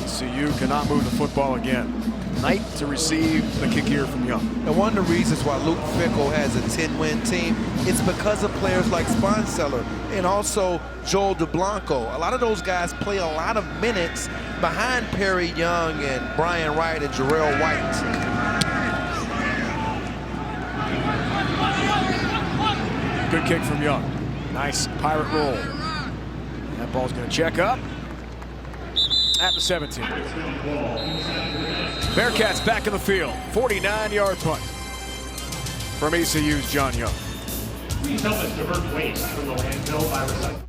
ECU cannot move the football again. Knight to receive the kick here from Young. And one of the reasons why Luke Fickell has a 10-win team, it's because of players like Sponseller and also Joel DeBlanco. A lot of those guys play a lot of minutes behind Perry Young and Brian Wright and Jarrell White. Good kick from Young. Nice pirate roll. That ball's going to check up at the 17. Bearcats back in the field. 49-yard punt from ECU's John Young. Please help us divert waste from the landfill by recycling.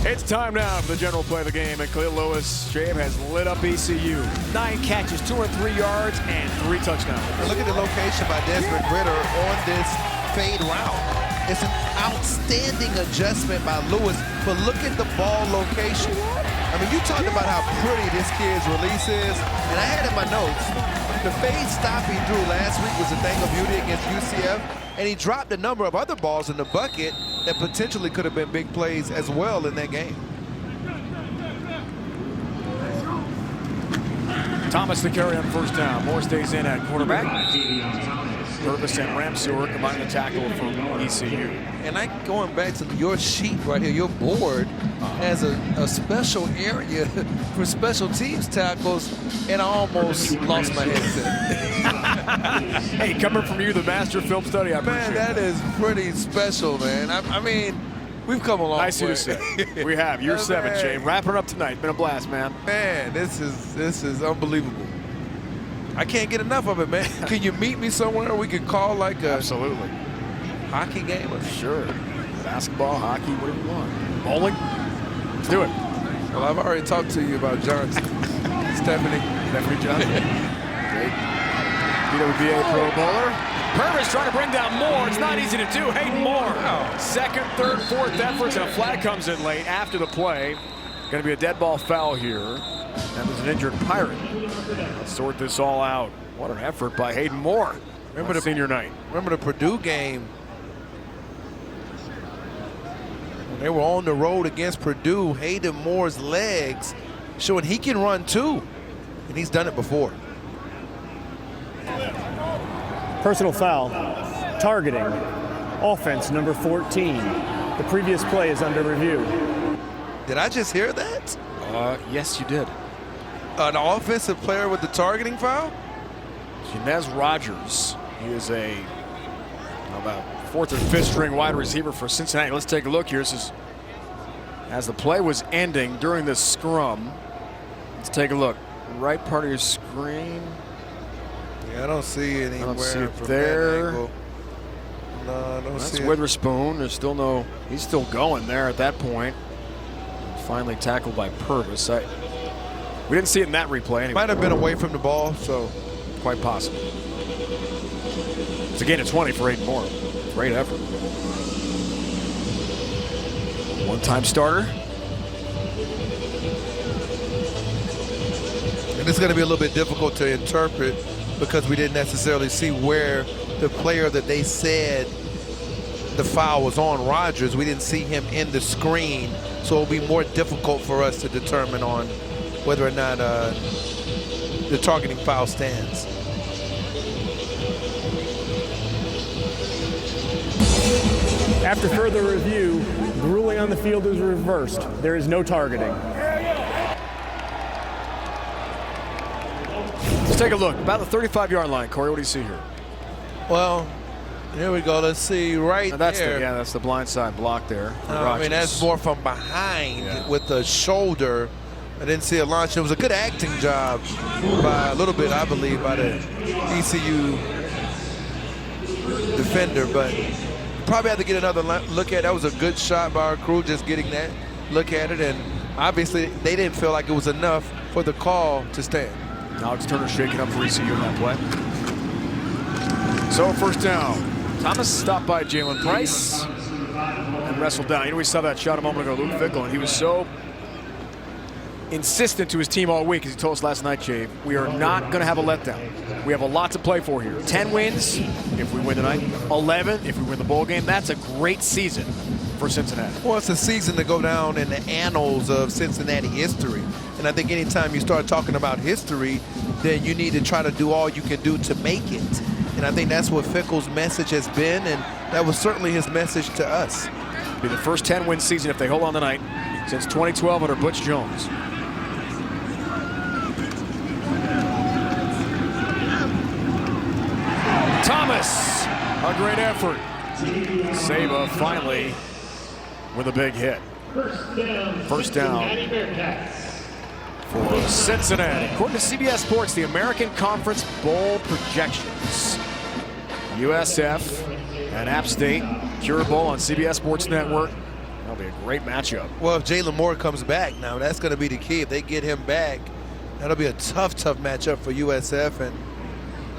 It's time now for the general play of the game, and Khalil Lewis has lit up ECU. 9 catches, 203 yards, and 3 touchdowns. Look at the location by Desmond Ritter on this fade route. It's an outstanding adjustment by Lewis, but look at the ball location. I mean, you talked about how pretty this kid's release is, and I had in my notes, the fade stop he drew last week was a thing of beauty against UCF, and he dropped a number of other balls in the bucket that potentially could have been big plays as well in that game. Thomas the carry on first down. Moore stays in at quarterback. Purvis and Ramseur combine the tackle from ECU. And going back to your sheet right here, your board has a special area for special teams tackles, and I almost lost my headset. Hey, coming from you, the master film study, I appreciate Man, that is pretty special, man. I mean, we've come a long way. Nice of you to say. We have. Year 7, Shane. Wrapping up tonight. Been a blast, man. Man, this is unbelievable. I can't get enough of it, man. Can you meet me somewhere we can call like a Absolutely. hockey game? Sure. Basketball, hockey, whatever you want. Bowling. Let's do it. Well, I've already talked to you about Johnson. Stephanie Johnson. Great. BWBA Pro Bowler. Purvis trying to bring down Moore. It's not easy to do. Hayden Moore. Second, third, fourth efforts, and a flag comes in late after the play. Going to be a dead ball foul here. That was an injured Pirate. Let's sort this all out. What an effort by Hayden Moore. Remember the senior night. Remember the Purdue game? When they were on the road against Purdue, Hayden Moore's legs showing he can run too. and he's done it before. Personal foul, targeting, offense number 14. The previous play is under review. Did I just hear that? Yes, you did. An offensive player with the targeting foul? Jinez Rogers. He is about 4th or 5th string wide receiver for Cincinnati. Let's take a look here. This is as the play was ending during the scrum. Let's take a look. Right part of your screen. Yeah, I don't see anywhere. I don't see it from there. that angle. No, I don't see it. That's Witherspoon. There's still no. He's still going there at that point. Finally tackled by Purvis. We didn't see it in that replay anyway. Might have been away from the ball, so quite possible. It's a gain of 20 for Aiden Moore. Great effort. One-time starter. And it's going to be a little bit difficult to interpret because we didn't necessarily see where the player that they said the foul was on, Rogers, we didn't see him in the screen, so it'll be more difficult for us to determine on whether or not the targeting foul stands. After further review, the ruling on the field is reversed. There is no targeting. Let's take a look. About the 35-yard line. Corey, what do you see here? Well, here we go. Let's see right there. That's the blind side block there. I mean, that's more from behind with the shoulder. I didn't see a launch. It was a good acting job by a little bit, I believe, by the ECU defender, but probably have to get another look at it. That was a good shot by our crew, just getting that look at it, and obviously they didn't feel like it was enough for the call to stand. Alex Turner shaking up for ECU in that play. So first down. Thomas stopped by Jalen Price and wrestled down. You know, we saw that shot a moment ago, Luke Fickell, and he was so insistent to his team all week, as he told us last night, Jave, we are not going to have a letdown. We have a lot to play for here. 10 wins if we win tonight, 11 if we win the bowl game. That's a great season for Cincinnati. Well, it's a season to go down in the annals of Cincinnati history. And I think anytime you start talking about history, then you need to try to do all you can do to make it. And I think that's what Fickell's message has been, and that was certainly his message to us. It'll be the first 10-win season if they hold on tonight since 2012 under Butch Jones. Thomas, a great effort. Saba finally with a big hit. First down for Cincinnati. According to CBS Sports, the American Conference Bowl projections. USF and App State, Cure Bowl on CBS Sports Network. That'll be a great matchup. Well, if Jalen Moore comes back now, that's going to be the key. If they get him back, that'll be a tough matchup for USF. And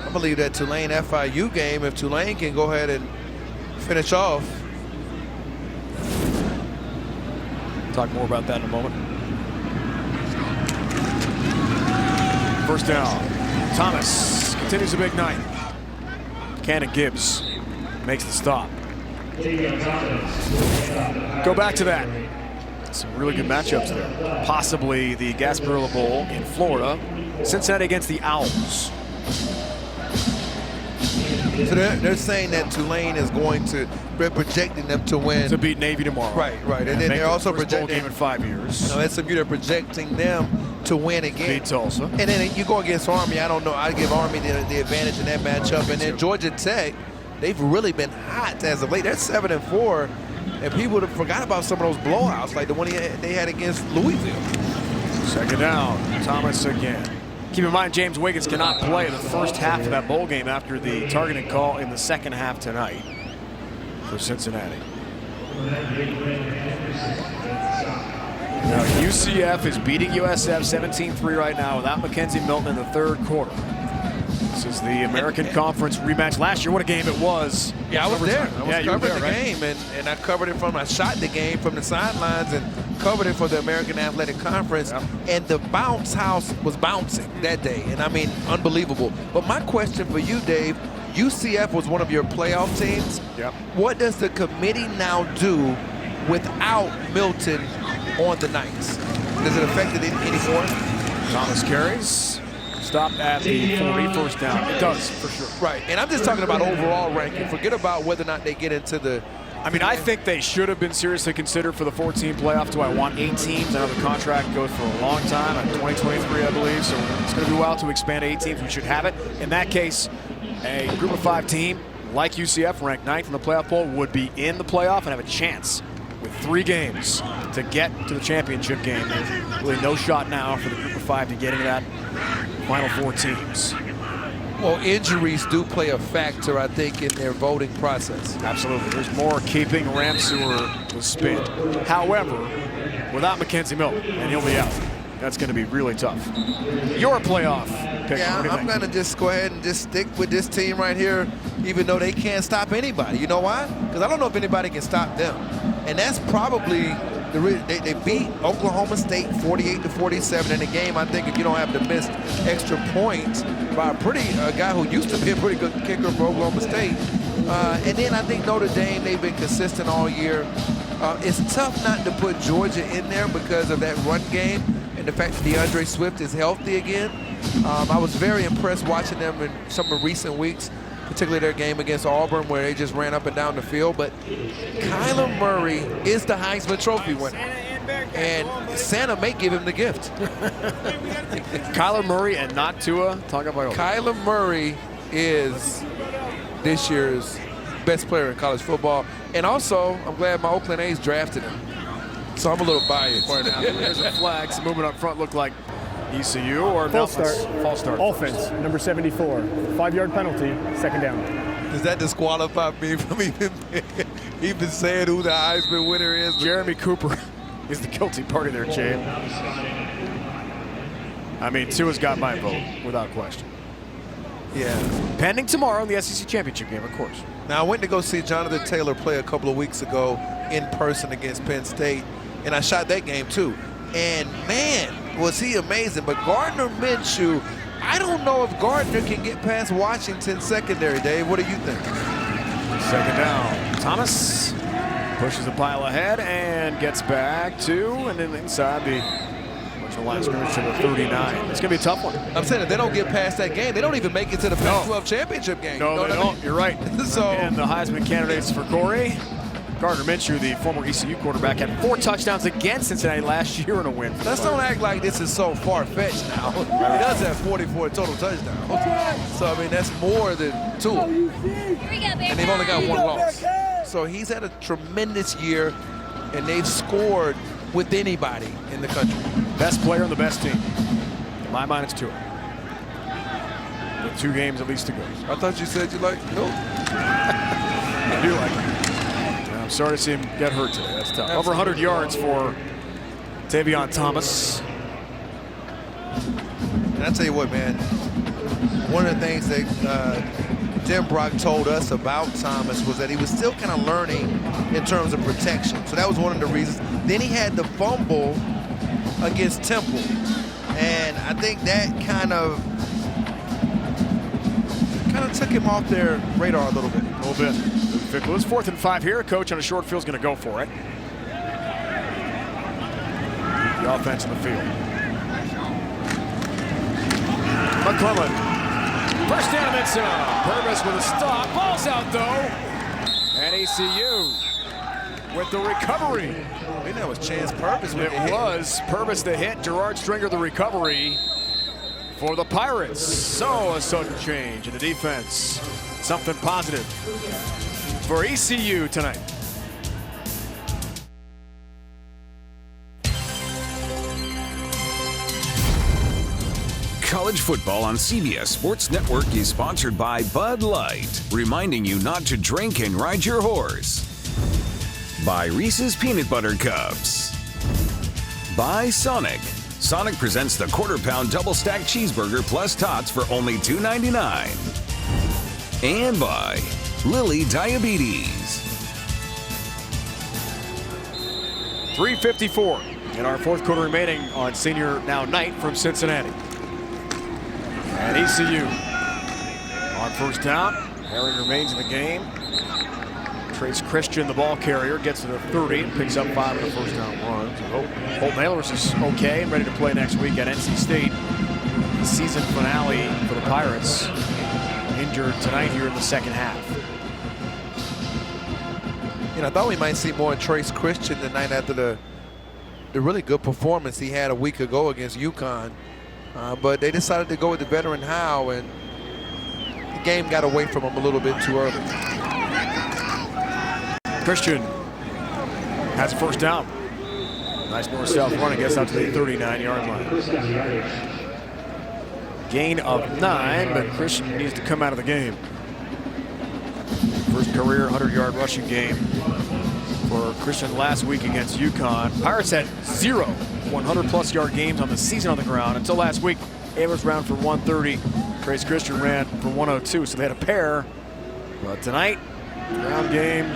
I believe that Tulane-FIU game, if Tulane can go ahead and finish off. Talk more about that in a moment. First down. Thomas continues a big night. Cannon Gibbs makes the stop. Go back to that. Some really good matchups there. Possibly the Gasparilla Bowl in Florida. Cincinnati against the Owls. So they're saying that Tulane is going to, they're projecting them to win. To beat Navy tomorrow. Right. And then they're also projecting. Bowl game in 5 years. No, SMU, they're projecting them to win again. Beat Tulsa. And then you go against Army. I don't know. I give Army the advantage in that matchup. And then Georgia Tech, they've really been hot as of late. They're 7-4. And people would have forgot about some of those blowouts, like the one they had against Louisville. Second down. Thomas again. Keep in mind, James Wiggins cannot play the first half of that bowl game after the targeting call in the second half tonight for Cincinnati. Now, UCF is beating USF 17-3 right now without Mackenzie Milton in the third quarter. This is the American Conference rematch. Last year, what a game it was. Yeah, I was there. I was covering the right? game, and I covered it I shot the game from the sidelines and covered it for the American Athletic Conference. Yep. And the bounce house was bouncing that day, and I mean, unbelievable. But my question for you, Dave, UCF was one of your playoff teams. Yep. What does the committee now do without Milton on the nights? Does it affect it anymore? Thomas carries. stop at the 40, first down. It does, for sure. Right, and I'm just talking about overall ranking. Forget about whether or not they get into the. I mean, I think they should have been seriously considered for the 14 playoff. Do I want 8 teams? I know the contract goes for a long time, in 2023, I believe. So it's going to be wild to expand to 8 teams. We should have it. In that case, a group of 5 team like UCF, ranked 9th in the playoff poll, would be in the playoff and have a chance with 3 games to get to the championship game. There's really no shot now for the group of 5 to get into that final 4 teams. Well, injuries do play a factor, I think, in their voting process. Absolutely. There's more keeping Ramseur to spin. However, without Mackenzie Milton, and he'll be out, that's going to be really tough. Your playoff pick. Yeah, I'm going to just go ahead and just stick with this team right here, even though they can't stop anybody. You know why? Because I don't know if anybody can stop them. And that's probably they beat Oklahoma State 48-47 in a game. I think if you don't have the missed extra points by a guy who used to be a pretty good kicker for Oklahoma State. And then I think Notre Dame, they've been consistent all year. It's tough not to put Georgia in there because of that run game and the fact that DeAndre Swift is healthy again. I was very impressed watching them in some of recent weeks, particularly their game against Auburn where they just ran up and down the field. But Kyler Murray is the Heisman Trophy winner. And Santa may give him the gift. Kyler Murray and not Tua Tagovailoa. Kyler Murray is this year's best player in college football. And also, I'm glad my Oakland A's drafted him. So I'm a little biased. There's a flag. Some movement up front looked like ECU or False start. False start. Offense, number 74. 5-yard penalty, second down. Does that disqualify me from even saying who the Heisman winner is? Jeremy Cooper is the guilty party there, Chad. I mean, Tua's got my vote, without question. Yeah. Pending tomorrow in the SEC Championship game, of course. Now, I went to go see Jonathan Taylor play a couple of weeks ago in person against Penn State, and I shot that game too. And man, was he amazing. But Gardner Minshew, I don't know if Gardner can get past Washington's secondary, Dave. What do you think? Second down. Thomas pushes the pile ahead and gets back to, and then inside the line of scrimmage to the 39. It's going to be a tough one. I'm saying if they don't get past that game, they don't even make it to the Pac-12 championship game. No, they don't. You're right. So, and the Heisman candidates for Corey. Gardner Minshew, the former ECU quarterback, had 4 touchdowns against Cincinnati last year in a win. Let's don't act like this is so far-fetched now. He does have 44 total touchdowns. So, I mean, that's more than 2. And they've only got 1 loss. So he's had a tremendous year, and they've scored with anybody in the country. Best player on the best team. In my mind, it's Tua. With 2 games at least to go. I thought you said you liked Milton. I do like him. I'm sorry to see him get hurt today. That's tough. Over 100 yards for Tavion Thomas. And I tell you what, man, one of the things that Jim Brock told us about Thomas was that he was still kind of learning in terms of protection. So that was one of the reasons. Then he had the fumble against Temple. And I think that kind of took him off their radar a little bit. A little bit. Fickell. It's 4th and 5 here. Coach on a short field is going to go for it. The offense in the field. McClellan. First down and some. Purvis with a stop. Ball's out though. And ECU with the recovery. I mean, that was Chance Purvis. It was Purvis the hit. Gerard Stringer the recovery for the Pirates. So a sudden change in the defense. Something positive for ECU tonight. College football on CBS Sports Network is sponsored by Bud Light, reminding you not to drink and ride your horse. By Reese's Peanut Butter Cups. By Sonic. Sonic presents the quarter-pound double-stacked cheeseburger plus tots for only $2.99. And by Lilly Diabetes. 3:54 in our 4th quarter remaining on senior now night from Cincinnati. And ECU on first down. Herring remains in the game. Trace Christian, the ball carrier, gets to the 30 and picks up 5 of the first down runs. Holt Nailers is okay and ready to play next week at NC State. the season finale for the Pirates. Injured tonight here in the second half. You know, I thought we might see more Trace Christian tonight after the really good performance he had a week ago against UConn. But they decided to go with the veteran Howe, and the game got away from him a little bit too early. Christian has a first down. Nice north-south run, I guess, out to the 39-yard line. Gain of 9, but Christian needs to come out of the game. First career 100-yard rushing game for Christian last week against UConn. Pirates had 0 100-plus yard games on the season on the ground until last week. Average ran for 130. Trace Christian ran for 102, so they had a pair. But tonight, ground game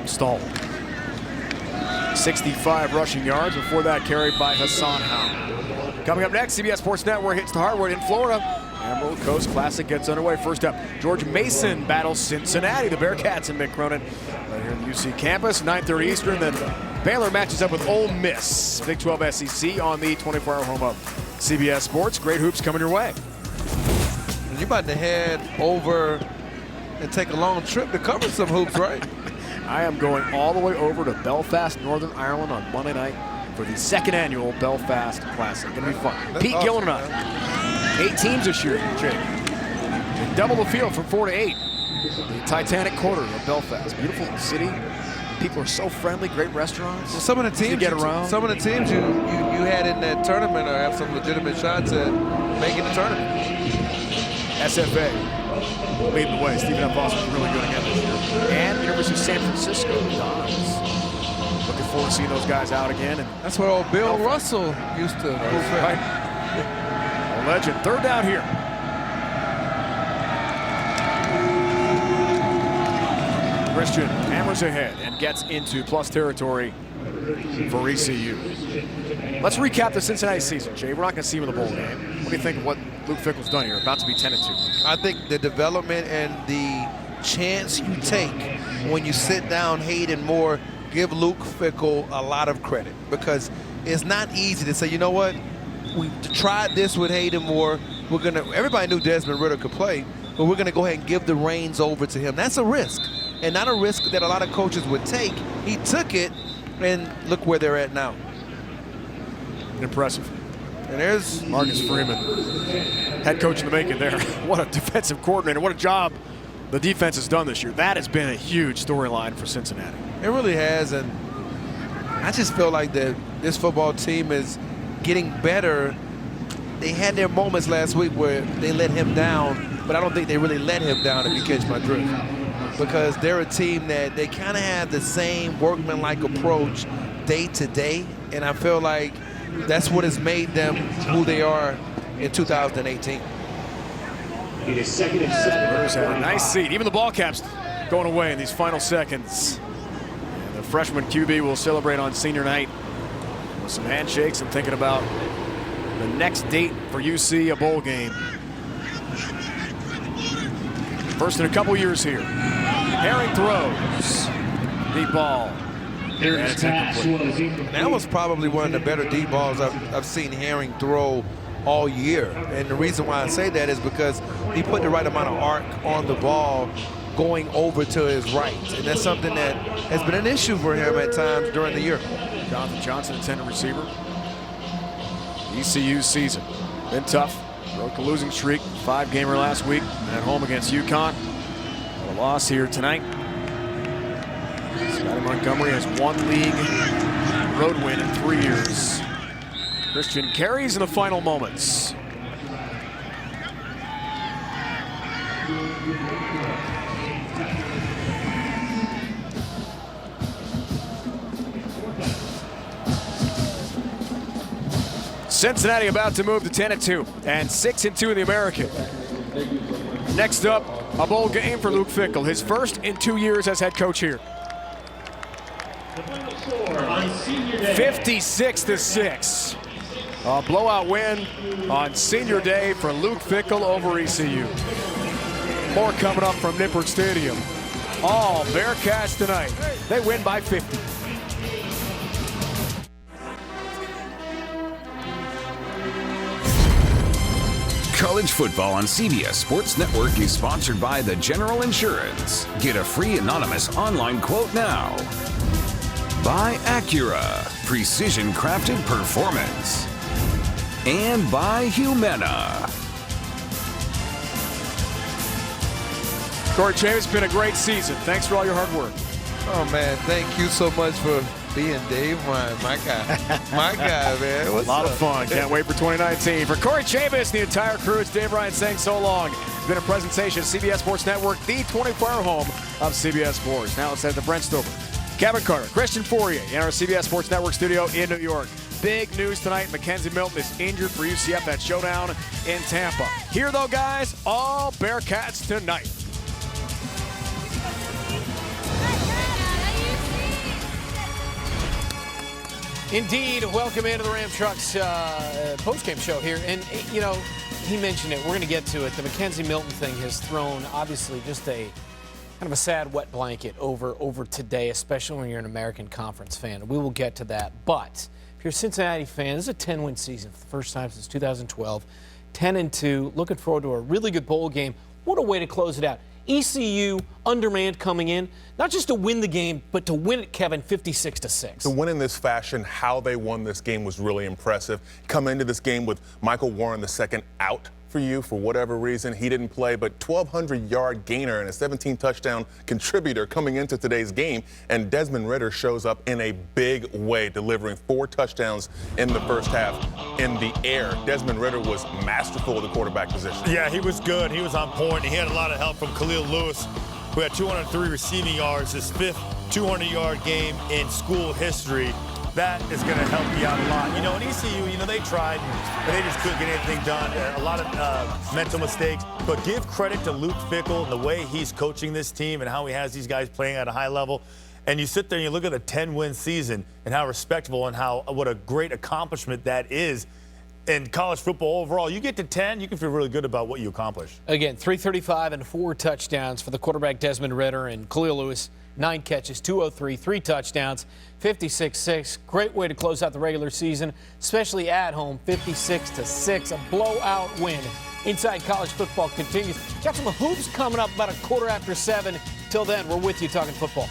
stalled. 65 rushing yards before that carried by Hassan Howe. Coming up next, CBS Sports Network hits the hardwood in Florida. Emerald Coast Classic gets underway. First up, George Mason battles Cincinnati. The Bearcats and Mick Cronin right here in the UC campus. 9:30 Eastern. Then Baylor matches up with Ole Miss. Big 12 SEC on the 24-hour home of CBS Sports. Great hoops coming your way. And you're about to head over and take a long trip to cover some hoops, right? I am going all the way over to Belfast, Northern Ireland on Monday night for the second annual Belfast Classic. Gonna be fun. That's Pete awesome, Gillen and I. 8 teams this year, Jake. They double the field from 4 to 8. The Titanic Quarter of Belfast. Beautiful city. People are so friendly. Great restaurants. Well, some of the teams get around. Some of the teams you had in that tournament or have some legitimate shots at making the tournament. SFA leading the way. Stephen F. Foster was really good again this year. And University of San Francisco Dons. Looking forward to seeing those guys out again. And that's where old Bill Russell used to. Right. A legend. Third down here. Christian hammers ahead and gets into plus territory for ECU. Let's recap the Cincinnati season, Jay. We're not going to see him in the bowl game. What do you think of what Luke Fickell's done here? About to be 10-2. I think the development and the chance you take when you sit down Hayden Moore, give Luke Fickell a lot of credit, because it's not easy to say, you know what, we tried this with Hayden Moore. Everybody knew Desmond Ritter could play, but we're gonna go ahead and give the reins over to him. That's a risk, and not a risk that a lot of coaches would take. He took it, and look where they're at now. Impressive. And there's Marcus Freeman, head coach in the making there. What a defensive coordinator. What a job the defense has done this year. That has been a huge storyline for Cincinnati. It really has, and I just feel like this football team is getting better. They had their moments last week where they let him down, but I don't think they really let him down, if you catch my drift. Because they're a team that they kind of have the same workmanlike approach day to day, and I feel like that's what has made them who they are in 2018. It is second and 7. Ritter's had a nice seat. Even the ball cap's going away in these final seconds. And the freshman QB will celebrate on senior night with some handshakes and thinking about the next date for UC, a bowl game. First in a couple years here. Herring throws. Deep ball. And it's incomplete. That was probably one of the better deep balls I've seen Herring throw all year. And the reason why I say that is because he put the right amount of arc on the ball going over to his right. And that's something that has been an issue for him at times during the year. Jonathan Johnson, intended receiver. ECU season. Been tough. Broke a losing streak. 5-gamer last week at home against UConn. A loss here tonight. Scottie Montgomery has one league road win in 3 years. Christian carries in the final moments. Cincinnati about to move to 10-2 and 6-2 in the American. Next up, a bowl game for Luke Fickell, his first in 2 years as head coach here. 56-6. A blowout win on senior day for Luke Fickell over ECU. More coming up from Nippert Stadium. All Bearcats tonight. They win by 50. College football on CBS Sports Network is sponsored by the General Insurance. Get a free anonymous online quote now. By Acura, precision crafted performance. And by Humana. Corey Chambers, it's been a great season. Thanks for all your hard work. Oh, man, thank you so much for being Dave Ryan, my guy. My guy, man. What's a lot up? of fun. Can't wait for 2019. For Corey Chambers, the entire crew, it's Dave Ryan saying so long. It's been a presentation of CBS Sports Network, the 24-hour home of CBS Sports. Now let's head to Brent Stover, Kevin Carter, Christian Fourier in our CBS Sports Network studio in New York. Big news tonight. Mackenzie Milton is injured for UCF. That showdown in Tampa. Here, though, guys, all Bearcats tonight. Indeed, welcome into the Ram Trucks post-game show here. And, you know, he mentioned it. We're going to get to it. The Mackenzie Milton thing has thrown, obviously, just a kind of a sad wet blanket over today, especially when you're an American Conference fan. We will get to that. But if you're a Cincinnati fan, this is a 10-win season for the first time since 2012. 10-2. Looking forward to a really good bowl game. What a way to close it out. ECU undermanned coming in, not just to win the game, but to win it, Kevin, 56-6. To win in this fashion, how they won this game was really impressive. Come into this game with Michael Warren II out for you for whatever reason. He didn't play, but 1,200-yard gainer and a 17-touchdown contributor coming into today's game. And Desmond Ridder shows up in a big way, delivering 4 touchdowns in the first half in the air. Desmond Ridder was masterful at the quarterback position. Yeah, he was good. He was on point. He had a lot of help from Khalil Lewis, who had 203 receiving yards, his 5th 200-yard game in school history. That is going to help you out a lot. You know, in ECU, you know, they tried, but they just couldn't get anything done. A lot of mental mistakes. But give credit to Luke Fickell and the way he's coaching this team and how he has these guys playing at a high level. And you sit there and you look at the 10-win season and how respectable and what a great accomplishment that is in college football overall. You get to 10, you can feel really good about what you accomplished. Again, 335 and 4 touchdowns for the quarterback Desmond Ridder, and Khalil Lewis, 9 catches, 203, 3 touchdowns, 56-6. Great way to close out the regular season, especially at home, 56-6. A blowout win. Inside College Football continues. Got some hoops coming up about 7:15. Till then, we're with you talking football.